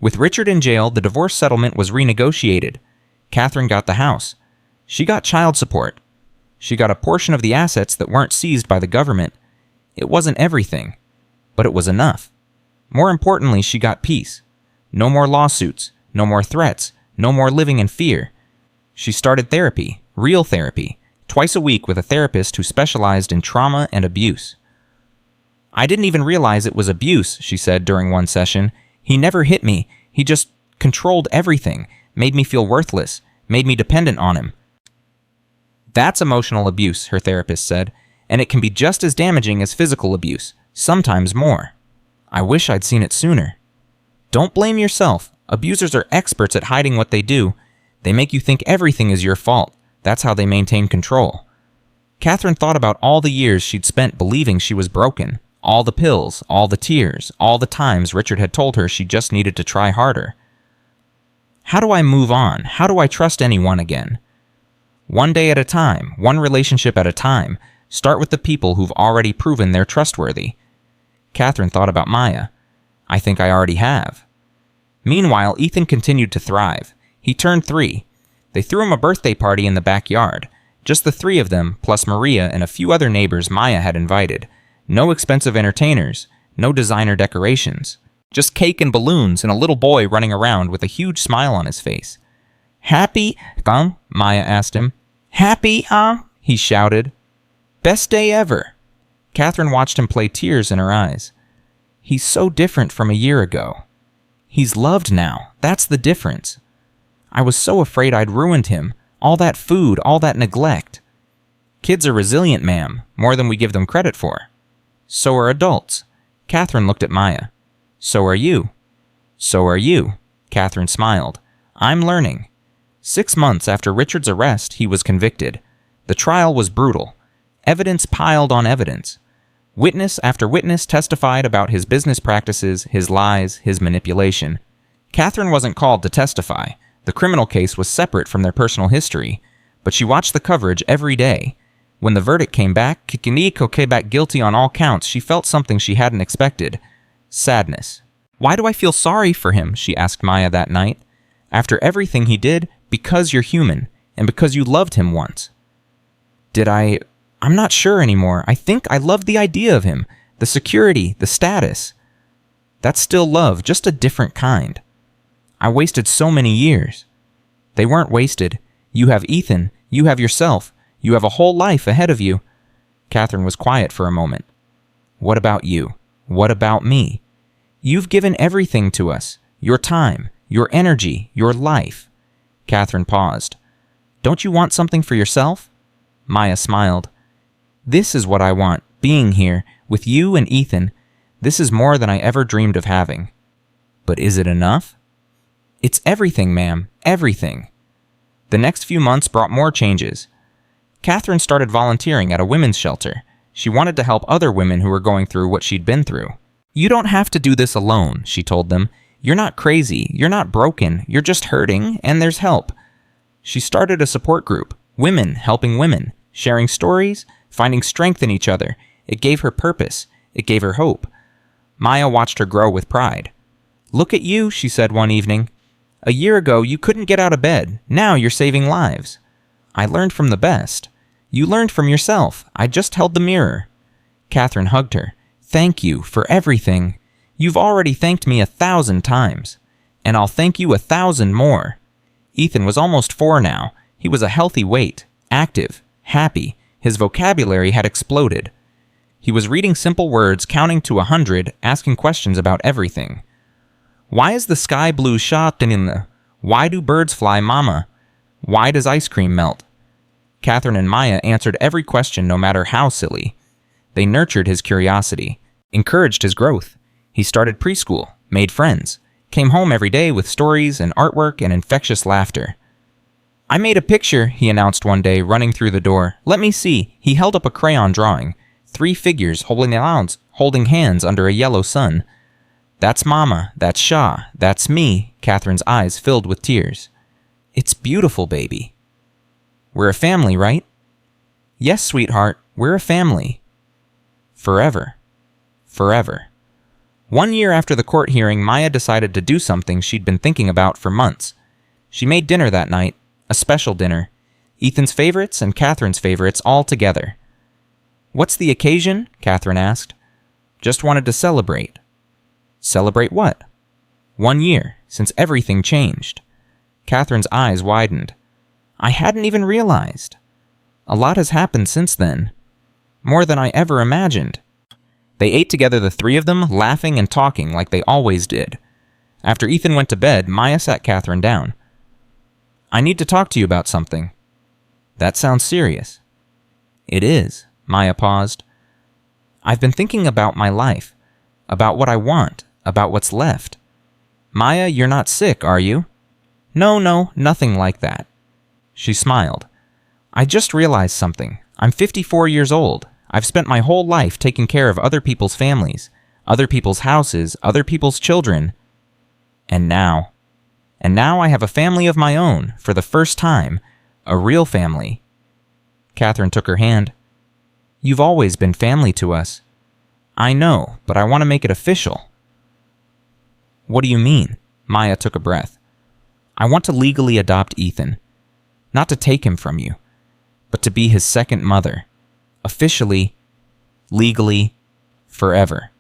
With Richard in jail, the divorce settlement was renegotiated. Katherine got the house. She got child support. She got a portion of the assets that weren't seized by the government. It wasn't everything, but it was enough. More importantly, she got peace. No more lawsuits, no more threats, no more living in fear. She started therapy, real therapy, twice a week with a therapist who specialized in trauma and abuse. I didn't even realize it was abuse, she said during one session. He never hit me. He just controlled everything, made me feel worthless, made me dependent on him. That's emotional abuse, her therapist said, and it can be just as damaging as physical abuse, sometimes more. I wish I'd seen it sooner. Don't blame yourself. Abusers are experts at hiding what they do. They make you think everything is your fault. That's how they maintain control. Katherine thought about all the years she'd spent believing she was broken. All the pills, all the tears, all the times Richard had told her she just needed to try harder. How do I move on? How do I trust anyone again? One day at a time, one relationship at a time. Start with the people who've already proven they're trustworthy. Katherine thought about Maya. I think I already have. Meanwhile, Ethan continued to thrive. He turned 3. They threw him a birthday party in the backyard. Just the 3 of them, plus Maria and a few other neighbors Maya had invited. No expensive entertainers, no designer decorations. Just cake and balloons and a little boy running around with a huge smile on his face. Happy, Maya asked him. Happy, he shouted. Best day ever. Katherine watched him play, tears in her eyes. He's so different from a year ago. He's loved now. That's the difference. I was so afraid I'd ruined him. All that food, all that neglect. Kids are resilient, ma'am, more than we give them credit for. So are adults. Katherine looked at Maya. So are you. So are you. Katherine smiled. I'm learning. 6 months after Richard's arrest, he was convicted. The trial was brutal. Evidence piled on evidence. Witness after witness testified about his business practices, his lies, his manipulation. Katherine wasn't called to testify. The criminal case was separate from their personal history, but she watched the coverage every day. When the verdict came back, Kikiniko came back guilty on all counts. She felt something she hadn't expected. Sadness. Why do I feel sorry for him? She asked Maya that night. After everything he did, because you're human, and because you loved him once. I'm not sure anymore. I think I loved the idea of him, the security, the status. That's still love, just a different kind. I wasted so many years. They weren't wasted. You have Ethan. You have yourself. You have a whole life ahead of you. Katherine was quiet for a moment. What about you? What about me? You've given everything to us. Your time, your energy, your life. Katherine paused. Don't you want something for yourself? Maya smiled. This is what I want, being here, with you and Ethan. This is more than I ever dreamed of having. But is it enough? It's everything, ma'am, everything. The next few months brought more changes. Katherine started volunteering at a women's shelter. She wanted to help other women who were going through what she'd been through. You don't have to do this alone, she told them. You're not crazy, you're not broken, you're just hurting, and there's help. She started a support group, women helping women, sharing stories, finding strength in each other. It gave her purpose. It gave her hope. Maya watched her grow with pride. Look at you, she said one evening. A year ago, you couldn't get out of bed. Now you're saving lives. I learned from the best. You learned from yourself. I just held the mirror. Katherine hugged her. Thank you for everything. You've already thanked me 1,000 times. And I'll thank you 1,000 more. Ethan was almost 4 now. He was a healthy weight, active, happy. His vocabulary had exploded. He was reading simple words, counting to 100, asking questions about everything. Why is the sky blue shot? Why do birds fly, mama? Why does ice cream melt? Katherine and Maya answered every question, no matter how silly. They nurtured his curiosity, encouraged his growth. He started preschool, made friends, came home every day with stories and artwork and infectious laughter. I made a picture, he announced one day, running through the door. Let me see. He held up a crayon drawing. 3 figures holding hands under a yellow sun. That's Mama, that's Shah, that's me. Katherine's eyes filled with tears. It's beautiful, baby. We're a family, right? Yes, sweetheart, we're a family. Forever. Forever. 1 year after the court hearing, Maya decided to do something she'd been thinking about for months. She made dinner that night, a special dinner. Ethan's favorites and Katherine's favorites all together. "What's the occasion?" Katherine asked. "Just wanted to celebrate." "Celebrate what?" 1 year, since everything changed. Katherine's eyes widened. "I hadn't even realized. A lot has happened since then. More than I ever imagined." They ate together, the three of them, laughing and talking like they always did. After Ethan went to bed, Maya sat Katherine down. "I need to talk to you about something." "That sounds serious." "It is." Maya paused. "I've been thinking about my life, about what I want, about what's left." "Maya, you're not sick, are you?" No, nothing like that." She smiled. "I just realized something. I'm 54 years old. I've spent my whole life taking care of other people's families, other people's houses, other people's children. And now I have a family of my own, for the first time, a real family." Katherine took her hand. "You've always been family to us." "I know, but I want to make it official." "What do you mean?" Maya took a breath. "I want to legally adopt Ethan. Not to take him from you, but to be his second mother. Officially, legally, forever."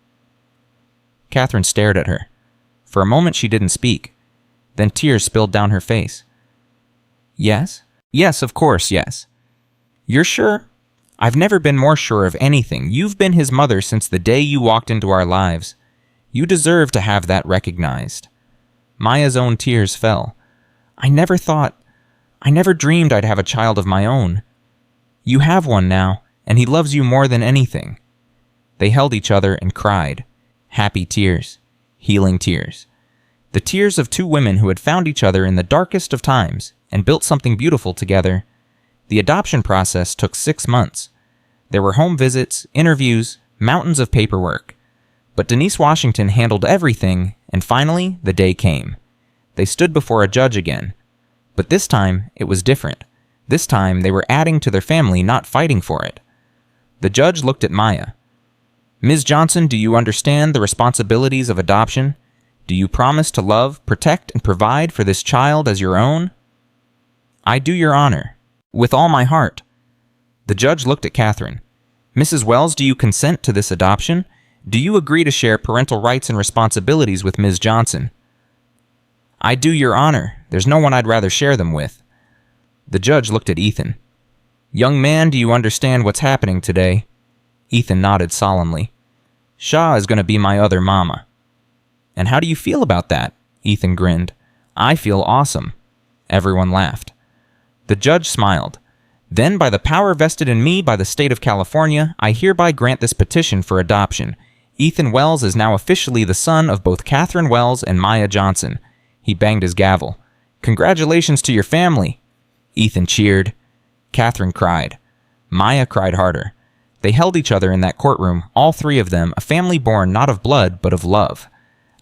Katherine stared at her. For a moment she didn't speak. Then tears spilled down her face. "Yes? Yes, of course, yes." "You're sure?" "I've never been more sure of anything. You've been his mother since the day you walked into our lives. You deserve to have that recognized." Maya's own tears fell. I never dreamed I'd have a child of my own." "You have one now, and he loves you more than anything." They held each other and cried. Happy tears. Healing tears. The tears of two women who had found each other in the darkest of times and built something beautiful together. The adoption process took 6 months. There were home visits, interviews, mountains of paperwork. But Denise Washington handled everything, and finally, the day came. They stood before a judge again. But this time, it was different. This time, they were adding to their family, not fighting for it. The judge looked at Maya. "Ms. Johnson, do you understand the responsibilities of adoption? Do you promise to love, protect, and provide for this child as your own?" "I do, Your Honor. With all my heart." The judge looked at Katherine. "Mrs. Wells, do you consent to this adoption? Do you agree to share parental rights and responsibilities with Ms. Johnson?" "I do, Your Honor. There's no one I'd rather share them with." The judge looked at Ethan. "Young man, do you understand what's happening today?" Ethan nodded solemnly. "Shaw is going to be my other mama." "And how do you feel about that?" Ethan grinned. "I feel awesome." Everyone laughed. The judge smiled. "Then, by the power vested in me by the state of California, I hereby grant this petition for adoption. Ethan Wells is now officially the son of both Katherine Wells and Maya Johnson." He banged his gavel. "Congratulations to your family." Ethan cheered. Katherine cried. Maya cried harder. They held each other in that courtroom, all three of them, a family born not of blood, but of love.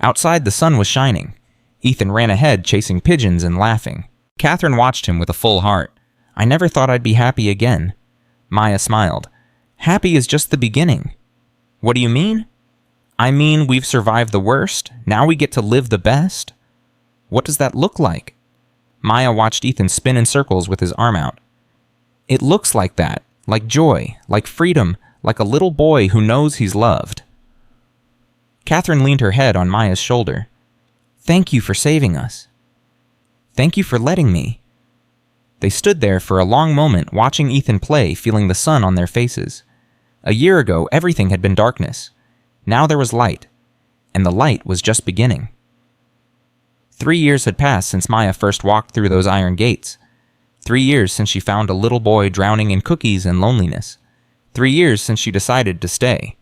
Outside, the sun was shining. Ethan ran ahead, chasing pigeons and laughing. Katherine watched him with a full heart. "I never thought I'd be happy again." Maya smiled. "Happy is just the beginning." "What do you mean?" "I mean, we've survived the worst. Now we get to live the best." "What does that look like?" Maya watched Ethan spin in circles with his arm out. "It looks like that. Like joy, like freedom, like a little boy who knows he's loved." Katherine leaned her head on Maya's shoulder. "Thank you for saving us." "Thank you for letting me." They stood there for a long moment, watching Ethan play, feeling the sun on their faces. A year ago, everything had been darkness. Now there was light, and the light was just beginning. 3 years had passed since Maya first walked through those iron gates. 3 years since she found a little boy drowning in cookies and loneliness. 3 years since she decided to stay.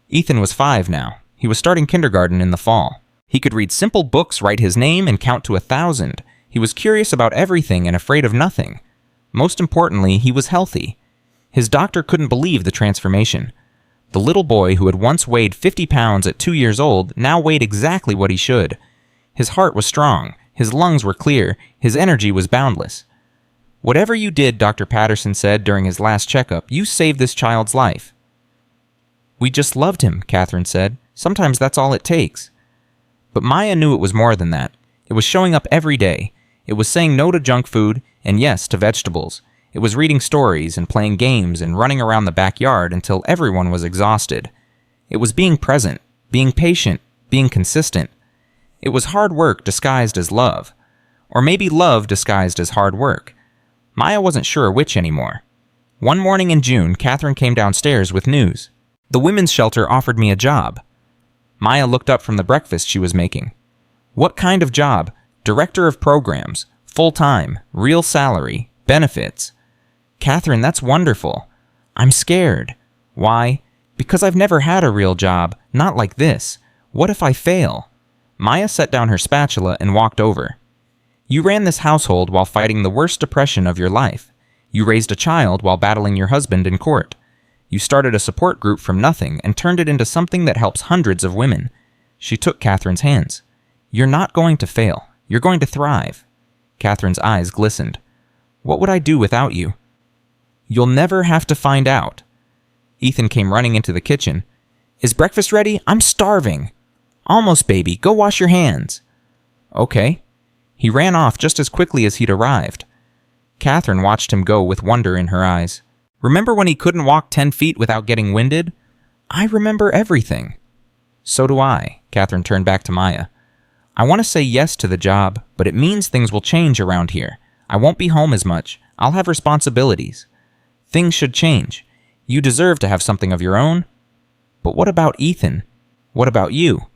Ethan was 5 now. He was starting kindergarten in the fall. He could read simple books, write his name, and count to 1,000. He was curious about everything and afraid of nothing. Most importantly, he was healthy. His doctor couldn't believe the transformation. The little boy who had once weighed 50 pounds at 2 years old now weighed exactly what he should. His heart was strong. His lungs were clear. His energy was boundless. "Whatever you did," Dr. Patterson said during his last checkup, "you saved this child's life." "We just loved him," Katherine said. "Sometimes that's all it takes." But Maya knew it was more than that. It was showing up every day. It was saying no to junk food and yes to vegetables. It was reading stories and playing games and running around the backyard until everyone was exhausted. It was being present, being patient, being consistent. It was hard work disguised as love. Or maybe love disguised as hard work. Maya wasn't sure which anymore. One morning in June, Katherine came downstairs with news. The women's shelter offered me a job. Maya looked up from the breakfast she was making. What kind of job? Director of programs, full-time, real salary, benefits. Katherine, that's wonderful. I'm scared. Why? Because I've never had a real job, not like this. What if I fail? Maya set down her spatula and walked over. You ran this household while fighting the worst depression of your life. You raised a child while battling your husband in court. You started a support group from nothing and turned it into something that helps hundreds of women. She took Katherine's hands. You're not going to fail. You're going to thrive. Katherine's eyes glistened. What would I do without you? You'll never have to find out. Ethan came running into the kitchen. Is breakfast ready? I'm starving. Almost, baby. Go wash your hands. Okay. He ran off just as quickly as he'd arrived. Katherine watched him go with wonder in her eyes. Remember when he couldn't walk 10 feet without getting winded? I remember everything. So do I. Katherine turned back to Maya. I want to say yes to the job, but it means things will change around here. I won't be home as much. I'll have responsibilities. Things should change. You deserve to have something of your own. But what about Ethan? What about you?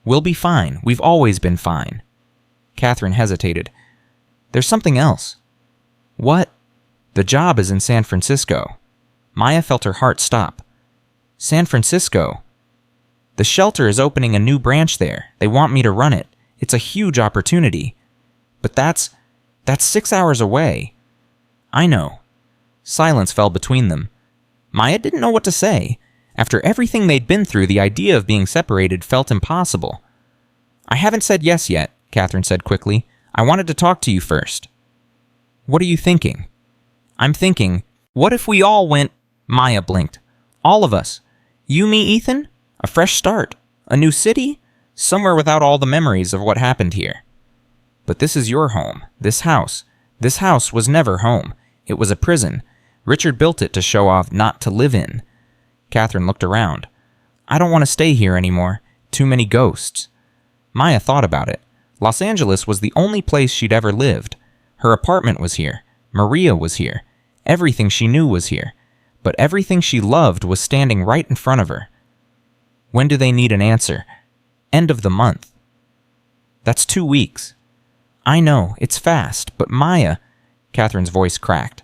We'll be fine. We've always been fine. Katherine hesitated. There's something else. What? The job is in San Francisco. Maya felt her heart stop. San Francisco. The shelter is opening a new branch there. They want me to run it. It's a huge opportunity. But that's 6 hours away. I know. Silence fell between them. Maya didn't know what to say. After everything they'd been through, the idea of being separated felt impossible. I haven't said yes yet, Katherine said quickly. I wanted to talk to you first. What are you thinking? I'm thinking, what if we all went... Maya blinked. All of us. You, me, Ethan? A fresh start. A new city? Somewhere without all the memories of what happened here. But this is your home. This house. This house was never home. It was a prison. Richard built it to show off, not to live in. Katherine looked around. I don't want to stay here anymore. Too many ghosts. Maya thought about it. Los Angeles was the only place she'd ever lived. Her apartment was here. Maria was here. Everything she knew was here. But everything she loved was standing right in front of her. When do they need an answer? End of the month. That's 2 weeks. I know, it's fast, but Maya... Katherine's voice cracked.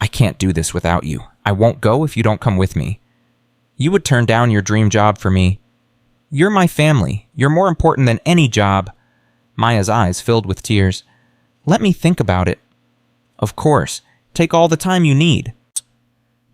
I can't do this without you. I won't go if you don't come with me. You would turn down your dream job for me. You're my family. You're more important than any job. Maya's eyes filled with tears. Let me think about it. Of course. Take all the time you need.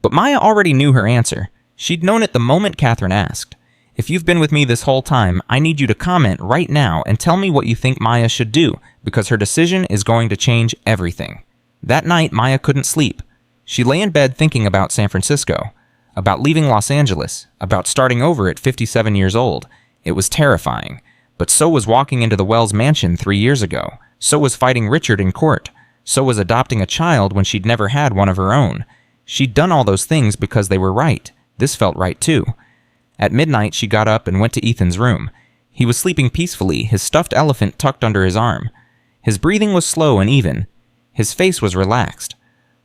But Maya already knew her answer. She'd known it the moment Katherine asked. If you've been with me this whole time, I need you to comment right now and tell me what you think Maya should do, because her decision is going to change everything. That night, Maya couldn't sleep. She lay in bed thinking about San Francisco, about leaving Los Angeles, about starting over at 57 years old. It was terrifying. But so was walking into the Wells mansion 3 years ago. So was fighting Richard in court. So was adopting a child when she'd never had one of her own. She'd done all those things because they were right. This felt right too. At midnight, she got up and went to Ethan's room. He was sleeping peacefully, his stuffed elephant tucked under his arm. His breathing was slow and even. His face was relaxed.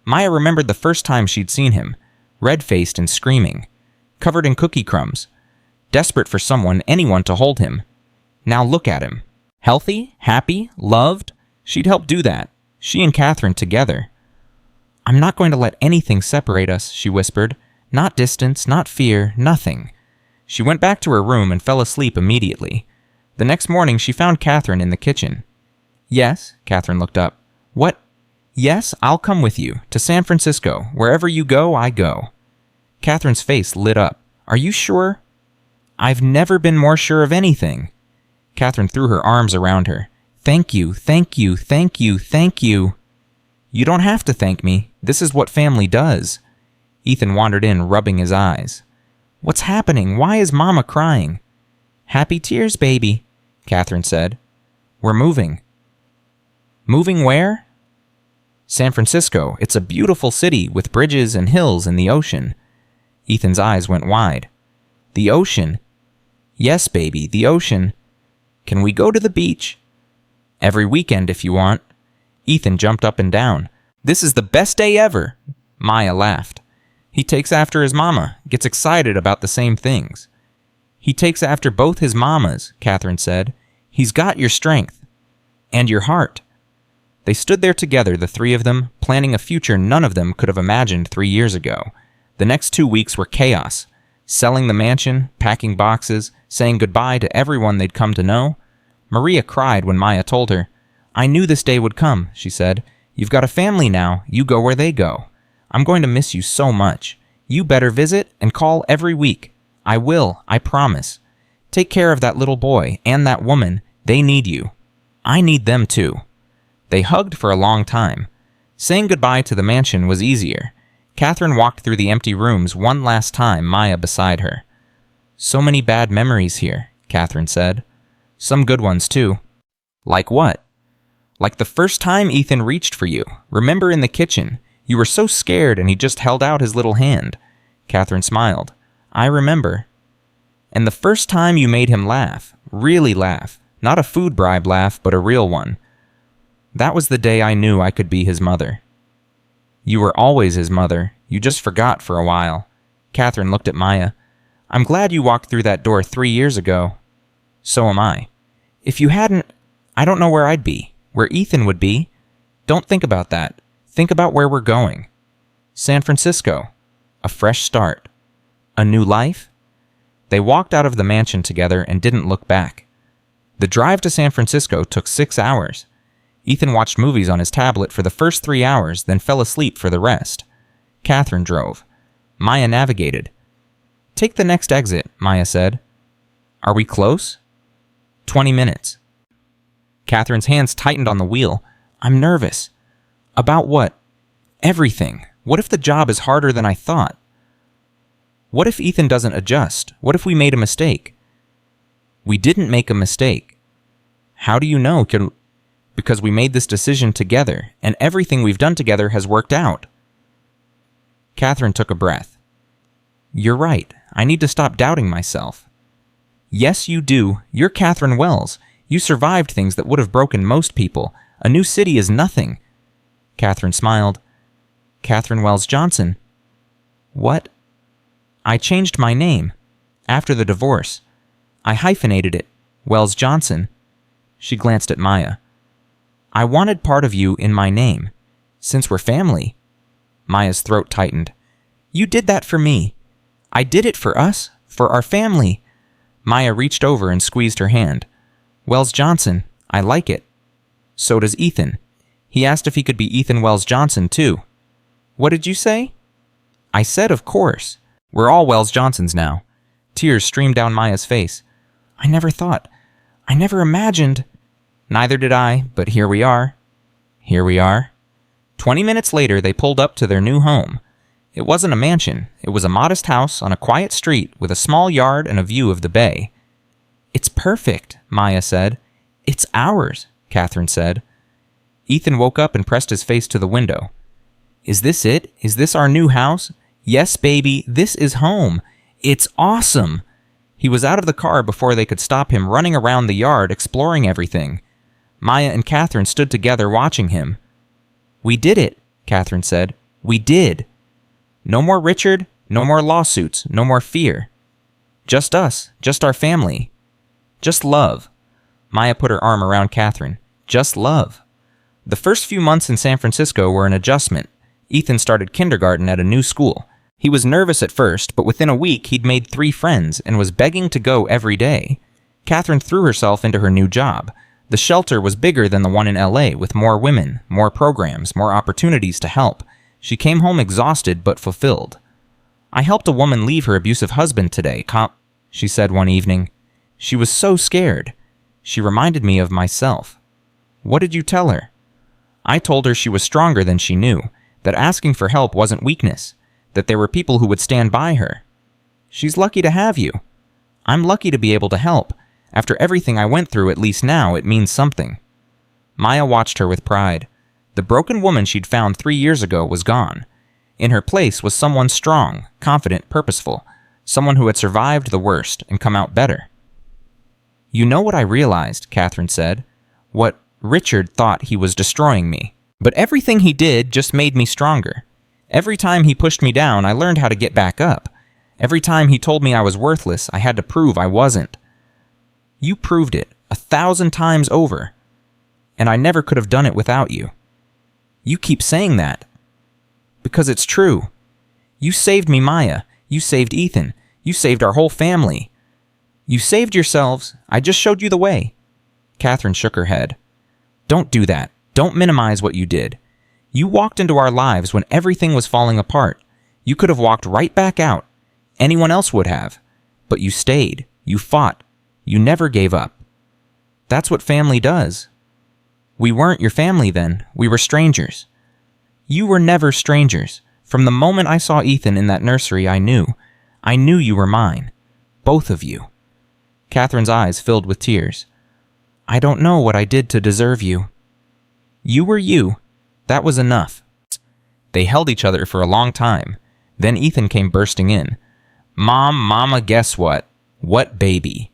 Maya remembered the first time she'd seen him, red-faced and screaming, covered in cookie crumbs, desperate for someone, anyone to hold him. Now look at him. Healthy, happy, loved. She'd helped do that. She and Katherine together. I'm not going to let anything separate us, she whispered. Not distance, not fear, nothing. She went back to her room and fell asleep immediately. The next morning, she found Katherine in the kitchen. Yes, Katherine looked up. What? Yes, I'll come with you, to San Francisco. Wherever you go, I go. Katherine's face lit up. Are you sure? I've never been more sure of anything. Katherine threw her arms around her. Thank you, thank you, thank you, thank you. You don't have to thank me. This is what family does. Ethan wandered in, rubbing his eyes. What's happening? Why is Mama crying? Happy tears, baby, Katherine said. We're moving. Moving where? San Francisco, it's a beautiful city with bridges and hills and the ocean. Ethan's eyes went wide. The ocean? Yes, baby, the ocean. Can we go to the beach? Every weekend if you want. Ethan jumped up and down. This is the best day ever. Maya laughed. He takes after his mama, gets excited about the same things. He takes after both his mamas, Katherine said. He's got your strength. And your heart. They stood there together, the three of them, planning a future none of them could have imagined 3 years ago. The next 2 weeks were chaos. Selling the mansion, packing boxes, saying goodbye to everyone they'd come to know. Maria cried when Maya told her. I knew this day would come, she said. You've got a family now. You go where they go. I'm going to miss you so much. You better visit and call every week. I will, I promise. Take care of that little boy and that woman. They need you. I need them too. They hugged for a long time. Saying goodbye to the mansion was easier. Katherine walked through the empty rooms one last time, Maya beside her. So many bad memories here, Katherine said. Some good ones too. Like what? Like the first time Ethan reached for you. Remember in the kitchen? You were so scared and he just held out his little hand. Katherine smiled. I remember. And the first time you made him laugh. Really laugh. Not a food bribe laugh, but a real one. That was the day I knew I could be his mother. You were always his mother. You just forgot for a while. Katherine looked at Maya. I'm glad you walked through that door 3 years ago. So am I. If you hadn't, I don't know where I'd be. Where Ethan would be. Don't think about that. Think about where we're going. San Francisco. A fresh start. A new life? They walked out of the mansion together and didn't look back. The drive to San Francisco took 6 hours. Ethan watched movies on his tablet for the first 3 hours, then fell asleep for the rest. Katherine drove. Maya navigated. Take the next exit, Maya said. Are we close? 20 minutes. Katherine's hands tightened on the wheel. I'm nervous. About what? Everything. What if the job is harder than I thought? What if Ethan doesn't adjust? What if we made a mistake? We didn't make a mistake. How do you know? Because we made this decision together, and everything we've done together has worked out. Katherine took a breath. You're right. I need to stop doubting myself. Yes, you do. You're Katherine Wells. You survived things that would have broken most people. A new city is nothing. Katherine smiled. Katherine Wells Johnson. What? I changed my name. After the divorce. I hyphenated it. Wells Johnson. She glanced at Maya. I wanted part of you in my name. Since we're family. Maya's throat tightened. You did that for me. I did it for us. For our family. Maya reached over and squeezed her hand. Wells Johnson. I like it. So does Ethan. He asked if he could be Ethan Wells Johnson, too. What did you say? I said, of course. We're all Wells Johnsons now. Tears streamed down Maya's face. I never imagined. Neither did I, but here we are. Here we are. 20 minutes later, they pulled up to their new home. It wasn't a mansion. It was a modest house on a quiet street with a small yard and a view of the bay. It's perfect, Maya said. It's ours, Katherine said. Ethan woke up and pressed his face to the window. Is this it? Is this our new house? Yes, baby, this is home. It's awesome. He was out of the car before they could stop him running around the yard exploring everything. Maya and Katherine stood together watching him. We did it, Katherine said. We did. No more Richard, no more lawsuits, no more fear. Just us, just our family. Just love. Maya put her arm around Katherine. Just love. The first few months in San Francisco were an adjustment. Ethan started kindergarten at a new school. He was nervous at first, but within a week he'd made 3 friends and was begging to go every day. Katherine threw herself into her new job. The shelter was bigger than the one in LA, with more women, more programs, more opportunities to help. She came home exhausted but fulfilled. I helped a woman leave her abusive husband today, she said one evening. She was so scared. She reminded me of myself. What did you tell her? I told her she was stronger than she knew, that asking for help wasn't weakness, that there were people who would stand by her. She's lucky to have you. I'm lucky to be able to help. After everything I went through, at least now, it means something. Maya watched her with pride. The broken woman she'd found 3 years ago was gone. In her place was someone strong, confident, purposeful, someone who had survived the worst and come out better. "You know what I realized," Katherine said. "What Richard thought he was destroying me. But everything he did just made me stronger. Every time he pushed me down, I learned how to get back up. Every time he told me I was worthless, I had to prove I wasn't. You proved it 1,000 times over, and I never could have done it without you. You keep saying that, because it's true. You saved me, Maya. You saved Ethan. You saved our whole family. You saved yourselves. I just showed you the way." Katherine shook her head. "Don't do that. Don't minimize what you did. You walked into our lives when everything was falling apart. You could have walked right back out. Anyone else would have. But you stayed. You fought. You never gave up. That's what family does. We weren't your family then. We were strangers. You were never strangers. From the moment I saw Ethan in that nursery, I knew. I knew you were mine. Both of you." Katherine's eyes filled with tears. "I don't know what I did to deserve you. You were you. That was enough." They held each other for a long time. Then Ethan came bursting in. Mama, guess what?" "What, baby?"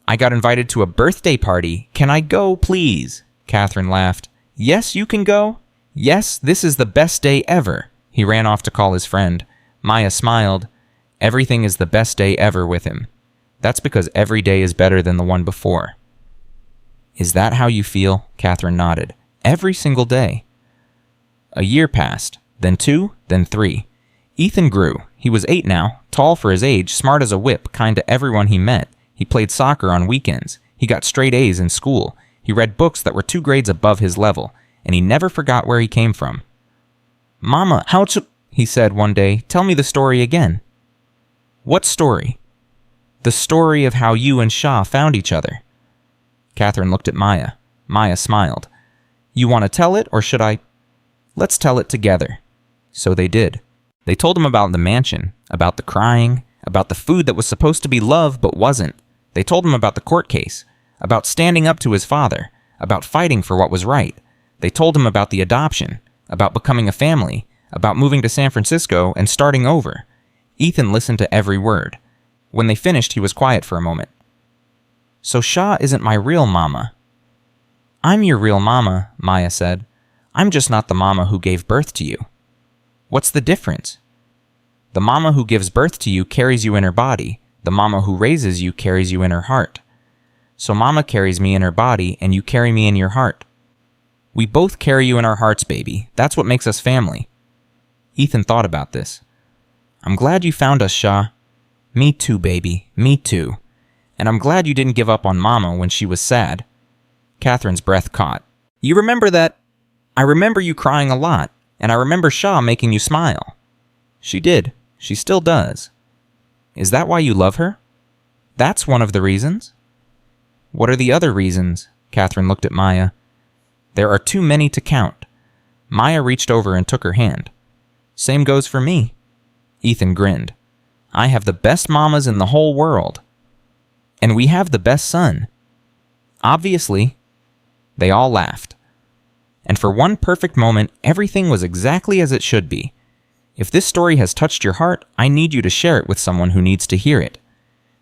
"I got invited to a birthday party. Can I go, please?" Katherine laughed. "Yes, you can go. Yes, this is the best day ever." He ran off to call his friend. Maya smiled. Everything is the best day ever with him. That's because every day is better than the one before. "Is that how you feel?" Katherine nodded. "Every single day." A year passed, then 2, then 3. Ethan grew. He was 8 now, tall for his age, smart as a whip, kind to everyone he met. He played soccer on weekends. He got straight A's in school. He read books that were 2 grades above his level, and he never forgot where he came from. "Mama, he said one day, "tell me the story again." "What story?" "The story of how you and Shah found each other." Katherine looked at Maya. Maya smiled. "You want to tell it, or should I?" "Let's tell it together." So they did. They told him about the mansion, about the crying, about the food that was supposed to be love but wasn't. They told him about the court case, about standing up to his father, about fighting for what was right. They told him about the adoption, about becoming a family, about moving to San Francisco and starting over. Ethan listened to every word. When they finished, he was quiet for a moment. "So Shah isn't my real mama." "I'm your real mama," Maya said. "I'm just not the mama who gave birth to you." "What's the difference?" "The mama who gives birth to you carries you in her body. The mama who raises you carries you in her heart. So mama carries me in her body, and you carry me in your heart. We both carry you in our hearts, baby. That's what makes us family." Ethan thought about this. "I'm glad you found us, Shah." "Me too, baby. Me too. And I'm glad you didn't give up on Mama when she was sad." Katherine's breath caught. "You remember that?" "I remember you crying a lot, and I remember Shah making you smile." "She did. She still does." "Is that why you love her?" "That's one of the reasons." "What are the other reasons?" Katherine looked at Maya. "There are too many to count." Maya reached over and took her hand. "Same goes for me." Ethan grinned. "I have the best mamas in the whole world. And we have the best son." "Obviously." They all laughed. And for one perfect moment, everything was exactly as it should be. If this story has touched your heart, I need you to share it with someone who needs to hear it.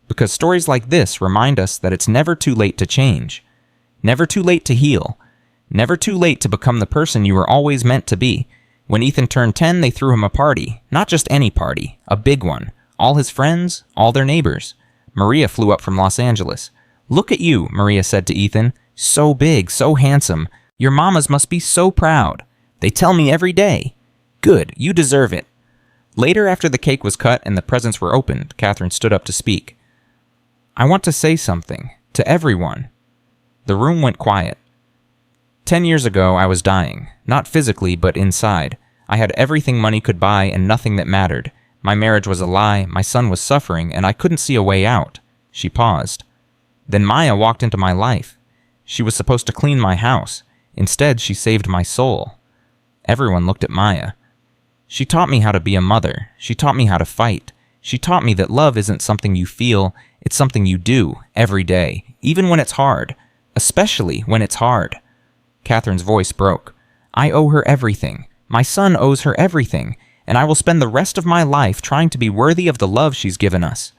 Because stories like this remind us that it's never too late to change. Never too late to heal. Never too late to become the person you were always meant to be. When Ethan turned 10, they threw him a party. Not just any party, a big one. All his friends, all their neighbors. Maria flew up from Los Angeles. "Look at you," Maria said to Ethan. "So big, so handsome. Your mamas must be so proud. They tell me every day." "Good, you deserve it." Later, after the cake was cut and the presents were opened, Katherine stood up to speak. "I want to say something, to everyone." The room went quiet. 10 years ago, I was dying. Not physically, but inside. I had everything money could buy and nothing that mattered. My marriage was a lie, my son was suffering, and I couldn't see a way out. She paused. Then Maya walked into my life. She was supposed to clean my house. Instead, she saved my soul. Everyone looked at Maya. She taught me how to be a mother. She taught me how to fight. She taught me that love isn't something you feel, it's something you do, every day, even when it's hard. Especially when it's hard. Katherine's voice broke. I owe her everything. My son owes her everything, and I will spend the rest of my life trying to be worthy of the love she's given us."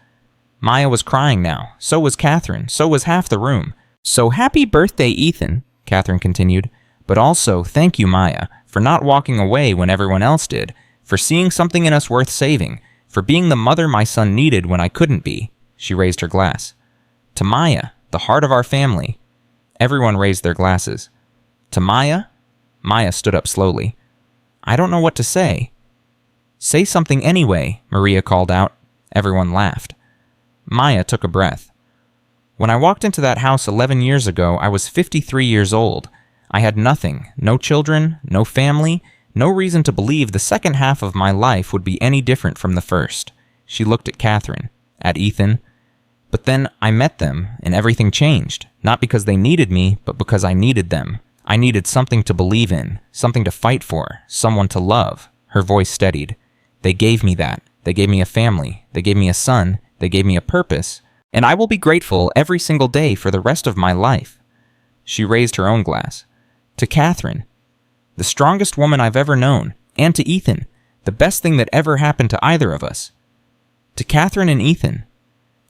Maya was crying now. So was Katherine. So was half the room. "So happy birthday, Ethan," Katherine continued. "But also, thank you, Maya, for not walking away when everyone else did, for seeing something in us worth saving, for being the mother my son needed when I couldn't be." She raised her glass. "To Maya, the heart of our family." Everyone raised their glasses. "To Maya?" Maya stood up slowly. "I don't know what to say." "Say something anyway," Maria called out. Everyone laughed. Maya took a breath. "When I walked into that house 11 years ago, I was 53 years old. I had nothing, no children, no family, no reason to believe the second half of my life would be any different from the first." She looked at Katherine, at Ethan. "But then I met them, and everything changed. Not because they needed me, but because I needed them. I needed something to believe in, something to fight for, someone to love." Her voice steadied. "They gave me that. They gave me a family. They gave me a son. They gave me a purpose. And I will be grateful every single day for the rest of my life." She raised her own glass. "To Katherine, the strongest woman I've ever known, and to Ethan, the best thing that ever happened to either of us." To Katherine and Ethan.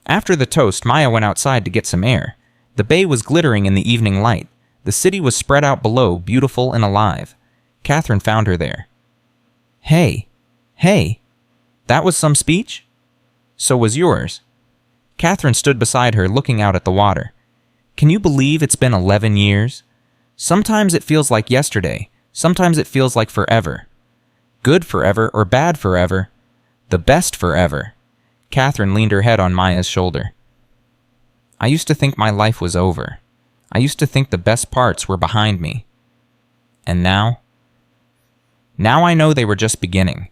After the toast, Maya went outside to get some air. The bay was glittering in the evening light. The city was spread out below, beautiful and alive. Katherine found her there. Hey, that was some speech?" "So was yours." Katherine stood beside her, looking out at the water. "Can you believe it's been 11 years? Sometimes it feels like yesterday. Sometimes it feels like forever. Good forever or bad forever. The best forever." Katherine leaned her head on Maya's shoulder. "I used to think my life was over. I used to think the best parts were behind me. And now? Now I know they were just beginning.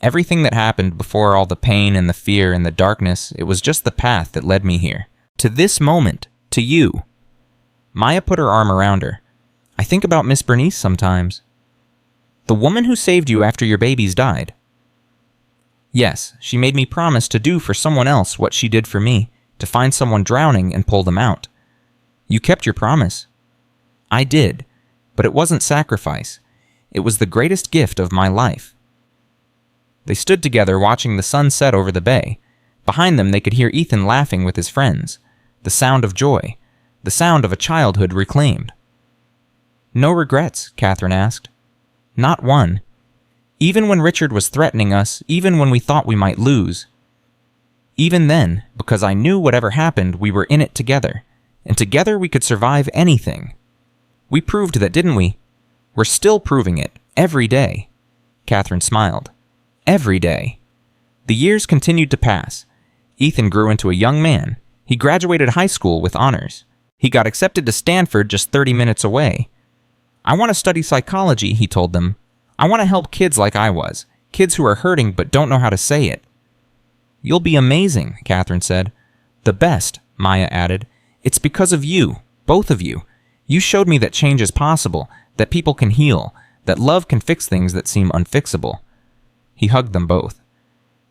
Everything that happened before, all the pain and the fear and the darkness, it was just the path that led me here. To this moment. To you." Maya put her arm around her. "I think about Miss Bernice sometimes." "The woman who saved you after your babies died?" "Yes, she made me promise to do for someone else what she did for me, to find someone drowning and pull them out." "You kept your promise." "I did, but it wasn't sacrifice. It was the greatest gift of my life." They stood together watching the sun set over the bay. Behind them they could hear Ethan laughing with his friends. The sound of joy. The sound of a childhood reclaimed. "No regrets?" Katherine asked. "Not one. Even when Richard was threatening us, even when we thought we might lose. Even then, because I knew whatever happened, we were in it together. And together we could survive anything. We proved that, didn't we? We're still proving it, every day." Katherine smiled. "Every day." The years continued to pass. Ethan grew into a young man. He graduated high school with honors. He got accepted to Stanford just 30 minutes away. "I want to study psychology," he told them. "I want to help kids like I was, kids who are hurting but don't know how to say it." "You'll be amazing," Katherine said. "The best," Maya added. "It's because of you, both of you. You showed me that change is possible, that people can heal, that love can fix things that seem unfixable." He hugged them both.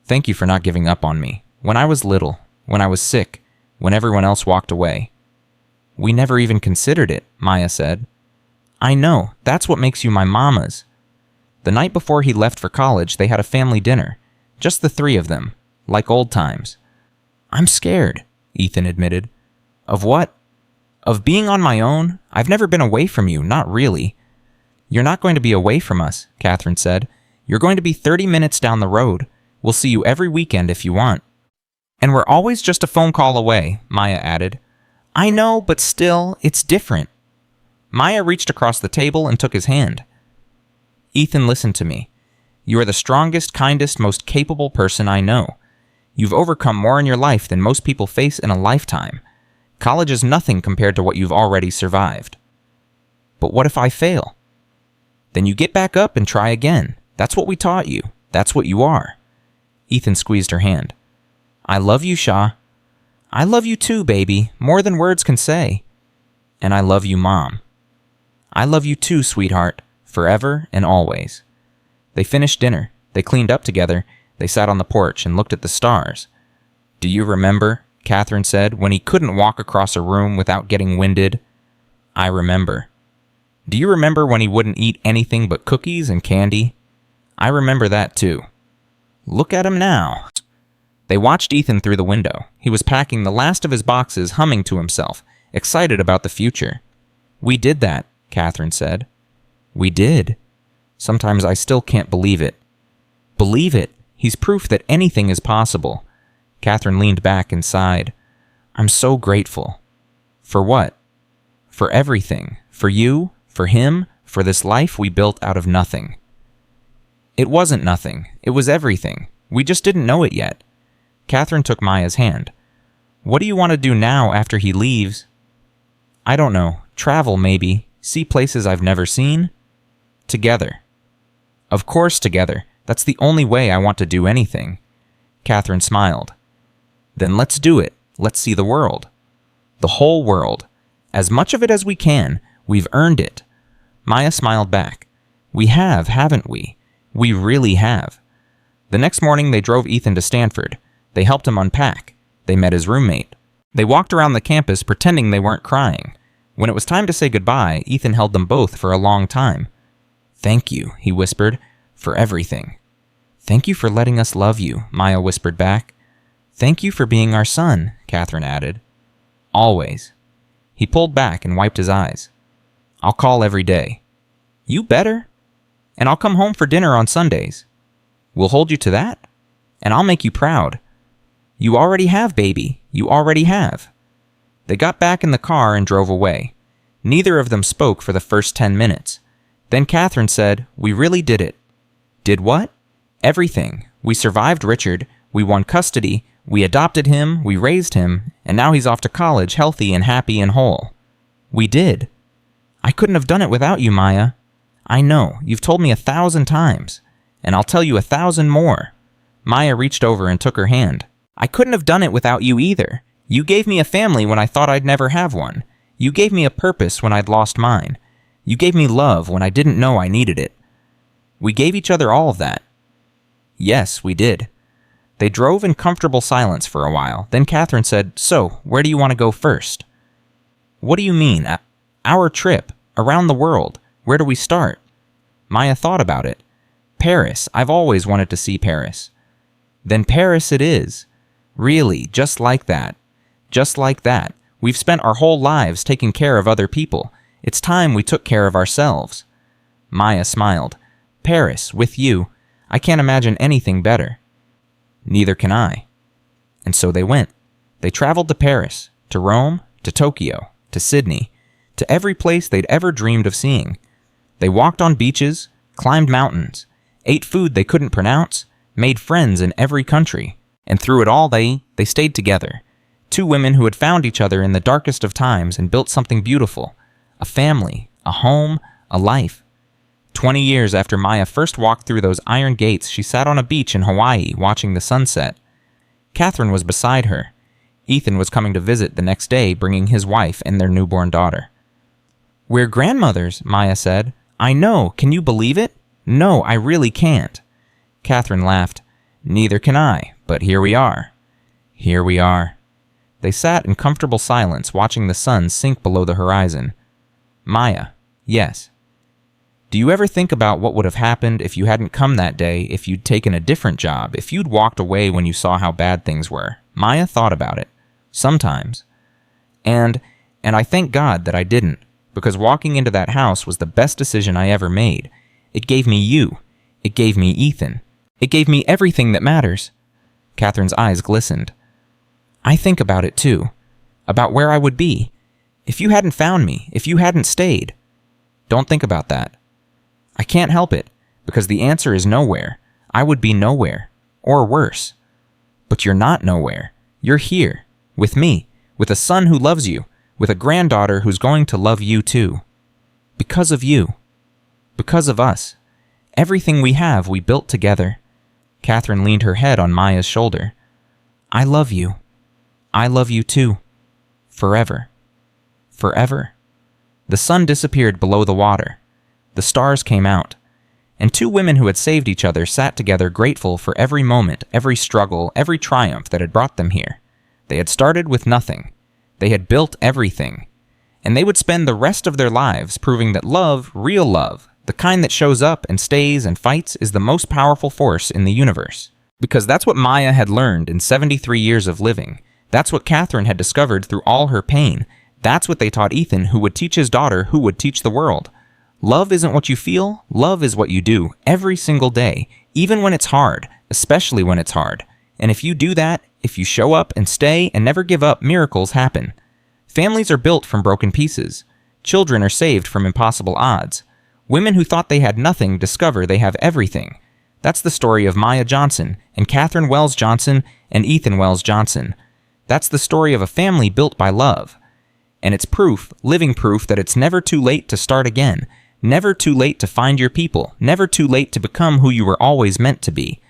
"Thank you for not giving up on me. When I was little, when I was sick, when everyone else walked away." "We never even considered it," Maya said. "I know. That's what makes you my mamas." The night before he left for college, they had a family dinner. Just the three of them, like old times. "I'm scared," Ethan admitted. "Of what?" "Of being on my own. I've never been away from you, not really." "You're not going to be away from us," Katherine said. "You're going to be 30 minutes down the road. We'll see you every weekend if you want." "And we're always just a phone call away," Maya added. "I know, but still, it's different." Maya reached across the table and took his hand. "Ethan, listen to me. You are the strongest, kindest, most capable person I know. You've overcome more in your life than most people face in a lifetime. College is nothing compared to what you've already survived." "But what if I fail?" "Then you get back up and try again. That's what we taught you. That's what you are." Ethan squeezed her hand. "I love you, Shah." "I love you too, baby, more than words can say." "And I love you, Mom." "I love you too, sweetheart, forever and always." They finished dinner. They cleaned up together. They sat on the porch and looked at the stars. "Do you remember," Katherine said, "when he couldn't walk across a room without getting winded?" "I remember." Do you remember when he wouldn't eat anything but cookies and candy? I remember that too. Look at him now. They watched Ethan through the window. He was packing the last of his boxes, humming to himself, excited about the future. We did that, Katherine said. We did. Sometimes I still can't believe it. Believe it. He's proof that anything is possible. Katherine leaned back and sighed. I'm so grateful. For what? For everything. For you, for him, for this life we built out of nothing. It wasn't nothing. It was everything. We just didn't know it yet. Katherine took Maya's hand. What do you want to do now after he leaves? I don't know. Travel, maybe. See places I've never seen. Together. Of course together. That's the only way I want to do anything. Katherine smiled. Then let's do it. Let's see the world. The whole world. As much of it as we can. We've earned it. Maya smiled back. We have, haven't we? We really have. The next morning they drove Ethan to Stanford. They helped him unpack. They met his roommate. They walked around the campus pretending they weren't crying. When it was time to say goodbye, Ethan held them both for a long time. Thank you, he whispered, for everything. Thank you for letting us love you, Maya whispered back. Thank you for being our son, Katherine added. Always. He pulled back and wiped his eyes. I'll call every day. You better. And I'll come home for dinner on Sundays. We'll hold you to that. And I'll make you proud. You already have, baby. You already have. They got back in the car and drove away. Neither of them spoke for the first 10 minutes. Then Katherine said, We really did it. Did what? Everything. We survived Richard. We won custody. We adopted him. We raised him. And now he's off to college, healthy and happy and whole. We did. I couldn't have done it without you, Maya. I know. You've told me 1,000 times. And I'll tell you 1,000 more. Maya reached over and took her hand. I couldn't have done it without you either. You gave me a family when I thought I'd never have one. You gave me a purpose when I'd lost mine. You gave me love when I didn't know I needed it. We gave each other all of that. Yes, we did. They drove in comfortable silence for a while. Then Katherine said, So, where do you want to go first? What do you mean? Our trip. Around the world. Where do we start? Maya thought about it. Paris. I've always wanted to see Paris. Then Paris it is. Really, just like that. Just like that. We've spent our whole lives taking care of other people. It's time we took care of ourselves. Maya smiled. Paris, with you. I can't imagine anything better. Neither can I. And so they went. They traveled to Paris, to Rome, to Tokyo, to Sydney, to every place they'd ever dreamed of seeing. They walked on beaches, climbed mountains, ate food they couldn't pronounce, made friends in every country. And through it all, they stayed together. Two women who had found each other in the darkest of times and built something beautiful. A family, a home, a life. 20 years after Maya first walked through those iron gates, she sat on a beach in Hawaii watching the sunset. Katherine was beside her. Ethan was coming to visit the next day, bringing his wife and their newborn daughter. We're grandmothers, Maya said. I know. Can you believe it? No, I really can't. Katherine laughed. Neither can I, but here we are. Here we are. They sat in comfortable silence, watching the sun sink below the horizon. Maya, yes. Do you ever think about what would have happened if you hadn't come that day, if you'd taken a different job, if you'd walked away when you saw how bad things were? Maya thought about it. Sometimes. And I thank God that I didn't, because walking into that house was the best decision I ever made. It gave me you. It gave me Ethan. It gave me everything that matters. Katherine's eyes glistened. I think about it too. About where I would be. If you hadn't found me, if you hadn't stayed. Don't think about that. I can't help it, because the answer is nowhere. I would be nowhere. Or worse. But you're not nowhere. You're here. With me. With a son who loves you. With a granddaughter who's going to love you too. Because of you. Because of us. Everything we have, we built together. Katherine leaned her head on Maya's shoulder. I love you. I love you too. Forever. Forever. The sun disappeared below the water. The stars came out. And two women who had saved each other sat together grateful for every moment, every struggle, every triumph that had brought them here. They had started with nothing. They had built everything. And they would spend the rest of their lives proving that love, real love, the kind that shows up and stays and fights, is the most powerful force in the universe. Because that's what Maya had learned in 73 years of living. That's what Katherine had discovered through all her pain. That's what they taught Ethan, who would teach his daughter, who would teach the world. Love isn't what you feel, love is what you do, every single day, even when it's hard, especially when it's hard. And if you do that, if you show up and stay and never give up, miracles happen. Families are built from broken pieces. Children are saved from impossible odds. Women who thought they had nothing discover they have everything. That's the story of Maya Johnson and Katherine Wells Johnson and Ethan Wells Johnson. That's the story of a family built by love. And it's proof, living proof, that it's never too late to start again. Never too late to find your people. Never too late to become who you were always meant to be.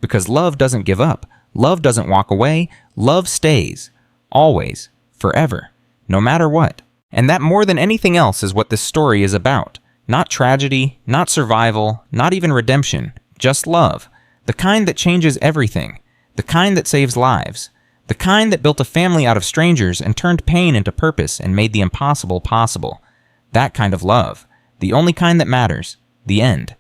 Because love doesn't give up. Love doesn't walk away. Love stays. Always. Forever. No matter what. And that more than anything else is what this story is about. Not tragedy, not survival, not even redemption. Just love. The kind that changes everything. The kind that saves lives. The kind that built a family out of strangers and turned pain into purpose and made the impossible possible. That kind of love. The only kind that matters. The end.